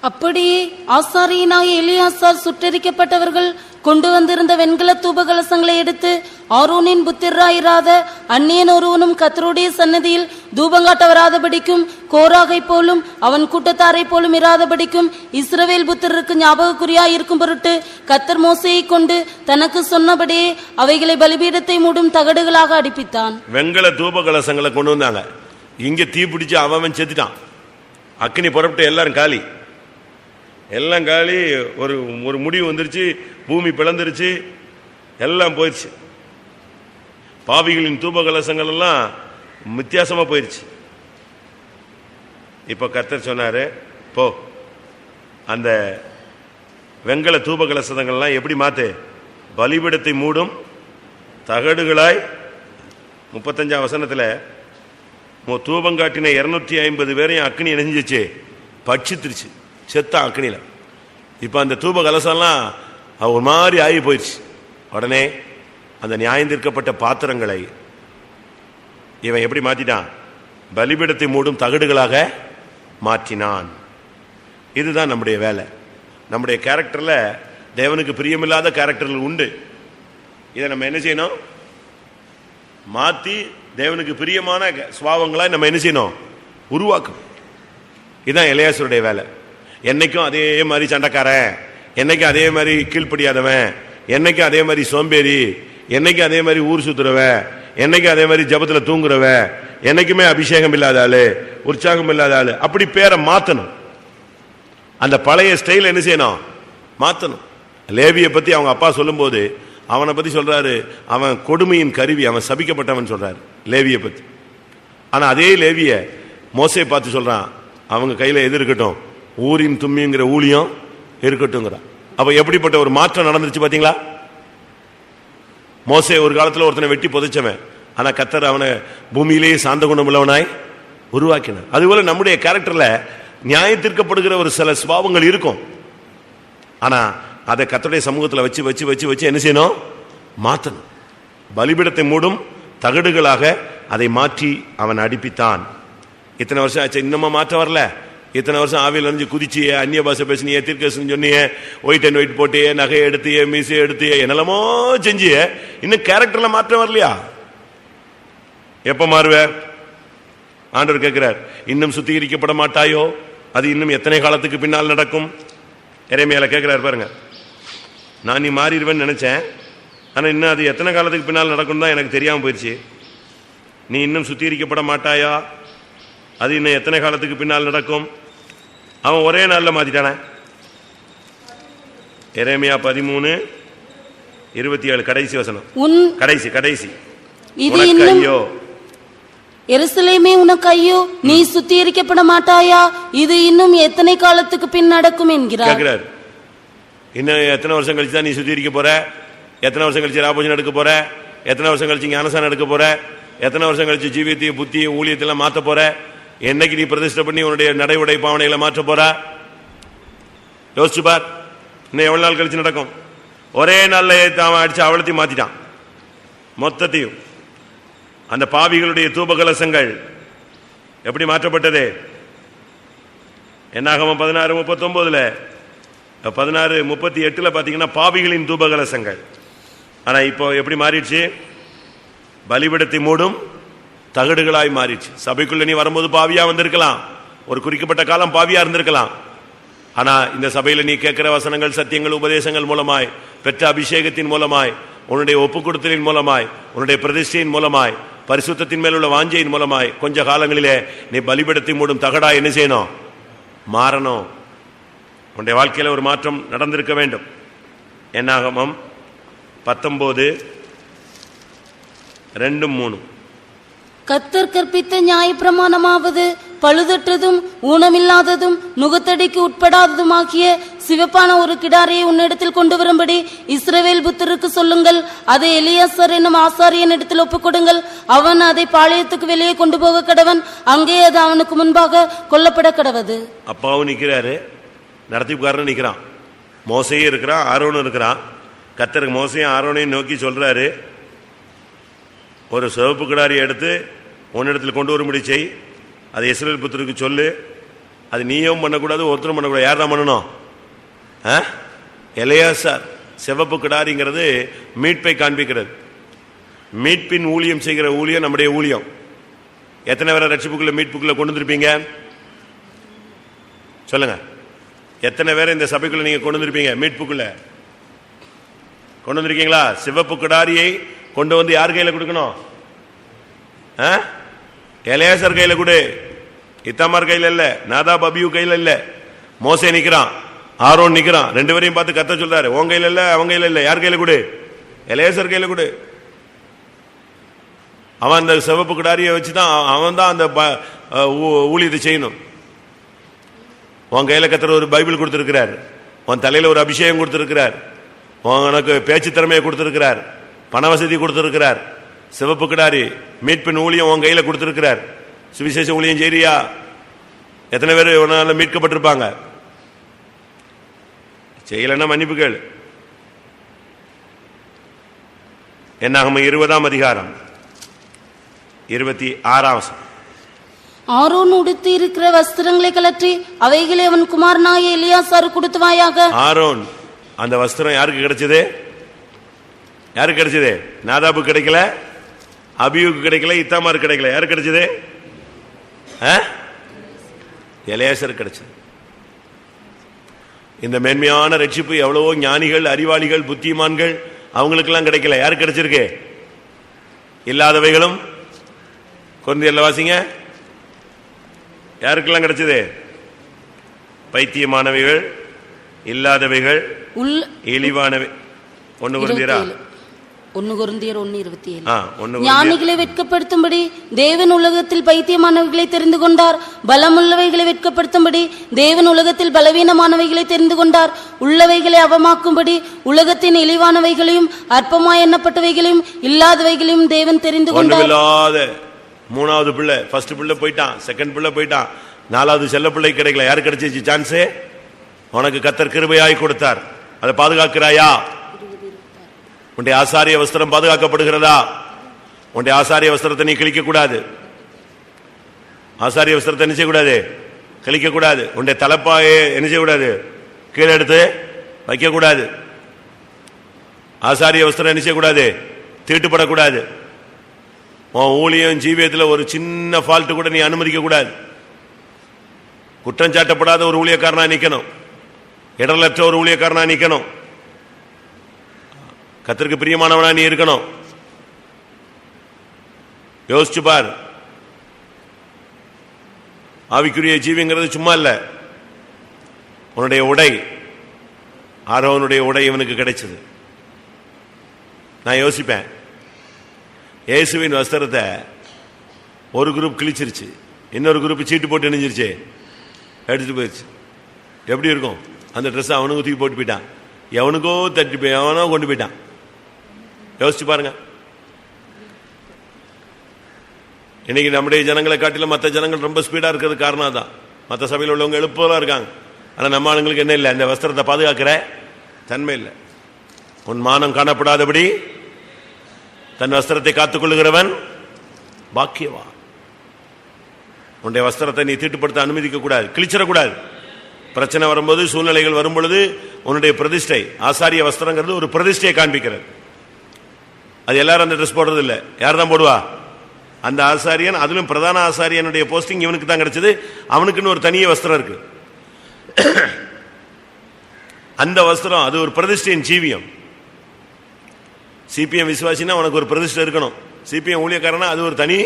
அப்படியே ஆசாரியனாகிய எலியாசார் சுட்டெரிக்கப்பட்டவர்கள் கொண்டு வந்திருந்த வெண்கல தூப கலசங்களை எடுத்து ஆரோனின் புத்திரராயிராத அந்நியன் ஒருவனும் கர்த்தருடைய சன்னதியில் தூபங்காட்ட வராதபடிக்கும், கோராகை போலும் அவன் கூட்டத்தாரை போலும் இராதபடிக்கும் இஸ்ரவேல் புத்திரருக்கு ஞாபகக்குறியாய் இருக்கும் பொருட்டு கர்த்தர் மோசேயை கொண்டு தனக்கு சொன்னபடியே அவைகளை பலிபீடத்தை மூடும் தகடுகளாக அடிப்பித்தான். வெண்கல தூப கலசங்களை கொண்டு வந்தாங்க. இங்க தீ பிடிச்சு அவன் செத்துட்டான். அக்கினி புறப்பட்டு எல்லாரும் காலி, எல்லாம் காலி. ஒரு முடிவு வந்துருச்சு, பூமி பிளந்துருச்சு, எல்லாம் போயிடுச்சு. பாவிகளின் தூப கலசங்கள் எல்லாம் வித்தியாசமா போயிடுச்சு. இப்ப கர்த்தர் சொன்னாரு, போ அந்த வெண்கல தூப கலசங்கள்லாம் எப்படி மாத்து, பலிபீடத்தை மூடும் தகடுகளாய். 35ஆம் வசனத்துல தூபங்காட்டின 250 பேரையும் அக்னி இணைஞ்சிச்சு, பட்சித்துருச்சு, செத்தான் அக்னியில. இப்ப அந்த தூப கலசம்லாம் ஒரு மாதிரி ஆகி போயிடுச்சு. உடனே அந்த நியாயந்தீர்க்கப்பட்ட பாத்திரங்களை இவன் எப்படி மாத்திட்டான், பலிபீடத்தை மூடும் தகடுகளாக மாற்றினான். இதுதான் நம்முடைய வேலை. நம்முடைய கேரக்டர்ல தேவனுக்கு பிரியமில்லாத கேரக்டர்கள் உண்டு. இதை நம்ம என்ன செய்யணும், மாத்தி தேவனுக்கு பிரியமான சுபாவங்களை நம்ம என்ன செய்யணும், உருவாக்கும். இதுதான் எலியாசருடைய வேலை. என்னைக்கும் அதே மாதிரி சண்டைக்காரன், என்னைக்கும் அதே மாதிரி கீழ்ப்படியாதவன், என்னைக்கும் அதே மாதிரி சோம்பேறி, என்னைக்கும் அதே மாதிரி ஊர் சுத்துறவன், என்னைக்கும் அதே மாதிரி ஜபத்துல தூங்குறவன், என்னைக்குமே அபிஷேகம் இல்லாத ஆளு, உற்சாகம் இல்லாத ஆளு, அப்படி பேரை மாத்தணும். அந்த பழைய ஸ்டைல் என்ன செய்யணும், மாத்தணும். லேவியை பத்தி அவங்க அப்பா சொல்லும் போது அவனை பத்தி சொல்றாரு, அவன் கொடுமையின் கருவி, அவன் சபிக்கப்பட்டவன் சொல்றாரு லேவியை பத்தி. ஆனா அதே லேவிய மோசே பார்த்து சொல்றான், அவங்க கையில எது இருக்கட்டும், ஊரின் தும்மிங்கிற ஊழியம் இருக்கட்டும்ங்கிறான். அப்ப எப்படிப்பட்ட ஒரு மாற்றம் நடந்துருச்சு பாத்தீங்களா? மோசே ஒரு காலத்துல ஒருத்தனை வெட்டி புதைச்சவன், ஆனா கர்த்தர் அவனை பூமியிலேயே சாந்த குணம் உள்ளவனாய் உருவாக்கினார். அதுபோல நம்முடைய கேரக்டர்ல நியாயத்திற்கப்படுகிற ஒரு சில சுபாவங்கள் இருக்கும். ஆனா அதை கர்த்தருடைய சமூகத்தில் வச்சு வச்சு வச்சு வச்சு என்ன செய்யணும், மாற்றணும். பலிபீடத்தை மூடும் தகடுகளாக அதை மாற்றி அவன் அடிப்பித்தான். இத்தனை வருஷம் ஆச்சு, இன்னுமா மாற்றம் வரல? இத்தனை வருஷம் ஆவியில் வந்து குதிச்சியே, அந்நிய பாஷை பேசினியே, தீர்க்கதரிசனம் சொன்னியே, ஒயிட் அண்ட் ஒயிட் போட்டியே, நகையை எடுத்தியே, மீசையை எடுத்தியே, என்னெல்லாமோ செஞ்சியே, இன்னும் கேரக்டர்ல மாற்றம் வரலையா? எப்ப மாறுவ? ஆண்டவர் கேட்கிறார், இன்னும் சுத்திகரிக்கப்பட மாட்டாயோ? அது இன்னும் எத்தனை காலத்துக்கு பின்னால் நடக்கும்? எரேமியால கேட்கிறார் பாருங்க. நான் நீ மாறிடுவேன்னு நினைச்சேன், ஆனா இன்னும் அது எத்தனை காலத்துக்கு பின்னால் நடக்கும் தான் எனக்கு தெரியாம போயிடுச்சு. நீ இன்னும் சுத்திகரிக்கப்பட மாட்டாயா? அது இன்னும் எத்தனை காலத்துக்கு பின்னால் நடக்கும்? அவன் ஒரே நாள்ல மாத்திட்டானே. எரேமியா 13:27 கடைசி வசனம். கடைசி இது இன்னும் எருசலேமே உனக்கு ஐயோ, நீ சுத்திகரிக்கப்பட மாட்டாயா? இது இன்னும் எத்தனை காலத்துக்கு பின் நடக்கும் என்கிறார். இன்னும் எத்தனை வருஷம் கழிச்சு தான் நீ சுத்திகரிக்க போற? எத்தனை வருஷம் கழிச்சு ராபோஜனம் எடுக்க போற? எத்தனை வருஷம் கழிச்சு ஞானசானம் எடுக்க போற? எத்தனை வருஷம் கழிச்சு ஜீவியத்தையும் புத்தியும் ஊழியத்தெல்லாம் மாற்ற போற? என்னைக்கு நீ பிரதிஷ்டை பண்ணி உன்னுடைய நடை உடை பாவனைகளை மாற்ற போற? யோசிச்சு பார். இன்னும் எவ்வளவு நாள் கழிச்சு நடக்கும்? ஒரே நாள்ல அடிச்சு அவளத்தையும் மாத்திட்டான் மொத்தத்தையும். அந்த பாவிகளுடைய தூபகலசங்கள் எப்படி மாற்றப்பட்டது? என்னாகமம் 16:39, 16:38 பாத்தீங்கன்னா பாவிகளின் தூபகலசங்கள். ஆனா இப்போ எப்படி மாறிடுச்சு? பலிபீடத்தை மூடும் தகடுகளாய் மாறிடுச்சு. சபைக்குள்ள நீ வரும்போது பாவியா வந்திருக்கலாம், ஒரு குறிக்கப்பட்ட காலம் பாவியா இருந்திருக்கலாம். ஆனா இந்த சபையில நீ கேட்கிற வசனங்கள், சத்தியங்கள், உபதேசங்கள் மூலமாய், பெற்ற அபிஷேகத்தின் மூலமாய், உன்னுடைய ஒப்புக்கொடுத்தலின் மூலமாய், உன்னுடைய பிரதிஷ்டையின் மூலமாய், பரிசுத்தத்தின் மேல் உள்ள வாஞ்சையின் மூலமாய், கொஞ்ச காலங்களிலே நீ பலிபீடத்தை மூடும் தகடா என்ன செய்யணும்? மாறணும். உன்னுடைய வாழ்க்கையில ஒரு மாற்றம் நடந்திருக்க வேண்டும். என்னாகமம் 19:2-3. கர்த்தர் கற்பித்த நியாயப்பிரமாணமாவது பழுதற்றதும் ஊனமில்லாததும் நுகத்தடிக்கு உட்படாததுமாகிய சிவப்பான ஒரு கிடாரியை உன்னிடத்தில் கொண்டு வரும்படி இஸ்ரவேல் புத்தருக்கு சொல்லுங்கள். அதை எலியாசர் என்னும் ஆசாரியன் இடத்தில் ஒப்புக்கொடுங்கள். அவன் அதை பாளையத்துக்கு வெளியே கொண்டு போக கடவன். அங்கே அது அவனுக்கு முன்பாக கொல்லப்பட கடவது. அப்பாவும் நிக்கிறாரு, நடத்திப்புக்காரன் நிக்கிறான், மோசையும் இருக்கிறான், ஆரோனும் இருக்கிறான். கர்த்தருக்கு மோசையும் ஆரோனையும் நோக்கி சொல்றாரு, ஒரு சிவப்பு கிடாரியை எடுத்து உன்னிடத்தில் கொண்டு வரும்படி செய். அது இஸ்ரவேல் புத்தருக்கு சொல்லு. அது நீயும் பண்ணக்கூடாது, ஒருத்தரும் பண்ணக்கூடாது. யார் தான் பண்ணணும்? எலியாசார். சிவப்பு கிடாரிங்கிறது மீட்பை காண்பிக்கிறது. மீட்பின் ஊழியம் செய்கிற ஊழியம் நம்முடைய ஊழியம். எத்தனை பேரை ரட்சிப்புக்குள்ள மீட்புக்குள்ள கொண்டு வந்திருப்பீங்க சொல்லுங்க? எத்தனை பேரை இந்த சபைக்குள்ள நீங்க கொண்டு வந்திருப்பீங்க? மீட்புக்குள்ள கொண்டு வந்திருக்கீங்களா? சிவப்பு கிடாரியை கொண்டு வந்து யார் கையில கொடுக்கணும்? எலியாசர் கையில கொடு. இத்தாமார் கையில இல்ல, நாதாப் அபியூ கையில இல்ல. மோசே நிக்கிறான், ஆரோன் நிக்கிறான். ரெண்டு பேரையும் பார்த்து கர்த்தர் சொல்றாரு, உன் கையில இல்ல, அவங்க கையில இல்ல. யார் கையில கொடு? எலியாசர் கையில கொடு. அவன் அந்த சிவப்பு கிடாரியை வச்சுதான் அவன் தான் அந்த ஊழியத்தை செய்யணும். உன் கையில கர்த்தர் ஒரு பைபிள் கொடுத்திருக்கிறார், உன் தலையில ஒரு அபிஷேகம் கொடுத்திருக்கிறார், உனக்கு பேச்சு திறமையை கொடுத்திருக்கிறார், பண வசதி கொடுத்திருக்கிறார். சிவப்பு கிடாரி மீட்பின் ஊழியம் உன் கையில கொடுத்திருக்கிறார். சுவிசேஷ ஊழியம் செய்றியா? எத்தனை பேர் மீட்கப்பட்டிருப்பாங்க? செய்யலன்னா மன்னிப்பு கேளு. என்னாகமம் 20:26. ஆரோன் உடுத்தி இருக்கிற வஸ்திரங்களை கலற்றி அவைகளை அவன் குமாரனாகிய எலியாசாரு கொடுத்துவாயாக. ஆரோன் அந்த வஸ்திரம் யாருக்கு கிடைச்சது? யாருக்கு கிடைச்சது? நாதாபு கிடைக்கல, அபியூக்கு கிடைக்கல, இத்தாமார் கிடைக்கல. யாருக்கு கிடைச்சது? எலியாசர் கிடைச்சது. இந்த மேன்மையான ரட்சிப்பு எவ்வளவோ ஞானிகள், அறிவாளிகள், புத்திமான்கள் அவங்களுக்கெல்லாம் கிடைக்கல. யாருக்கு கிடைச்சிருக்கு? இல்லாதவைகளும் கொரிந்தியர்ல வாசிங்க. யாருக்கெல்லாம் கிடைச்சது? பைத்தியமானவைகள், இல்லாதவைகள், இழிவானவை. 1 கொரிந்தியர் 1:27. ஞானிகளை வெட்கப்படுத்தும்படி தேவன் உலகத்தில் பைத்தியமானவைகளை தெரிந்து கொண்டார். பலமுள்ளவைகளை வெட்கப்படுத்தும்படி தேவன் உலகத்தில் பலவீனமானவைகளை தெரிந்து கொண்டார். உள்ளவைகளை அவமாக்கும்படி உலகத்தின் இழிவானவைகளையும் அற்பமாய் எண்ணப்பட்டவைகளையும் இல்லாதவைகளையும் தேவன் தெரிந்து கொண்டார். மூணாவது பிள்ளை, ஃபர்ஸ்ட் பிள்ளை போயிட்டான், செகண்ட் பிள்ளை போயிட்டான், நாலாவது செல்ல பிள்ளை கிடைக்கல. யாரு கிடைச்சிச்சு சான்ஸ்? உனக்கு கர்த்தர் கிருபையாய் கொடுத்தார். அதை பாதுகாக்கிறாயா? உன்னுடைய ஆசாரிய வஸ்திரம் பாதுகாக்கப்படுகிறதா? உன்னுடைய ஆசாரிய வஸ்திரத்தை நீ கிழிக்க கூடாது. ஆசாரிய வஸ்திரத்தை என்ன செய்யக்கூடாது? கிழிக்க கூடாது. உன்னுடைய தலைப்பாயை என்ன செய்யக்கூடாது? கீழே எடுத்து வைக்க கூடாது. ஆசாரிய வஸ்திரம் என்ன செய்யக்கூடாது? தீட்டுப்படக்கூடாது. உன் ஊழியம் ஜீவியத்தில் ஒரு சின்ன ஃபால்ட் கூட நீ அனுமதிக்க கூடாது. குற்றம் சாட்டப்படாத ஒரு ஊழியக்காரனா நிக்கணும். இடரலற்ற ஒரு ஊழியக்காரனா நிக்கணும். கர்த்தருக்கு பிரியமானவனா நீ இருக்கணும். யோசிச்சு பார். ஆவிக்குரிய ஜீவிங்கிறது சும்மா இல்ல. உன்னுடைய உடை, ஆரோனுடைய உடை இவனுக்கு கிடைச்சது. நான் யோசிப்பேன், இயேசுவின் வஸ்திரத்தை ஒரு குரூப் கிழிச்சிருச்சு, இன்னொரு குரூப் சீட்டு போட்டு இணைஞ்சிருச்சு, எடுத்துட்டு போயிடுச்சு. எப்படி இருக்கும்? அந்த ட்ரெஸ் அவனுக்கு தூக்கி போட்டு போயிட்டான், எவனுக்கோ தட்டி போய் எவனோ கொண்டு போயிட்டான். யோசிச்சு பாருங்க. இன்னைக்கு நம்முடைய ஜனங்களை காட்டிலும் மற்ற ஜனங்கள் ரொம்ப ஸ்பீடா இருக்கிறது காரணம் தான். மற்ற சபையில் உள்ளவங்க எழுப்பலாம் இருக்காங்க. ஆனா நம்ம ஆளுங்களுக்கு என்ன இல்லை? அந்த வஸ்திரத்தை பாதுகாக்கிற தன்மை இல்லை. உன் மானம் காணப்படாதபடி தன் வஸ்திரத்தை காத்துக் கொள்ளுகிறவன் பாக்கியவான். உன்னுடைய வஸ்திரத்தை நீ தீட்டுப்படுத்த அனுமதிக்க கூடாது, கிழிச்சிடக்கூடாது. பிரச்சனை வரும்போது, சூழ்நிலைகள் வரும் பொழுது உன்னுடைய பிரதிஷ்டை, ஆசாரிய வஸ்திரங்கிறது ஒரு பிரதிஷ்டையை காண்பிக்கிறது. அது எல்லாரும் அந்த ட்ரெஸ் போடுறது இல்லை. யார் தான் போடுவா? அந்த ஆசாரியன். அதிலும் பிரதான ஆசாரியனுடைய போஸ்டிங் இவனுக்கு தான் கிடைச்சது. அவனுக்குன்னு ஒரு தனிய வஸ்திரம் இருக்கு. அந்த வஸ்திரம் அது ஒரு பிரதிஷ்டையின் ஜீவியம். சிபிஎம் விசுவாசினா உனக்கு ஒரு பிரதிஷ்டை இருக்கணும். சிபிஎம் ஊழியக்காரனா அது ஒரு தனி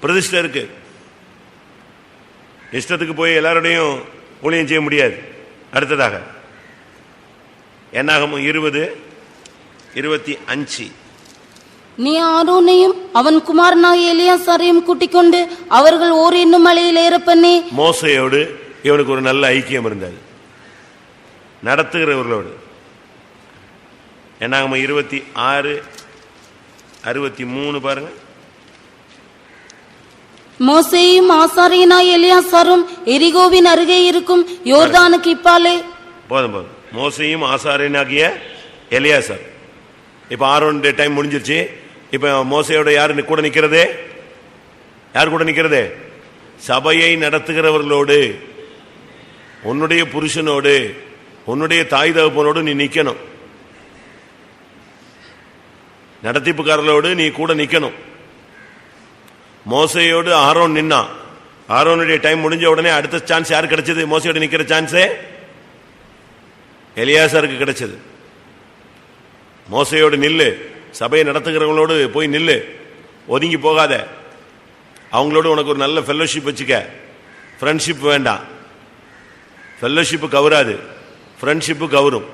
பிரதிஷ்டை இருக்கு. இஷ்டத்துக்கு போய் எல்லாரோடையும் ஊழியம் செய்ய முடியாது. அடுத்ததாக என்னாகமம் 20:25. நீ ஆரோனையும் அவன் குமாரனாகிய எலியாசாரையும் கூட்டிக் கொண்டு அவர்கள் ஓர் என்னும் மலையில் ஏற பண்ணி. மோசையோடு இவனுக்கு ஒரு நல்ல ஐக்கியம் இருந்தது, நடத்துகிறவர்களோடு. என்னாகமம் 26:63 பாருங்க. மோசேயும் ஆசாரியனாய் எலியாசாரும் எரிகோவின் அருகே இருக்கும் யோர்தானுக்கு இப்பாலே. போதும் போதும். மோசையும் ஆசாரியனாகிய எலியாசார். இப்ப ஆரோனுடைய டைம் முடிஞ்சிருச்சு. இப்ப மோசையோட யாரு கூட நிக்கிறது? யார் கூட நிக்கிறது? சபையை நடத்துகிறவர்களோடு, உன்னுடைய புருஷனோடு, உன்னுடைய தாய் தகப்பனோடு நீ நிக்கணும். நடத்திப்புக்காரர்களோடு நீ கூட நிக்கணும். மோசையோடு ஆரோன் நின்னா. ஆரோனுடைய டைம் முடிஞ்ச உடனே அடுத்த சான்ஸ் யார் கிடைச்சது? மோசையோடு நிக்கிற சான்ஸே எலியாசாருக்கு கிடைச்சது. மோசையோடு நில்லு, சபையை நடத்துகிறவங்களோடு போய் நில்லு, ஒதுங்கி போகாத. அவங்களோட உனக்கு ஒரு நல்ல ஃபெல்லோஷிப் வச்சுக்க. ஃப்ரெண்ட்ஷிப் வேண்டாம். ஃபெல்லோஷிப்பு கவராது, ஃப்ரெண்ட்ஷிப்பு கவரும்.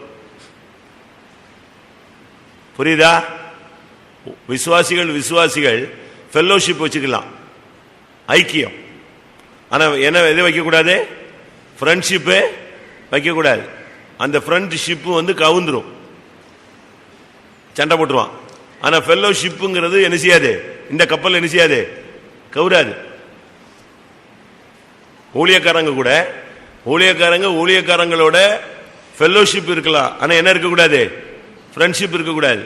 புரியுதா? விசுவாசிகள் ஃபெல்லோஷிப் வச்சுக்கலாம், ஐக்கியம். ஆனா என்ன எதை வைக்கக்கூடாது? ஃப்ரெண்ட்ஷிப்பு வைக்கக்கூடாது. அந்த ஃப்ரெண்ட்ஷிப்பு கவுந்துரும், சண்டை போட்டுருவான். ஆனா ஃபெல்லோஷிப்புங்கிறது என்ன செய்யாது? இந்த கப்பல் என்ன செய்யாது? கவுராது. ஊழியக்காரங்களோட ஃபெல்லோஷிப் இருக்கலாம். ஆனா என்ன இருக்கக்கூடாது? ஃப்ரெண்ட்ஷிப் இருக்கக்கூடாது.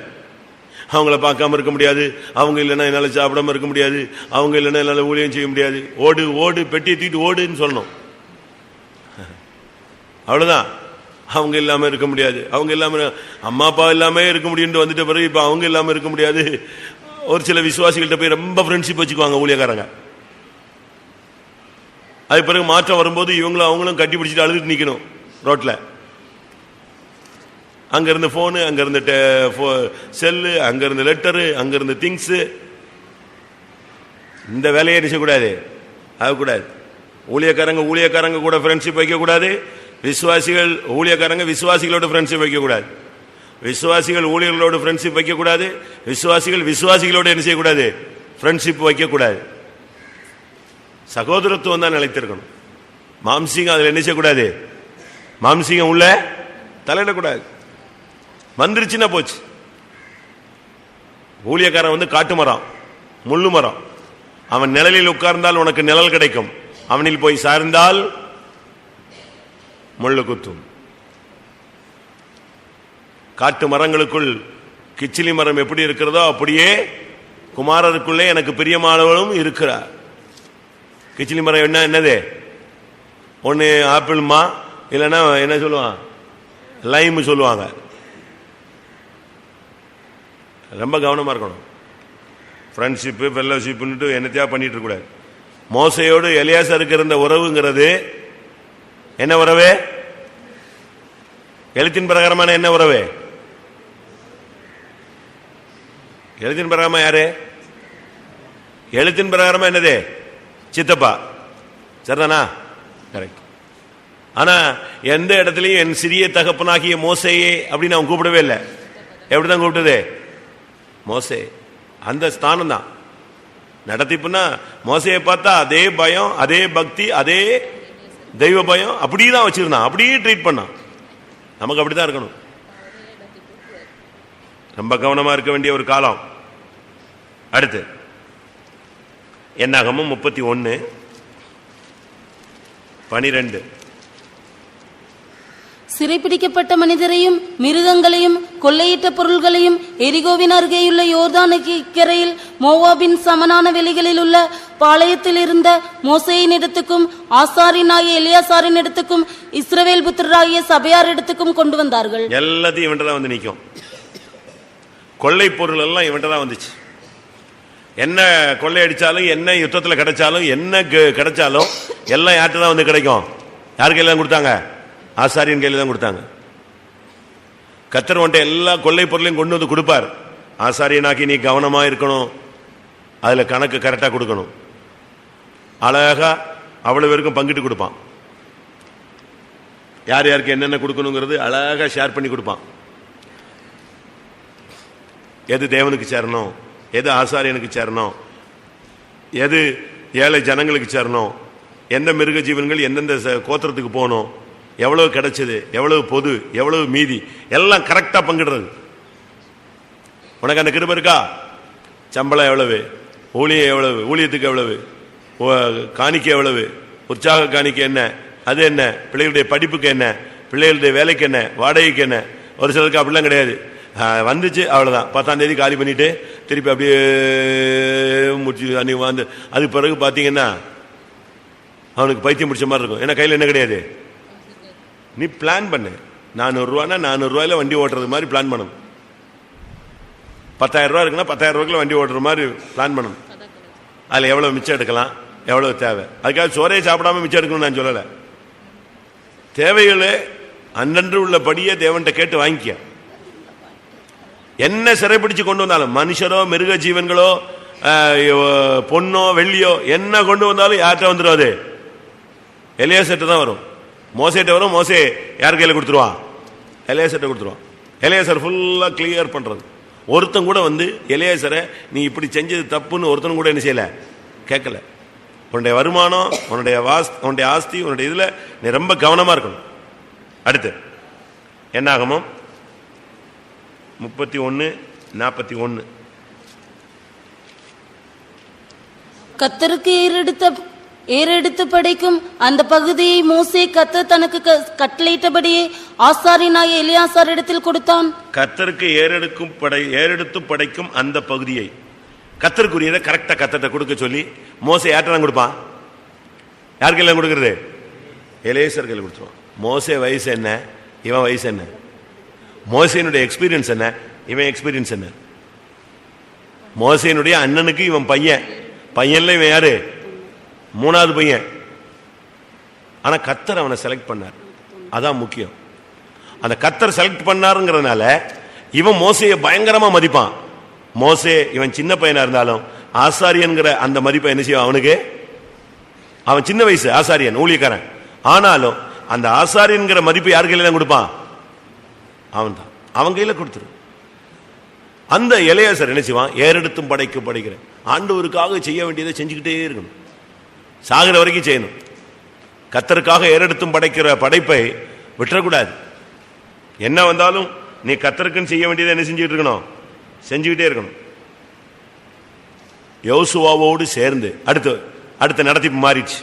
அவங்கள பார்க்காம இருக்க முடியாது, அவங்க இல்லைன்னா என்னால சாப்பிடாம இருக்க முடியாது, அவங்க இல்லைன்னா என்னால ஊழியம் செய்ய முடியாது. ஓடு ஓடு, பெட்டியை தூக்கிட்டு ஓடுன்னு சொல்லணும். அவ்வளவுதான். அவங்க இல்லாம இருக்க முடியாது, அவங்க இல்லாம அம்மா அப்பா இல்லாம இருக்க முடியும் வந்துட்ட பிறகு இப்ப அவங்க இல்லாம இருக்க முடியாது. ஒரு சில விசுவாசிகள்கிட்ட போய் ரொம்ப ஃப்ரெண்ட்ஷிப் வச்சுக்குவாங்க ஊழியக்காரங்க. அது பிறகு மாற்றம் வரும்போது இவங்களும் அவங்களும் கட்டி பிடிச்சிட்டு அழுதுட்டு நிக்கணும் ரோட்ல. அங்க இருந்து போனு, அங்க இருந்து செல்லு, அங்க இருந்து லெட்டரு, அங்க இருந்து திங்ஸ். இந்த வேலையை நினைச்சக்கூடாது, ஆகக்கூடாது. ஊழியக்காரங்க கூட ஃப்ரெண்ட்ஷிப் வைக்க கூடாது. ஊழியக்காரங்க விசுவாசிகளோட ஃப்ரெண்ட்ஷிப் வைக்க கூடாது. விசுவாசிகள் ஊழியர்களோட ஃப்ரெண்ட்ஷிப் வைக்க கூடாது. விசுவாசிகளோட என்ன செய்யக்கூடாது? ஃப்ரெண்ட்ஷிப் வைக்க கூடாது. சகோதரத்துவம் தான் நிலைத்திருக்கணும். மாம்சீகம் அதுல என்ன செய்யக்கூடாது? மாம்சீகம் உள்ள தலையிடக்கூடாது. வந்துருச்சுன்னா போச்சு. ஊழியக்காரன் காட்டு மரம், முள்ளு மரம். அவன் நிழலில் உட்கார்ந்தால் உனக்கு நிழல் கிடைக்கும், அவனில் போய் சார்ந்தால் முள்ளு குத்தும். காட்டு மரங்களுக்குள் கிச்சிலி மரம் எப்படி இருக்கிறதோ அப்படியே குமாரருக்குள்ளே எனக்கு பிரியமானவளும் இருக்கிறார். கிச்சிலி மரம் என்னது? ஒன்று ஆப்பிள்மா, இல்லைன்னா என்ன சொல்லுவான், லைம் சொல்லுவாங்க. ரொம்ப கவனமா இருக்கணும். ஃப்ரெண்ட்ஷிப்பு ஃபெல்லோஷிப்புன்னுட்டு என்னத்தையா பண்ணிட்டு இருக்க கூடாது. மோசையோடு எலியாசாருக்கு இருந்த உறவுங்கிறது என்ன உறவு? எழுத்தின் பிரகாரமான என்ன உறவு? எழுத்தின் பிரகாரமா யாரு? எழுத்தின் பிரகாரமா என்னது? சித்தப்பா. சரிதானா? கரெக்ட். ஆனா எந்த இடத்துலயும் என் சிறிய தகப்பனாகிய மோசையே அப்படின்னு அவன் கூப்பிடவே இல்லை. எப்படிதான் கூப்பிட்டது? மோசே. அந்த ஸ்தானம் தான் நடத்திப்புன்னா மோசையை பார்த்தா அதே பயம், அதே பக்தி, அதே தெய்வ பயம் அப்படிதான் வச்சிருந்தான், அப்படியே ட்ரீட் பண்ணான். நமக்கு அப்படிதான் இருக்கணும். ரொம்ப கவனமா இருக்க வேண்டிய ஒரு காலம். அடுத்து என்னாகமும் 31:12. சிறைப்பிடிக்கப்பட்ட மனிதரையும் மிருகங்களையும் கொள்ளையிட்ட பொருள்களையும் எரிகோவின் அருகேயுள்ள யோர்தானுக்கு இக்கரையில் மோவாபின் சமனான வெளிகளில் உள்ள பாளையத்தில் இருந்த மோசேயின் இடத்துக்கும் ஆசாரியனாகிய எலியாசாரின் இடத்துக்கும் இஸ்ரவேல் புத்திரராகிய சபையார் இடத்துக்கும் கொண்டு வந்தார்கள். எல்லாத்தையும் இவன்டதான் வந்து நிற்கும். கொள்ளை பொருள் எல்லாம் இவன்டதான் வந்துச்சு. என்ன கொள்ளையடிச்சாலும், என்ன யுத்தத்தில் கிடைச்சாலும், என்ன கிடைச்சாலும் எல்லாம் யார்கிட்ட தான் வந்து கிடைக்கும்? யார் கையில தான் கொடுத்தாங்க? ஆசாரியன் கையில தான் கொடுத்தாங்க. கர்த்தர் வந்துட்டு எல்லா கொள்ளை பொருளையும் கொண்டு வந்து கொடுப்பார். ஆசாரியனாக்கி நீ கவனமா இருக்கணும், அதுல கணக்கு கரெக்டா கொடுக்கணும். அழகா அவ்வளவு பேருக்கும் பங்கிட்டு கொடுப்பான். யார் யாருக்கு என்னென்ன கொடுக்கணுங்கிறது அழகா ஷேர் பண்ணி கொடுப்பான். எது தேவனுக்கு சேரணும், எது ஆசாரியனுக்கு சேரணும், எது ஏழை ஜனங்களுக்கு சேரணும், எந்த மிருக ஜீவன்கள் எந்தெந்த கோத்திரத்துக்கு போகணும், எவ்வளவு கிடைச்சது, எவ்வளவு பொது, எவ்வளவு மீதி, எல்லாம் கரெக்டா பங்கிடுறது. உனக்கு அந்த கிருபை இருக்கா? சம்பளம் எவ்வளவு, ஊழியம் எவ்வளவு, ஊழியத்துக்கு எவ்வளவு, காணிக்கை எவ்வளவு, உற்சாக காணிக்கை என்ன, அது என்ன, பிள்ளைகளுடைய படிப்புக்கு என்ன, பிள்ளைகளுடைய வேலைக்கு என்ன, வாடகைக்கு என்ன. ஒரு சிலருக்கு அப்படிலாம் கிடையாது. வந்துச்சு அவ்வளவுதான், 10ஆம் தேதி காலி பண்ணிட்டு திருப்பி அப்படியே முடிச்சு அன்னைக்கு வந்து அது பிறகு பாத்தீங்கன்னா அவனுக்கு பைத்தியம் முடிச்ச மாதிரி இருக்கும். ஏன்னா கையில் என்ன கிடையாது. நீ பிளான் பண்ணு. 400 ரூபானா 400 ரூபாயில வண்டி ஓட்டுறது மாதிரி பிளான் பண்ணணும். 10,000 ரூபா இருக்குன்னா 10,000 ரூபாய்க்குள்ள வண்டி ஓட்டுற மாதிரி பிளான் பண்ணணும். அதுல எவ்வளவு மிச்சம் எடுக்கலாம், எவ்வளவு தேவை. அதுக்காக சோறையை சாப்பிடாம மிச்சம் எடுக்கணும்னு நான் சொல்லலை. தேவைகளே அன்றன்று உள்ளபடியே தேவன்கிட்ட கேட்டு வாங்கிக்க. என்ன சிறைப்பிடிச்சு கொண்டு வந்தாலும், மனுஷரோ மிருக ஜீவன்களோ பொண்ணோ வெள்ளியோ என்ன கொண்டு வந்தாலும் யார்கிட்ட வந்துடும்? அது எலியாசர்ட்ட தான் வரும். மோசேட்ட வரும். மோசே யார் கையில கொடுத்துருவான்? எலியாசர்ட்ட கொடுத்துருவான். எலியாசர் ஃபுல்லா கிளியர் பண்றது. ஒருத்தன் கூட வந்து எலியாசரை நீ இப்படி செஞ்சது தப்புன்னு ஒருத்தன் கூட என்ன செய்யல, கேட்கல. உன்னுடைய வருமானம், உன்னுடைய ஆஸ்தி, உன்னுடைய இதுல நீ ரொம்ப கவனமா இருக்கணும். அடுத்து என்னாகமும் 31:41. கர்த்தருக்கு ஏறெடுத்து படைக்கும் அந்த பகுதியை மோசே கர்த்தர் தனக்கு கட்டளையிட்டபடியே ஆசாரியனாகிய எலியாசார் இடத்தில் கொடுத்தான். கர்த்தருக்கு ஏறெடுத்து படைக்கும் அந்த பகுதியை கர்த்தருக்குரியதை கரெக்டா கர்த்தர்ட்ட கொடுக்க சொல்லி மோசே யார்கிட்ட தான் கொடுப்பான்? யார் கையில கொடுக்கறது? எலியாசார் கையில கொடுத்துருவான். மோசே வயசு என்ன, இவன் வயசு என்ன, மோசேனுடைய எக்ஸ்பீரியன்ஸ் என்ன, இவன் எக்ஸ்பீரியன்ஸ் என்ன. மோசேனுடைய அண்ணனுக்கு இவன் பையன், பையன்ல இவன் யாரு? 3வது பையன். ஆனா கர்த்தர் அவனை செலக்ட் பண்ணார். அதான் முக்கியம். அந்த கர்த்தர் செலக்ட் பண்ணாருங்கிறதுனால இவன் மோசையை பயங்கரமா மதிப்பான். மோசே இவன் சின்ன பையனா இருந்தாலும் ஆசாரியன்கிற அந்த மதிப்பை என்ன செய்வான் அவனுக்கு? அவன் சின்ன வயசு ஆசாரியன், ஊழியக்காரன். ஆனாலும் அந்த ஆசாரியன்கிற மதிப்பு யார் கையில தான் கொடுப்பான்? அவன் தான். அவன் கையில கொடுத்துரு. அந்த எலியாசர் என்ன செய்வான்? ஏறெடுத்தும் படைக்கிற ஆண்டவருக்காக செய்ய வேண்டியதை செஞ்சுக்கிட்டே இருக்கணும். சாகிற வரைக்கும் செய்யணும். கர்த்தருக்காக ஏறெடுத்தும் படைக்கிற படைப்பை விட்டுறக்கூடாது. என்ன வந்தாலும் நீ கர்த்தருக்குன்னு செய்ய வேண்டியதை என்ன செஞ்சுக்கிட்டு இருக்கணும்? செஞ்சுக்கிட்டே இருக்கணும். யோசுவாவோடு சேர்ந்து அடுத்த நடத்திப்பு மாறிடுச்சு.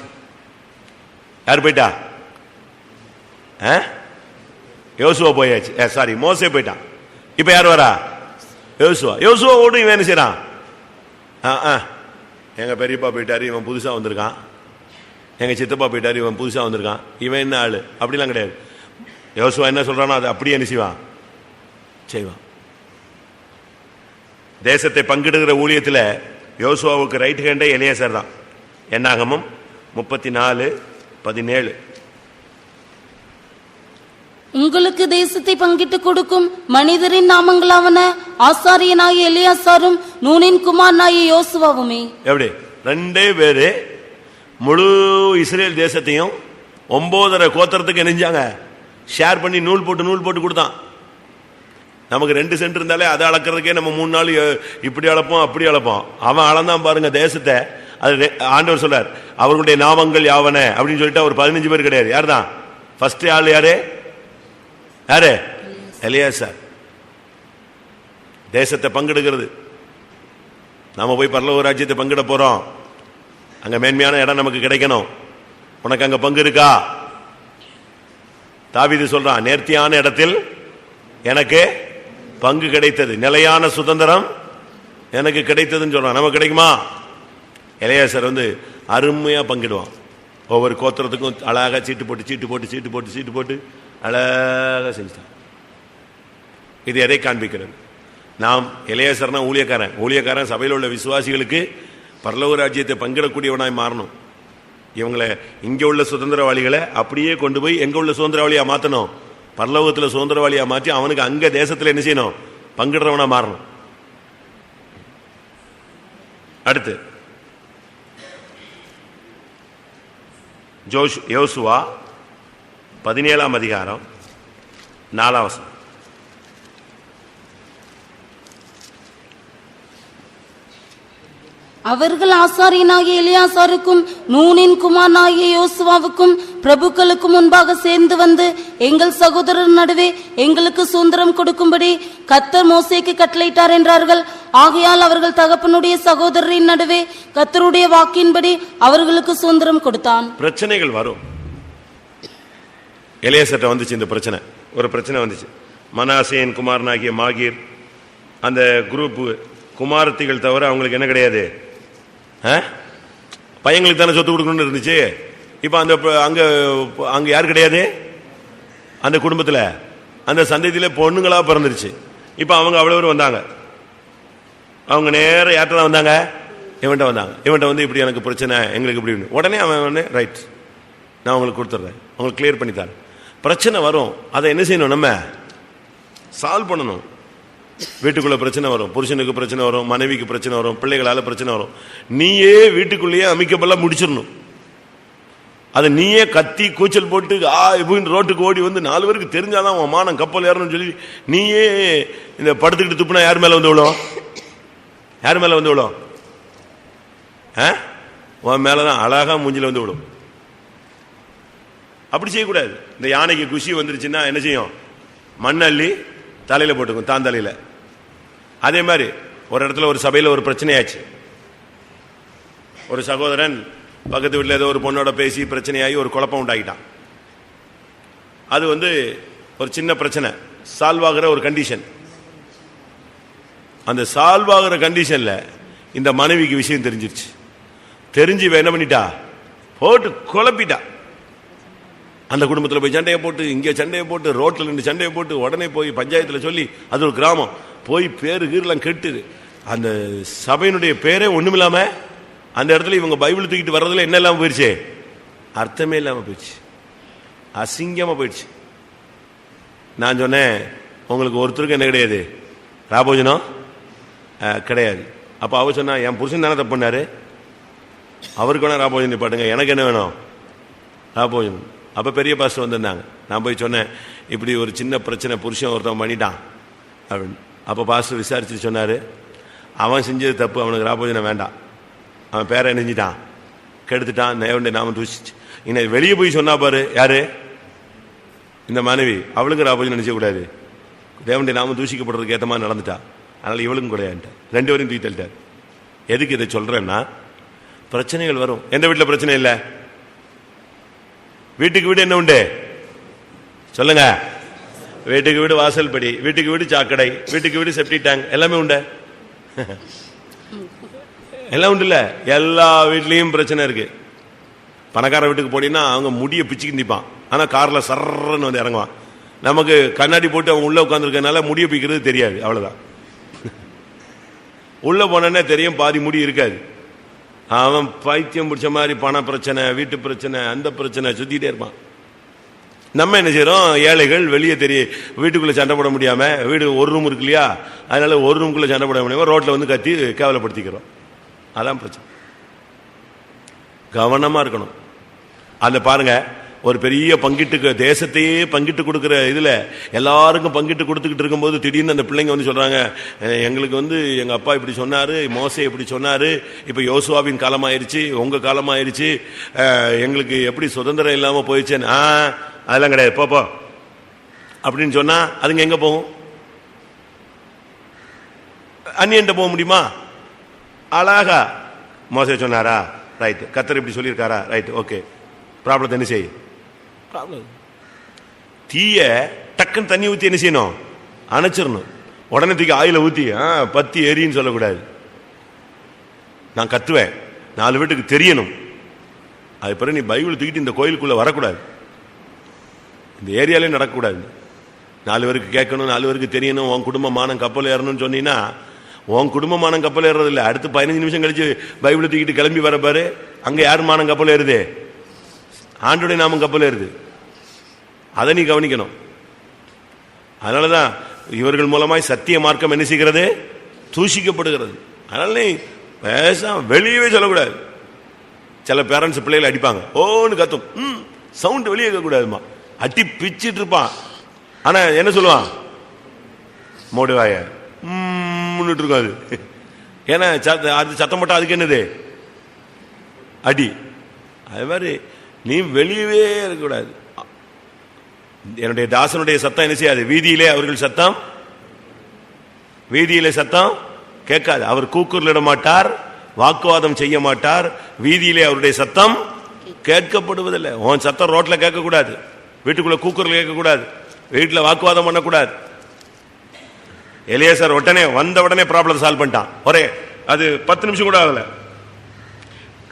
யார் போயிட்டா? யோசுவா போயாச்சு. சாரி, மோசே போயிட்டான். இப்ப யார் வரா? யோசுவா. யோசுவாவோடு இவன் என்ன செய்யறான்? எங்க பெரியப்பா போயிட்டாரு, இவன் புதுசா வந்திருக்கான், எங்க சித்தப்பா போயிட்டாரு, இவன் புதுசா வந்திருக்கான், இவன் என்ன ஆளு, அப்படிலாம் கிடையாது. யோசுவா என்ன சொல்றானோ அதை அப்படியே என்ன செய்வான். தேசத்தை பங்கிடுகிற ஊழியத்தில் யோசுவாவுக்கு ரைட் ஹேண்டே எலியாசர் தான். என்னாகமம் 34:17. உங்களுக்கு தேசத்தை பங்கிட்டு கொடுக்கும் மனிதரின் நாமங்களாவன ஆசாரியனாகிய எலியாசாரும் நூனின் குமாரனாகிய யோசுவாவுமே. எப்படி 2 பேரு முழு இஸ்ரேல் தேசத்தையும் 9.5 கோத்திரத்துக்கு நெஞ்சாங்க ஷேர் பண்ணி நூல் போட்டு கொடுத்தான். நமக்கு 2 சென்ட் இருந்தாலே அதை அளக்கிறதுக்கே நம்ம 3 நாள் இப்படி அளப்போம் அப்படி அளப்போம். அவன் அளந்தான் பாருங்க தேசத்தை. அது ஆண்டவர் சொல்றார், அவர்களுடைய நாமங்கள் யாவன அப்படின்னு சொல்லிட்டு ஒரு 15 பேர் கிடையாது. யார் தான் ஃபர்ஸ்ட் ஆள்? யாரு? எலியாசார். தேசத்தை பங்கிடுகிறது. நாம போய் பரலோக ராஜ்யத்தை பங்கிட போறோம். அங்க மேன்மையான இடம் நமக்கு கிடைக்கணும். உனக்கு அங்க பங்கு இருக்கா? தாவீது சொல்றான், நேர்த்தியான இடத்தில் எனக்கு பங்கு கிடைத்தது, நிலையான சுதந்திரம் எனக்கு கிடைத்ததுன்னு சொல்றான். நமக்கு கிடைக்குமா? எலியாசர் அருமையா பங்கிடுவான். ஒவ்வொரு கோத்திரத்துக்கும் அழகா சீட்டு போட்டு அழகா செஞ்சுட்டான். இது எதை காண்பிக்கிறது? நாம் எலியாசர்னா ஊழியக்காரன் சபையில் உள்ள விசுவாசிகளுக்கு பரலோக ராஜ்யத்தை பங்கிடக்கூடியவனாய் மாறணும். இவங்களை இங்க உள்ள சுதந்திரவாளிகளை அப்படியே கொண்டு போய் எங்க உள்ள சுதந்திரவாளியா மாத்தணும், பரலோகத்தில் சுதந்திரவாளியா மாற்றி அவனுக்கு அங்க தேசத்தில் என்ன செய்யணும்? பங்கிடுறவனா மாறணும். அடுத்து யோசுவா 17ஆம் அதிகாரம் 4ஆம் வசனம். அவர்கள் ஆசாரியனாகிய எலியாசாருக்கும் நூனின் குமாரனாகிய யோசுவாவுக்கும் பிரபுக்களுக்கு முன்பாக சேர்ந்து வந்து, எங்கள் சகோதரர் நடுவே எங்களுக்கு சுதந்திரம் கொடுக்கும்படி கர்த்தர் மோசேக்கு கட்டளையிட்டார் என்றார்கள். ஆகையால் அவர்கள் தகப்பனுடைய சகோதரரின் நடுவே கர்த்தருடைய வாக்கின்படி அவர்களுக்கு சுதந்திரம் கொடுத்தான். பிரச்சனைகள் வரும். எலியாசர்ட்ட வந்துச்சு இந்த பிரச்சனை. ஒரு பிரச்சனை வந்துச்சு. மனாசேயின் குமாரனாகிய மாகீர் அந்த குரூப் குமாரத்திகள் தவிர அவங்களுக்கு என்ன கிடையாது? பையங்களுக்கு தானே சொத்து கொடுக்கணும்னு இருந்துச்சு. இப்ப அந்த அங்க யாரு கிடையாது? அந்த குடும்பத்தில் அந்த சந்ததியில பொண்ணுங்களா பிறந்துருச்சு. இப்ப அவங்க அவ்வளவு வந்தாங்க. அவங்க நேரம் யார்கிட்ட தான் வந்தாங்க? இவன்ட்ட வந்தாங்க. இவன்ட்ட இப்படி எனக்கு பிரச்சனை, எங்களுக்கு இப்படி. உடனே அவன் ரைட், நான் உங்களுக்கு கொடுத்துட்றேன், உங்களுக்கு கிளியர் பண்ணி தரேன். பிரச்சனை வரும், அதை என்ன செய்யணும்? நம்ம சால்வ் பண்ணணும். வீட்டுக்குள்ள பிரச்சனை வரும், புருஷனுக்கு பிரச்சனை வரும், மனைவிக்கு பிரச்சனை வரும், பிள்ளைகளால பிரச்சனை வரும். நீயே வீட்டுக்குள்ளேயே அமைக்கப்பெல்லாம் முடிச்சிடணும். அதை நீயே கத்தி கூச்சல் போட்டு ரோட்டுக்கு ஓடி 4 பேருக்கு தெரிஞ்சாதான் உன் மானம் கப்பல் ஏறணும்னு சொல்லி நீயே இந்த படுத்துக்கிட்டு துப்புனா யார் மேல விழும்? யார் மேல விழும்? உன் மேலதான் அழகா மூஞ்சில விழும். அப்படி செய்யக்கூடாது. இந்த யானைக்கு குஷி வந்துருச்சுன்னா என்ன செய்யும்? மண்ணள்ளி தலையில போட்டுக்கும், தான் தலையில. அதே மாதிரி ஒரு இடத்துல ஒரு சபையில் ஒரு பிரச்சனையாச்சு. ஒரு சகோதரன் பக்கத்து வீட்டில் ஏதோ ஒரு பொண்ணோட பேசி பிரச்சனையாகி ஒரு குழப்பம் உண்டாகிட்டான். அது ஒரு சின்ன பிரச்சனை, சால்வ் ஆகிற ஒரு கண்டிஷன். அந்த சால்வ் ஆகிற கண்டிஷன்ல இந்த மனைவிக்கு விஷயம் தெரிஞ்சிருச்சு. தெரிஞ்சு என்ன பண்ணிட்டா? போட்டு குழப்பிட்டா. அந்த குடும்பத்தில் போய் சண்டையை போட்டு, இங்கே சண்டையை போட்டு, ரோட்டில் நின்று சண்டையை போட்டு, உடனே போய் பஞ்சாயத்தில் சொல்லி, அது ஒரு கிராமம், போய் பேரு கீரெல்லாம் கெட்டு அந்த சபையினுடைய பேரே ஒண்ணுமில்லாம அந்த இடத்துல இவங்க பைபிள் தூக்கிட்டு வர்றதுல என்ன இல்லாம போயிடுச்சு? அர்த்தமே இல்லாம போயிடுச்சு, அசிங்கமா போயிடுச்சு. நான் சொன்னேன், உங்களுக்கு ஒருத்தருக்கு என்ன கிடையாது? ராபோஜனம் கிடையாது. அப்ப அவ சொன்னா, என் புருஷன் தானே தப்பு பண்ணாரு, அவருக்கு வேணா ராபோஜனம் பாட்டுங்க, எனக்கு என்ன வேணும்? ராபோஜனம். அப்ப பெரிய பாஸ்டர் வந்திருந்தாங்க. நான் போய் சொன்னேன், இப்படி ஒரு சின்ன பிரச்சனை புருஷன் ஒருத்தன் பண்ணிட்டான் அப்படின்னு. அப்ப பாஸ்டர் விசாரிச்சு சொன்னாரு, அவன் செஞ்சது தப்பு, அவனுக்கு ராபோஜனம் வேண்டாம், அவன் பேரை நெஞ்சிட்டான், கெடுத்துட்டான், தேவனுடைய நாமம் தூசிச்சு. இன்னும் வெளியே போய் சொன்னா பாரு, யாரு? இந்த மனைவி, அவளுக்கு ராபோஜனம் நினைச்ச கூடாது, தேவனுடைய நாமம் தூசிக்கப்படுறதுக்கு ஏற்ற மாதிரி நடந்துட்டா, அதனால இவளுக்கும் கூடாது, 2 பேரும் தூக்கி தள்ளிட்டார். எதுக்கு இதை சொல்றேன்னா, பிரச்சனைகள் வரும். எந்த வீட்டில் பிரச்சனை இல்லை? வீட்டுக்கு வீடு என்ன உண்டு சொல்லுங்க? வீட்டுக்கு வீடு வாசல் படி, வீட்டுக்கு வீடு சாக்கடை, வீட்டுக்கு வீடு செப்டி டேங்க், எல்லாமே உண்டு. எல்லாம் உண்டு இல்ல? எல்லா வீட்லயும் பிரச்சனை இருக்கு. பணக்கார வீட்டுக்கு போனீங்கன்னா அவங்க முடியை பிச்சுக்கு நிற்பான், ஆனா கார்ல சர்றன்னு வந்து இறங்குவான். நமக்கு கண்ணாடி போட்டு அவன் உள்ள உட்காந்துருக்கனால முடிய பிக்கிறது தெரியாது, அவ்வளவுதான். உள்ள போனே தெரியும் பாதி முடி இருக்காது. அவன் பைத்தியம் பிடிச்ச மாதிரி பண பிரச்சனை, வீட்டு பிரச்சனை, அந்த பிரச்சனை சுத்திட்டே இருப்பான். நம்ம என்ன செய்யறோம், ஏழைகள் வெளியே வீட்டுக்குள்ள சண்டை போட முடியாம, வீடு ஒரு ரூம் இருக்கு இல்லையா, அதனால ஒரு ரூமுக்குள்ள சண்டை போட முடியாம ரோட்ல வந்து கத்தி கேவலப்படுத்திக்கிறோம். அதான் பிரச்சனை. கவனமா இருக்கணும். அந்த பாருங்க, ஒரு பெரிய பங்கிட்டு தேசத்தையே பங்கிட்டு கொடுக்கிற இதுல எல்லாருக்கும் பங்கிட்டு கொடுத்துக்கிட்டு இருக்கும்போது திடீர்னு அந்த பிள்ளைங்க வந்து சொல்றாங்க, எங்களுக்கு வந்து எங்க அப்பா இப்படி சொன்னாரு, மோசே இப்படி சொன்னாரு, இப்ப யோசுவாவின் காலமாயிருச்சு, உங்க காலமாயிருச்சு, எங்களுக்கு எப்படி சுதந்திரம் இல்லாம போயிடுச்சேன்னு. அதெல்லாம் கிடையாது, போப்போ அப்படின்னு சொன்னா அதுங்க எங்க போகும்? அந்நியன்ட்ட போக முடியுமா? அழகா மோசே சொன்னாரா, ரைட். கர்த்தர் இப்படி சொல்லியிருக்காரா, ரைட், ஓகே. ப்ராப்ளத்தை என்ன செய்ய? தீய டக்குன்னு தண்ணி ஊத்தி என்ன செய்யணும்? அணைச்சிடணும். உடனே தூக்கி ஆயில ஊத்தி பத்தி எரின்னு சொல்லக்கூடாது. நான் கத்துவேன், 4 வீட்டுக்கு தெரியணும். அது பிறகு நீ பைபிள் தூக்கிட்டு இந்த கோயிலுக்குள்ள வரக்கூடாது, இந்த ஏரியாலே நடக்கக்கூடாது. 4 பேருக்கு கேட்கணும், 4 பேருக்கு தெரியணும். உன் குடும்பமானம் கப்பல் ஏறணும்னு சொன்னீங்கன்னா உன் குடும்பமானம் கப்பல் ஏறது இல்லை. அடுத்து 15 நிமிஷம் கழிச்சு பைபிளை தூக்கிட்டு கிளம்பி வர பாரு, அங்க யார் மானம் கப்பல் ஏறுது? ஆண்டுடைய நாமம் கப்பல் ஏறுது. அதை நீ கவனிக்கணும். அதனாலதான் இவர்கள் மூலமாய் சத்திய மார்க்கம் என்ன செய்கிறது? தூஷிக்கப்படுகிறது. அதனால நீ வெளியவே சொல்லக்கூடாது. சில பேரண்ட்ஸ் பிள்ளைகளை அடிப்பாங்க, ஓன்னு கத்தும், சவுண்ட் வெளியே கேட்கக்கூடாதுமா, அட்டி பிச்சுட்டு இருப்பான். ஆனா என்ன சொல்லுவான்? மோடுவாய இருக்கும். அது ஏன்னா அது சத்தம் போட்டா அதுக்கு என்னது? அடி. அது மாதிரி நீ வெளியவே இருக்கக்கூடாது. என்னுடைய தாசனுடைய சத்தம் என்ன செய்யாது? வீதியிலே அவர்கள் சத்தம், வீதியிலே சத்தம் கேட்காது. அவர் கூக்குரலிட மாட்டார், வாக்குவாதம் செய்ய மாட்டார். வீதியிலே அவருடைய சத்தம் கேட்கப்படுவதில்லை. உன் சத்தம் ரோட்ல கேட்கக்கூடாது, வீட்டுக்குள்ள கூக்குரல் கேட்கக்கூடாது, வீட்டுல வாக்குவாதம் பண்ணக்கூடாது. எலியாசர் வந்த உடனே ப்ராப்ளம் சால்வ் பண்ணிட்டான். ஒரே அது 10 நிமிஷம் கூட ஆகல.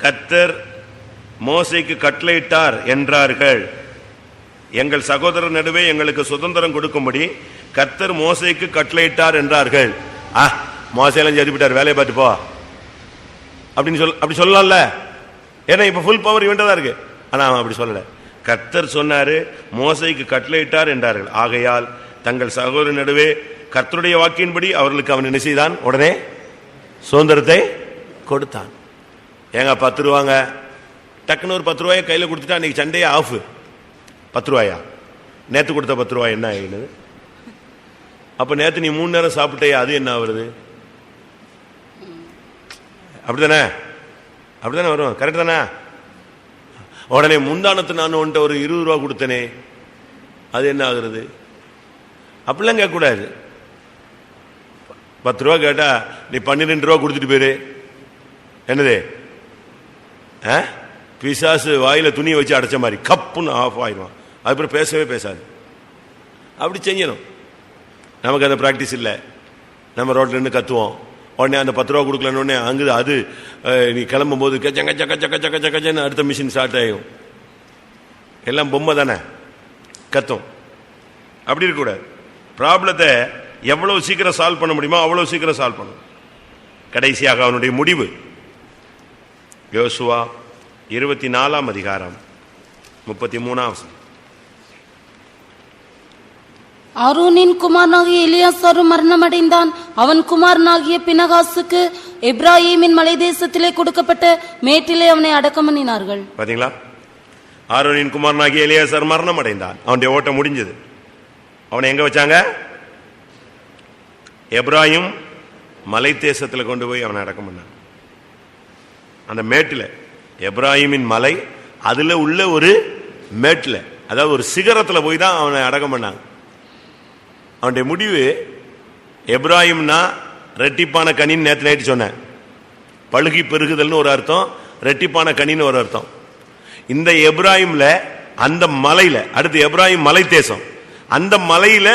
கர்த்தர் மோசேக்கு கட்டளையிட்டார் என்றார்கள், எங்கள் சகோதரர் நடுவே எங்களுக்கு சுதந்திரம் கொடுக்கும்படி கர்த்தர் மோசேக்கு கட்டளையிட்டார் என்றார்கள். மோசேலாம் ஜெயிப்பிட்டார், வேலையை பார்த்து போ அப்படி சொல்லலாம்ல. ஏன்னா இப்ப ஃபுல் பவர் இவன்டா இருக்கு. ஆனா அவன் அப்படி சொல்லல. கர்த்தர் சொன்னாரு, மோசேக்கு கட்டளையிட்டார் என்றார்கள். ஆகையால் தங்கள் சகோதரர் நடுவே கர்த்தருடைய வாக்கின்படி அவர்களுக்கு அவன் என்ன செய்தான்? உடனே சுதந்திரத்தை கொடுத்தான். ஏங்க 10 ரூபாங்க, டக்குன்னு ஒரு 10 ரூபாயை கையில கொடுத்துட்டா அன்னைக்கு சண்டையே ஆஃப். 10 ரூபாயா? நேத்து கொடுத்த 10 ரூபாய் என்ன ஆயிடுது? அப்ப நேத்து நீ 3 நேரம் சாப்பிட்டையா, அது என்ன ஆகுறது? அப்படித்தானே? அப்படித்தானே வரும். கரெக்ட் தானே? உடனே முந்தானத்து நான் உன்ட்ட ஒரு 20 ரூபா கொடுத்தனே, அது என்ன ஆகுறது? அப்படிலாம் கேட்கக்கூடாது. 10 ரூபா கேட்டா நீ 12 ரூபா கொடுத்துட்டு போயிரு. என்னது? பிசாசு வாயில துணியை வச்சு அடைச்ச மாதிரி கப்புன்னு ஆஃப் ஆயிடுவான். அதுக்கப்புறம் பேசவே பேசாது. அப்படி செய்யணும். நமக்கு அந்த பிராக்டிஸ் இல்லை. நம்ம ரோட்ல நின்று கத்துவோம், உடனே அந்த 10 ரூபா கொடுக்கலன்னு அங்கு அது நீ கிளம்பும் போது கச்ச கச்ச கச்ச கச்ச கச்ச கச்சன்னு அடுத்த மிஷின் ஸ்டார்ட் ஆகும். எல்லாம் பொம்மை தானே, கத்தும். அப்படி இருக்கக்கூடாது. ப்ராப்ளத்தை எவ்வளவு சீக்கிரம் சால்வ் பண்ண முடியுமோ அவ்வளவு சீக்கிரம் சால்வ் பண்ணும். கடைசியாக அவனுடைய முடிவு. யோசுவா 24ஆம் அதிகாரம் 33ஆம் வசனம். ஆரோனின் குமாரனாகிய எலியாசாரும் மரணமடைந்தான். அவன் குமாரனாகிய பினகாசுக்கு எப்ராஹீமின் மலை தேசத்திலே கொடுக்கப்பட்ட மேட்டிலே அவனை அடக்கம் பண்ணினார்கள். பாத்தீங்களா? ஆரோனின் குமாரனாகிய எலியாசார் மரணம் அடைந்தான். அவனுடைய ஓட்டம் முடிஞ்சது. அவனை எங்க வச்சாங்க? எப்ராஹிம் மலை தேசத்தில் கொண்டு போய் அவனை அடக்கம் பண்ணான். அந்த மேட்டில், எப்ராஹிமின் மலை, அதுல உள்ள ஒரு மேட்டில், அதாவது ஒரு சிகரத்தில் போய் தான் அவனை அடக்கம் பண்ணாங்க. அவனுடைய முடிவு எப்ராஹிம்னா ரெட்டிப்பான கனின்னு நேற்று நைட்டு சொன்னேன். பழுகி பெருகுதல்னு ஒரு அர்த்தம், ரெட்டிப்பான கனின்னு ஒரு அர்த்தம். இந்த எப்ராஹிம்ல அந்த மலையில, அடுத்து எப்ராஹிம் மலை தேசம், அந்த மலையில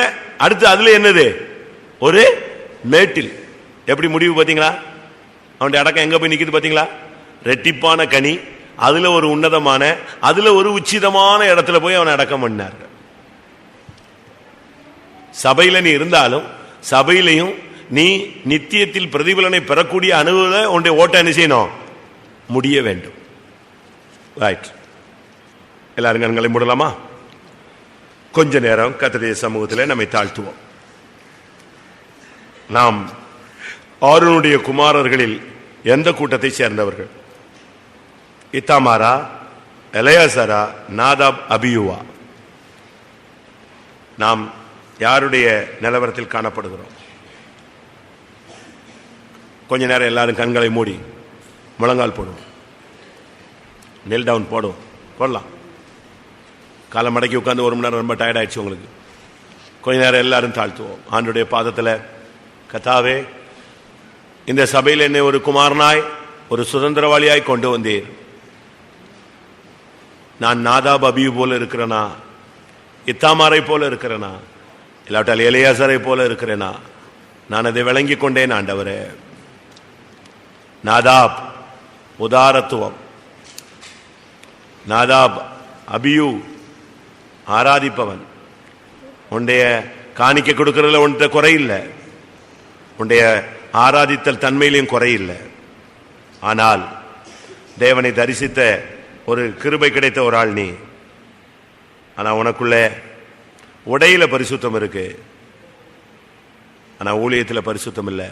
அடுத்து அதுல என்னது? ஒரு மேட்டில். எப்படி முடிவு பாத்தீங்களா? அவனுடைய அடக்கம் எங்க போய் நிக்குது பாத்தீங்களா? ரெட்டிப்பான கனி, அதுல ஒரு உன்னதமான, அதுல ஒரு உச்சிதமான இடத்துல போய் அவனை அடக்கம் பண்ணார். சபையில நீ இருந்தாலும் சபையிலையும் நீ நித்தியத்தில் பிரதிபலனை பெறக்கூடிய அனுபவத்தை உன்னுடைய ஓட்ட என்ன செய்யணும், முடிய வேண்டும். ரைட், எல்லாரும் கண்களை மூடலாமா? கொஞ்ச நேரம் கர்த்தருடைய சமூகத்தில் நம்மை தாழ்த்துவோம். நாம் ஆரோனுடைய குமாரர்களில் எந்த கூட்டத்தை சேர்ந்தவர்கள்? இத்தாமாரா, எலெயாசாரா, நாதாப், அபியூவா? நாம் யாருடைய நிலவரத்தில் காணப்படுகிறோம்? கொஞ்ச நேரம் எல்லாரும் கண்களை மூடி முழங்கால் போடும், நெல் டவுன் போடலாம். காலை மடக்கி உட்காந்து 1 மணி நேரம் ரொம்ப டயர்ட் ஆயிடுச்சு உங்களுக்கு. கொஞ்ச நேரம் எல்லாரும் தாழ்த்துவோம். ஆண்டவருடைய பாதத்தில், கர்த்தாவே, இந்த சபையில் என்னை ஒரு குமாரனாய், ஒரு சுதந்திரவாளியாய் கொண்டு வந்தீர். நான் நாதாப், அபியூ போல இருக்கிறேனா? இத்தாமாரை போல இருக்கிறேனா? இல்லாட்டால் எலெயாசாரை போல இருக்கிறேனா? நான் அதை விளங்கி கொண்டேன் ஆண்டவரே. நாதாப் உதாரத்துவம், நாதாப் அபியூ ஆராதிப்பவன். உன்னுடைய காணிக்க கொடுக்கறதுல உன்கிட்ட குறையில்லை, உன்னுடைய ஆராதித்தல் தன்மையிலையும் குறையில்லை. ஆனால் தேவனை தரிசித்த ஒரு கிருபை கிடைத்த ஒரு ஆள் நீ. ஆனா உனக்குள்ள உடையில பரிசுத்தம் இருக்கு, ஆனா ஊழியத்தில் பரிசுத்தம் இல்லை.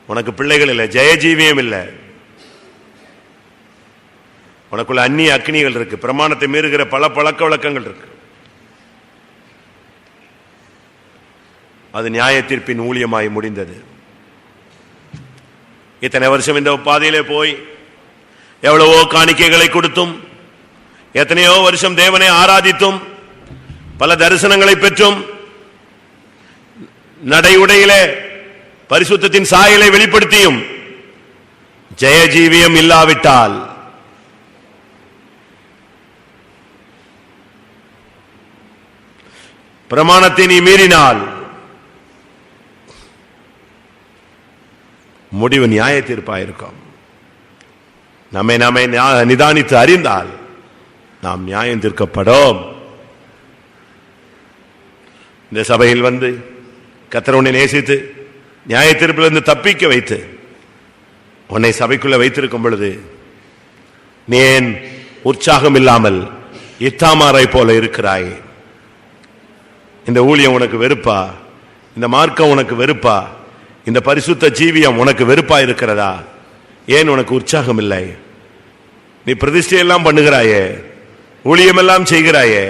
உனக்கு பிள்ளைகள் இல்லை, ஜெயஜீவியம் இல்லை. உனக்குள்ள அந்நிய அக்னிகள் இருக்கு, பிரமாணத்தை மீறுகிற பல பழக்க வழக்கங்கள் இருக்கு. அது நியாய தீர்ப்பின் ஊழியமாய் முடிந்தது. இத்தனை வருஷம் இந்த பாதையிலே போய் எவ்வளவோ காணிக்கைகளை கொடுத்தும், எத்தனையோ வருஷம் தேவனை ஆராதித்தும், பல தரிசனங்களை பெற்றும், நடை உடையிலே பரிசுத்தத்தின் சாயலை வெளிப்படுத்தியும் ஜெயஜீவியம் இல்லாவிட்டால், பிரமாணத்தை நீ மீறினால் முடிவு நியாய தீர்ப்பாயிருக்கும். நம்மை நிதானித்து அறிந்தால் நாம் நியாயம் தீர்க்கப்படும். இந்த சபையில் வந்து கர்த்தர் உன்னை நேசித்து நியாய தீர்ப்பிலிருந்து தப்பிக்க வைத்து உன்னை சபைக்குள்ள வைத்திருக்கும் பொழுது நீ ஏன் உற்சாகம் இல்லாமல் இத்தாமாரை போல இருக்கிறாய்? இந்த ஊழியம் உனக்கு வெறுப்பா? இந்த மார்க்கம் உனக்கு வெறுப்பா? இந்த பரிசுத்த ஜீவியம் உனக்கு வெறுப்பா இருக்கிறதா? ஏன் உனக்கு உற்சாகம் இல்லை? நீ பிரதிஷ்டையெல்லாம் பண்ணுகிறாயே, ஊழியம் எல்லாம் செய்கிறாயே,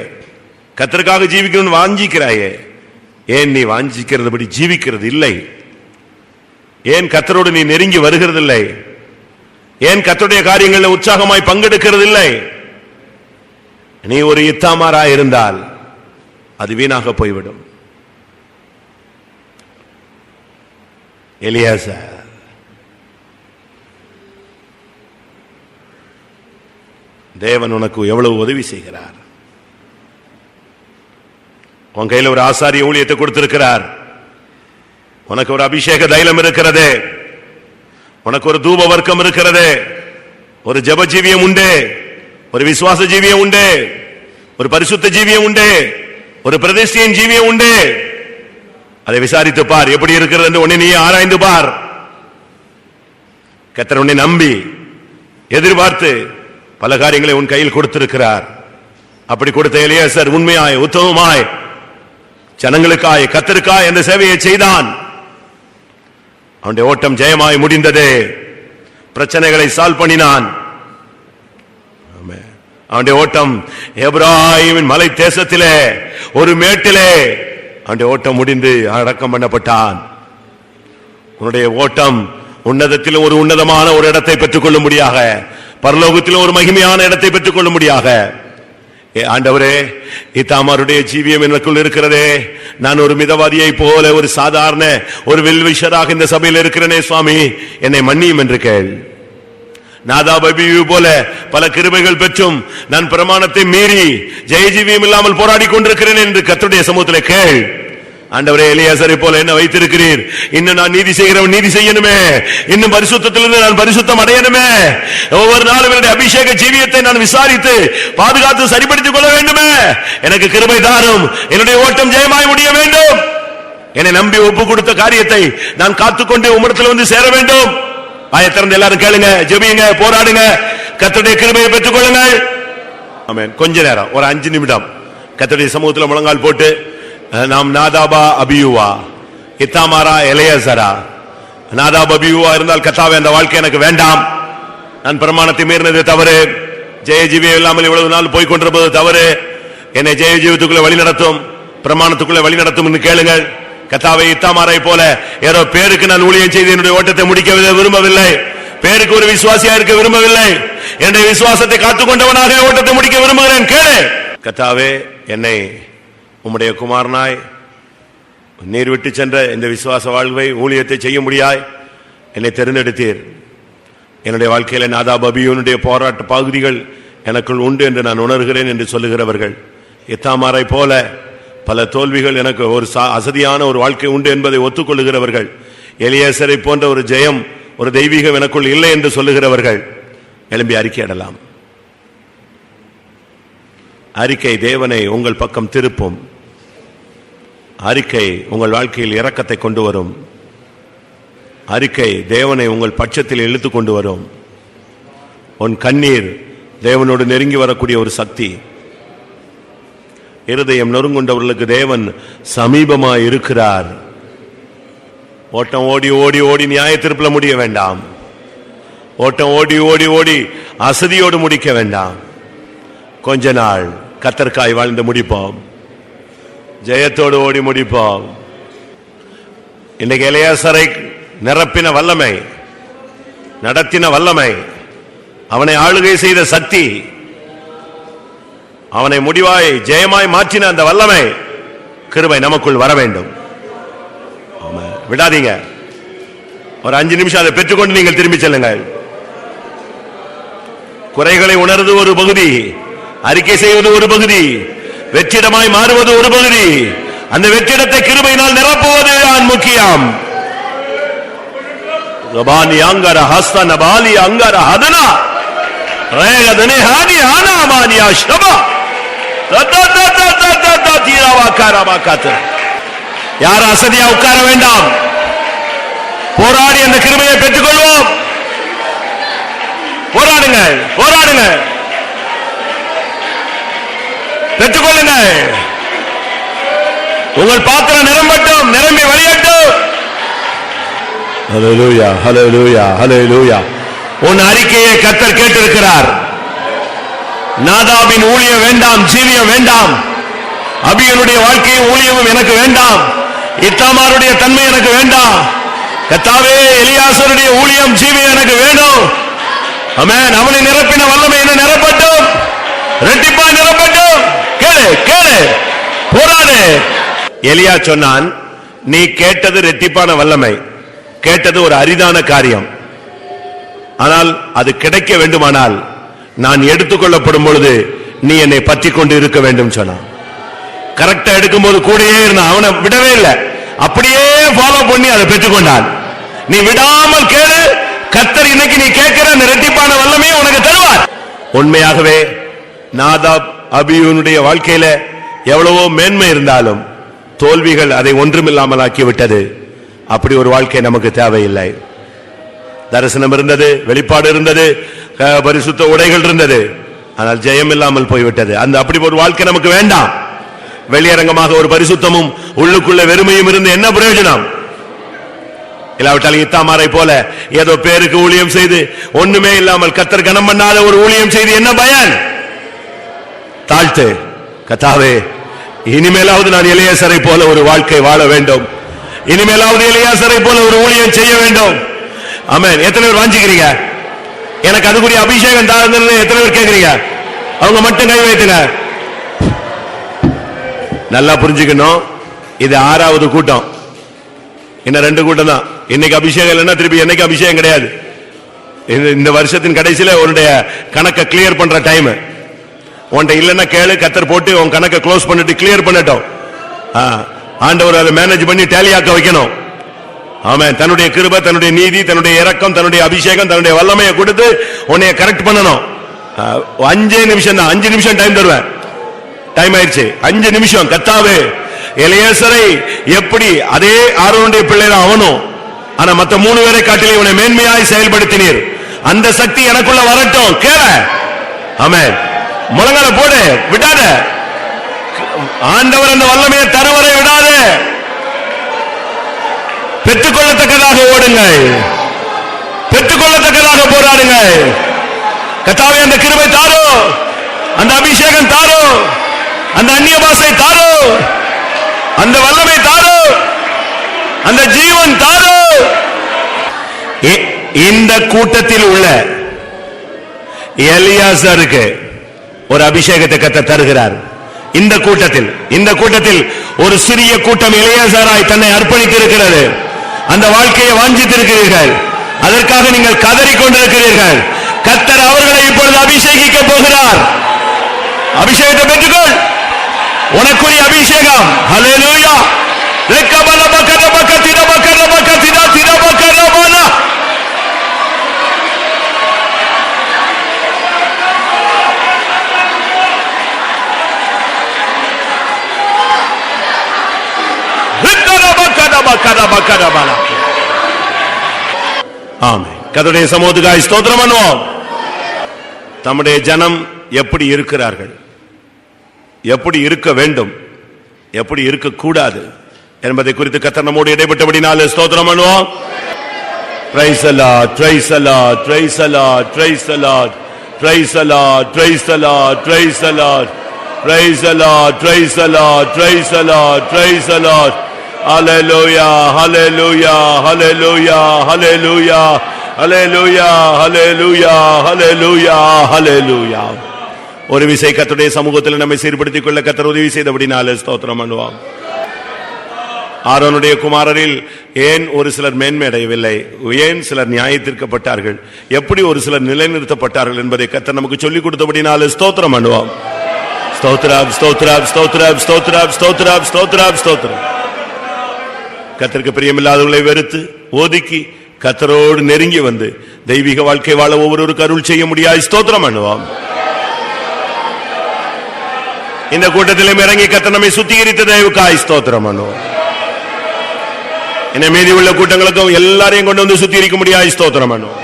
கர்த்தருக்காக ஜீவிக்கணும்னு வாஞ்சிக்கிறாயே, ஏன் நீ வாஞ்சிக்கிறதுபடி ஜீவிக்கிறது இல்லை? ஏன் கர்த்தரோடு நீ நெருங்கி வருகிறது இல்லை? ஏன் கர்த்தருடைய காரியங்களில் உற்சாகமாய் பங்கெடுக்கிறது இல்லை? நீ ஒரு இத்தாமாரா இருந்தால் அது வீணாக போய்விடும். எலியாசார் தேவன் உனக்கு எவ்வளவு உதவி செய்கிறார். உன் கையில் ஒரு ஆசாரிய ஊழியத்தை கொடுத்திருக்கிறார். உனக்கு ஒரு அபிஷேக தைலம் இருக்கிறது, உனக்கு ஒரு தூப வர்க்கம் இருக்கிறது, ஒரு ஜப ஜீவியம் உண்டு, ஒரு விசுவாச ஜீவியம் உண்டு, ஒரு பரிசுத்த ஜீவியம் உண்டு, ஒரு பிரதிஷ்டையின் ஜீவியம் உண்டு. அதை விசாரித்து பார், எப்படி இருக்கிறது என்று உன்னை நீ ஆராய்ந்து பார். கர்த்தர் உன்னை நம்பி எதிர்பார்த்து பல காரியங்களை உன் கையில் கொடுத்திருக்கிறார். அப்படி கொடுத்த எலியாசார் உண்மையாய் உத்தமமாய் ஜனங்களுக்காய் கர்த்தருக்காய் அந்த சேவையை செய்தான். அவனுடைய ஓட்டம் ஜெயமாய் முடிந்தது. பிரச்சனைகளை சால்வ் பண்ணினான். அவனுடைய ஓட்டம் எப்ராயிமின் மலை தேசத்திலே ஒரு மேட்டிலே அவனுடைய ஓட்டம் முடிந்து அடக்கம் பண்ணப்பட்டான். உன்னுடைய ஓட்டம் உன்னதத்திலும் ஒரு உன்னதமான ஒரு இடத்தை பெற்றுக் கொள்ளும்படியாக, பரலோகத்திலும் ஒரு மகிமையான இடத்தை பெற்றுக் கொள்ளும்படியாக, ஆண்டவரே, இத்தாமாருடைய ஜீவியம் எனக்குள் இருக்கிறதே, நான் ஒரு மிதவாதியை போல ஒரு சாதாரண ஒரு வெல்விஷராக இந்த சபையில் இருக்கிறேனே சுவாமி, என்னை மன்னியும் என்று கேள். நாதாப் அபியூ போல பல கிருபைகள் பெற்றும் நான் பிரமாணத்தை மீறி ஜெயஜீவியம் இல்லாமல் போராடி கொண்டிருக்கிறேன் என்று கர்த்தருடைய சமூகத்தில் கேள். ஆண்டவரே, எலியாசரை போல என்ன வைத்திருக்கிறீர், இன்னும் நான் நீதி செய்கிறவன் நீதி செய்யணுமே, இன்னும் பரிசுத்தத்திலிருந்து நான் பரிசுத்தம் அடையணுமே, ஒவ்வொரு நாளும் என்னுடைய அபிஷேக ஜீவியத்தை நான் விசாரித்து பாதுகாத்து சரிப்படுத்திக் கொள்ள வேண்டுமே, எனக்கு கிருபை தாரும், என்னுடைய ஓட்டம் ஜெயமாய் முடிய வேண்டும், என்னை நம்பி ஒப்பு கொடுத்த காரியத்தை நான் காத்துக்கொண்டு உம்மிடத்தில் வந்து சேர வேண்டும். ஆயத்திறந்து எல்லாரும் கேளுங்க, ஜெபியுங்க, போராடுங்க, கர்த்தருடைய கிருபையை பெற்றுக் கொள்ளுங்கள். ஆமென். கொஞ்ச நேரம், ஒரு 5 நிமிடம் கர்த்தருடைய சமூகத்தில் முழங்கால் போட்டு, நாம் நாதாபா அபியூவா, இத்தாமாரா எலியாசரா, நாதாப் அபியூவா இருந்தால் கர்த்தாவே அந்த வாழ்க்கை எனக்கு வேண்டாம், நான் பிரமாணத்தை மீறினது தவறு, ஜெய ஜீவியம் இல்லாமல் இவ்வளவு நாள் போய் கொண்டிருப்பது தவறு, என்னை ஜெய ஜீவத்துக்குள்ள வழி நடத்தும், பிரமாணத்துக்குள்ள வழி நடத்தும் என்று கேளுங்கள். கர்த்தாவே, இத்தாமாரை போல ஏதோ பேருக்கு நான் ஊழியம் செய்து என்னுடைய ஓட்டத்தை முடிக்க விரும்பவில்லை, பேருக்கு ஒரு விசுவாசியா இருக்க விரும்பவில்லை, என்னுடைய விசுவாசத்தை காத்துக்கொண்டவனாக ஓட்டத்தை முடிக்க விரும்புகிறேன். கேளு. கர்த்தாவே, என்னை உம்முடைய குமாரனாய் நீர் விட்டு சென்ற இந்த விசுவாச வாழ்வை ஊழியத்தை செய்ய முடியாய் என்னை தெரிந்தெடுத்தீர். என்னுடைய வாழ்க்கையில நாதாப் அபியூனுடைய போராட்ட பகுதிகள் எனக்குள் உண்டு என்று நான் உணர்கிறேன் என்று சொல்லுகிறவர்கள், இத்தாமாரை போல பல தோல்விகள் எனக்கு ஒரு அசதியான ஒரு வாழ்க்கை உண்டு என்பதை ஒத்துக்கொள்ளுகிறவர்கள், எலியாசரை போன்ற ஒரு ஜெயம் ஒரு தெய்வீகம் எனக்குள் இல்லை என்று சொல்லுகிறவர்கள் எழும்பி அறிக்கையிடலாம். அறிக்கை தேவனை உங்கள் பக்கம் திருப்பும். அறிக்கை உங்கள் வாழ்க்கையில் இரக்கத்தை கொண்டு வரும். அறிக்கை தேவனை உங்கள் பட்சத்தில் இழுத்து கொண்டு வரும். உன் கண்ணீர் தேவனோடு நெருங்கி வரக்கூடிய ஒரு சக்தி. இருதயம் நொறுங்குண்டவர்களுக்கு தேவன் சமீபமாய் இருக்கிறார். ஓட்டம் ஓடி ஓடி ஓடி நியாய தீர்ப்புல முடிய வேண்டாம். ஓட்டம் ஓடி ஓடி ஓடி அசதியோடு முடிக்க வேண்டாம். கொஞ்ச நாள் கத்தர்காய் வாழ்ந்து முடிப்போம், ஜெயத்தோடு ஓடி முடிப்போம். இன்னைக்கு எலியாசரை நிரப்பின வல்லமை, நடத்தின வல்லமை, அவனை ஆளுகை செய்த சக்தி, அவனை முடிவாய் ஜெயமாய் மாற்றின அந்த வல்லமை கிருபை நமக்குள் வர வேண்டும். விடாதீங்க. ஒரு 5 நிமிஷம் அதை பெற்றுக்கொண்டு நீங்கள் திரும்பி செல்லுங்கள். குறைகளை உணர்வது ஒரு பகுதி, அறிக்கை செய்வது ஒரு பகுதி, வெற்றிடமாய் மாறுவது ஒரு பகுதி. அந்த வெற்றிடத்தை கிருபையினால் நிரப்புவது தான் முக்கியம். ரபானி அங்கர ஹஸ்த நபாலி அங்கர ஹதனா ரேகதனே ஹானி ஹானா மானியா ஷபா ததததததத தீராவா காராவா காத. யார் அசதியா உட்கார வேண்டாம். போராடி அந்த கிருபையை பெற்றுக் கொள்வோம். போராடுங்க, போராடுங்க, பெற்றுக்கொள்ளுங்க. உங்கள் பாத்திரம் நிரம்பட்டும், நிரம்பி வழியட்டும். ஹல்லேலூயா, ஹல்லேலூயா, ஹல்லேலூயா. உன் அறிக்கையை கர்த்தர் கேட்டிருக்கிறார். நாதாபின் ஊழியம் வேண்டாம், ஜீவியம் வேண்டாம். அபியனுடைய வாழ்க்கையும் ஊழியமும் எனக்கு வேண்டாம். இத்தாமாருடைய தன்மை எனக்கு வேண்டாம். கர்த்தாவே, எலியாசருடைய ஊழியம் ஜீவியம் எனக்கு வேணும். ஆமென். அவனை நிரப்பின வல்லமை என்ன நிரப்பட்டும், இரட்டிப்பா நிரப்பட்டும். கேளு, கேளு, போராடு. எலியா சொன்னான், நீ கேட்டது இரட்டிப்பான வல்லமை, கேட்டது ஒரு அரிதான காரியம். ஆனால் அது கிடைக்க வேண்டுமானால் நான் எடுத்துக்கொள்ளப்படும் பொழுது நீ என்னை பற்றி கொண்டு இருக்க வேண்டும் சொன்னான். கரெக்டா எடுக்கும்போது கூடயே இருந்தான், அவனை விடவே இல்லை, அப்படியே ஃபாலோ பண்ணி அதை பெற்றுக்கொண்டான். நீ விடாமல் கேளு, கர்த்தர் இன்னைக்கு நீ கேட்கிற அந்த இரட்டிப்பான வல்லமையை உனக்கு தருவார். உண்மையாகவே நாதாப் அபியூனுடைய வாழ்க்கையில எவ்வளவோ மேன்மை இருந்தாலும் தோல்விகள் அதை ஒன்றுமில்லாமல் ஆக்கிவிட்டது. அப்படி ஒரு வாழ்க்கை நமக்கு தேவையில்லை. தரிசனம் இருந்தது, வெளிப்பாடு இருந்தது, பரிசுத்த உடைகள் இருந்தது, ஆனால் ஜெயம் இல்லாமல் போய்விட்டது. அந்த அப்படி ஒரு வாழ்க்கை நமக்கு வேண்டாம். வெளியரங்கமாக ஒரு பரிசுத்தமும் உள்ளுக்குள்ள வெறுமையும் இருந்து என்ன பிரயோஜனம்? இல்லாவிட்டால் இத்தாமாரை போல ஏதோ பேருக்கு ஊழியம் செய்து ஒண்ணுமே இல்லாமல் கர்த்தர் கனம் பண்ணாத ஒரு ஊழியம் செய்து என்ன பயன்? தாழ்த்து. கர்த்தாவே, இனிமேலாவது நான் எலியாசரை போல ஒரு வாழ்க்கை வாழ வேண்டும், இனிமேலாவது எலியாசரை போல ஒரு ஊழியம் செய்ய வேண்டும். ஆமென். எத்தனை பேர் வாஞ்சிக்கிறீங்க? எனக்கு அதுக்குரிய அபிஷேகம் தாருங்கன்னு எத்தனை பேர் கேட்கிறீங்க? அவங்க மட்டும் கை வைத்துங்க. நல்லா புரிஞ்சுக்கணும், இது 6வது கூட்டம், இன்னும் 2 கூட்டம் தான். இன்னைக்கு அபிஷேகம் இல்லைன்னா திருப்பி என்னைக்கு அபிஷேகம் கிடையாது. இந்த வருஷத்தின் கடைசியில உன்னுடைய கணக்கை கிளியர் பண்ற டைம். உன்கிட்ட இல்லைன்னா கேளு, கர்த்தர் போட்டு உன் கணக்கை க்ளோஸ் பண்ணிட்டு கிளியர் பண்ணட்டும். ஆண்டவர் அதை மேனேஜ் பண்ணி டேலியாக்க வைக்கணும். ஆமென். தன்னுடைய கிருபை, தன்னுடைய நீதி, தன்னுடைய இரக்கம், தன்னுடைய அபிஷேகம், தன்னுடைய வல்லமையை கொடுத்து உன்னை கரெக்ட் பண்ணணும். 5 நிமிஷம் தான், 5 நிமிஷம் டைம் தருவேன். டைம் ஆயிடுச்சு. 5 நிமிஷம். கர்த்தாவே, எலியாசரை எப்படி அதே ஆரோனுடைய பிள்ளை தான் அவனும், ஆனா மத்த 3 பேரை காட்டிலே இவனை மேன்மையாய் செயல்படுத்தினீர். அந்த சக்தி எனக்குள்ள வரட்டும். கேள. ஆமென். முழங்கால போடு, விடாத. ஆண்டவர் அந்த வல்லமையை தருவரை விடாத. பெற்றுக்கொள்ளத்தக்கதாக ஓடுங்கள், பெற்றுக்கொள்ளத்தக்கதாக போராடுங்கள். கர்த்தாவே, அந்த கிருபை தாரோ, அந்த அபிஷேகம் தாரோ, அந்த அந்நிய பாஷை தாரோ, அந்த வல்லமை தாரோ, அந்த ஜீவன் தாரோ. இந்த கூட்டத்தில் உள்ள எலியாசருக்கு ஒரு அபிஷேகத்தை கர்த்தர் தருகிறார். இந்த கூட்டத்தில் ஒரு சிறிய கூட்டம் எலியாசாராய் தன்னை அர்ப்பணித்திருக்கிறது. அந்த வாழ்க்கையை வாஞ்சித்திருக்கிறீர்கள். அதற்காக நீங்கள் கதறிக் கொண்டிருக்கிறீர்கள். கர்த்தர் அவர்களை இப்பொழுது அபிஷேகிக்க போகிறார். அபிஷேகத்தை பெற்றுக்கொள். உனக்குரிய அபிஷேகம். ஹல்லேலூயா. கர்த்தருடைய சமூகத்துக்காய் ஸ்தோத்திரம் பண்ணுவோம். நம்முடைய ஜனம் எப்படி இருக்கிறார்கள், எப்படி இருக்க வேண்டும், எப்படி இருக்க கூடாது என்பதை குறித்து கர்த்தர் நம்மோடு இடைப்பட்டபடினாலே ஸ்தோத்திரம் பண்ணுவோம். Praise the Lord, praise the Lord, praise the Lord, praise the Lord, praise the Lord, praise the Lord, praise the Lord, praise the Lord, praise the Lord, praise the Lord, praise the Lord. Hallelujah, hallelujah, hallelujah, hallelujah, hallelujah, hallelujah, hallelujah, hallelujah. ஒரு விசை கர்த்தருடைய சமூகத்தில் நம்மை சீர்படுத்திக் கொள்ள கர்த்தர் உதவி செய்தபடினாலே ஸ்தோத்திரம் பண்ணுவோம். ஆரோனுடைய குமாரரில் ஏன் ஒரு சிலர் மேன்மை அடையவில்லை, ஏன் சிலர் நியாயத்திற்கப்பட்டார்கள், எப்படி ஒரு சிலர் நிலைநிறுத்தப்பட்டார்கள் என்பதை கர்த்தர் நமக்கு சொல்லிக் கொடுத்தபடினாலே ஸ்தோத்திரம் பண்ணுவோம். ஸ்தோத்திரம், ஸ்தோத்திரம், ஸ்தோத்திரம், ஸ்தோத்திரம், ஸ்தோத்திரம், ஸ்தோத்திரம், ஸ்தோத்திரம். கர்த்தருக்கு பிரியமில்லாதவர்களை வெறுத்து ஒதுக்கி கர்த்தரோடு நெருங்கி வந்து தெய்வீக வாழ்க்கை வாழ ஒவ்வொருவருக்கு அருள் செய்ய முடியாது. ஸ்தோத்திரம் பண்ணுவோம். இந்த கூட்டத்திலும் இறங்கி கர்த்தர் நம்மை சுத்திகரித்த தயவுக்காய் ஸ்தோத்திரம் பண்ணுவோம். என்ன மீதி உள்ள கூட்டங்களுக்கும் எல்லாரையும் கொண்டு வந்து சுத்திகரிக்க முடியாது. ஸ்தோத்திரம் பண்ணுவோம்.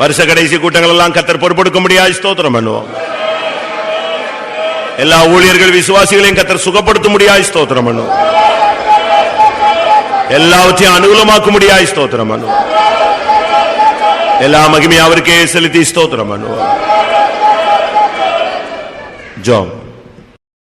வருஷ கடைசி கூட்டங்கள் எல்லாம் கர்த்தர் பொறுப்பெடுக்க முடியாது. ஸ்தோத்திரம் பண்ணுவோம். எல்லா ஊழியர்கள் விசுவாசிகளையும் கர்த்தர் சுகப்படுத்த முடியாது. ஸ்தோத்திரம் பண்ணுவோம். எல்லாவற்றையும் அனுகூலமாக்க முடியாது. ஸ்தோத்திரம் பண்ணுவோம். எல்லா மகிமையும் அவருக்கே செலுத்தி ஸ்தோத்திரம் பண்ணுவோம். ஜெபம்.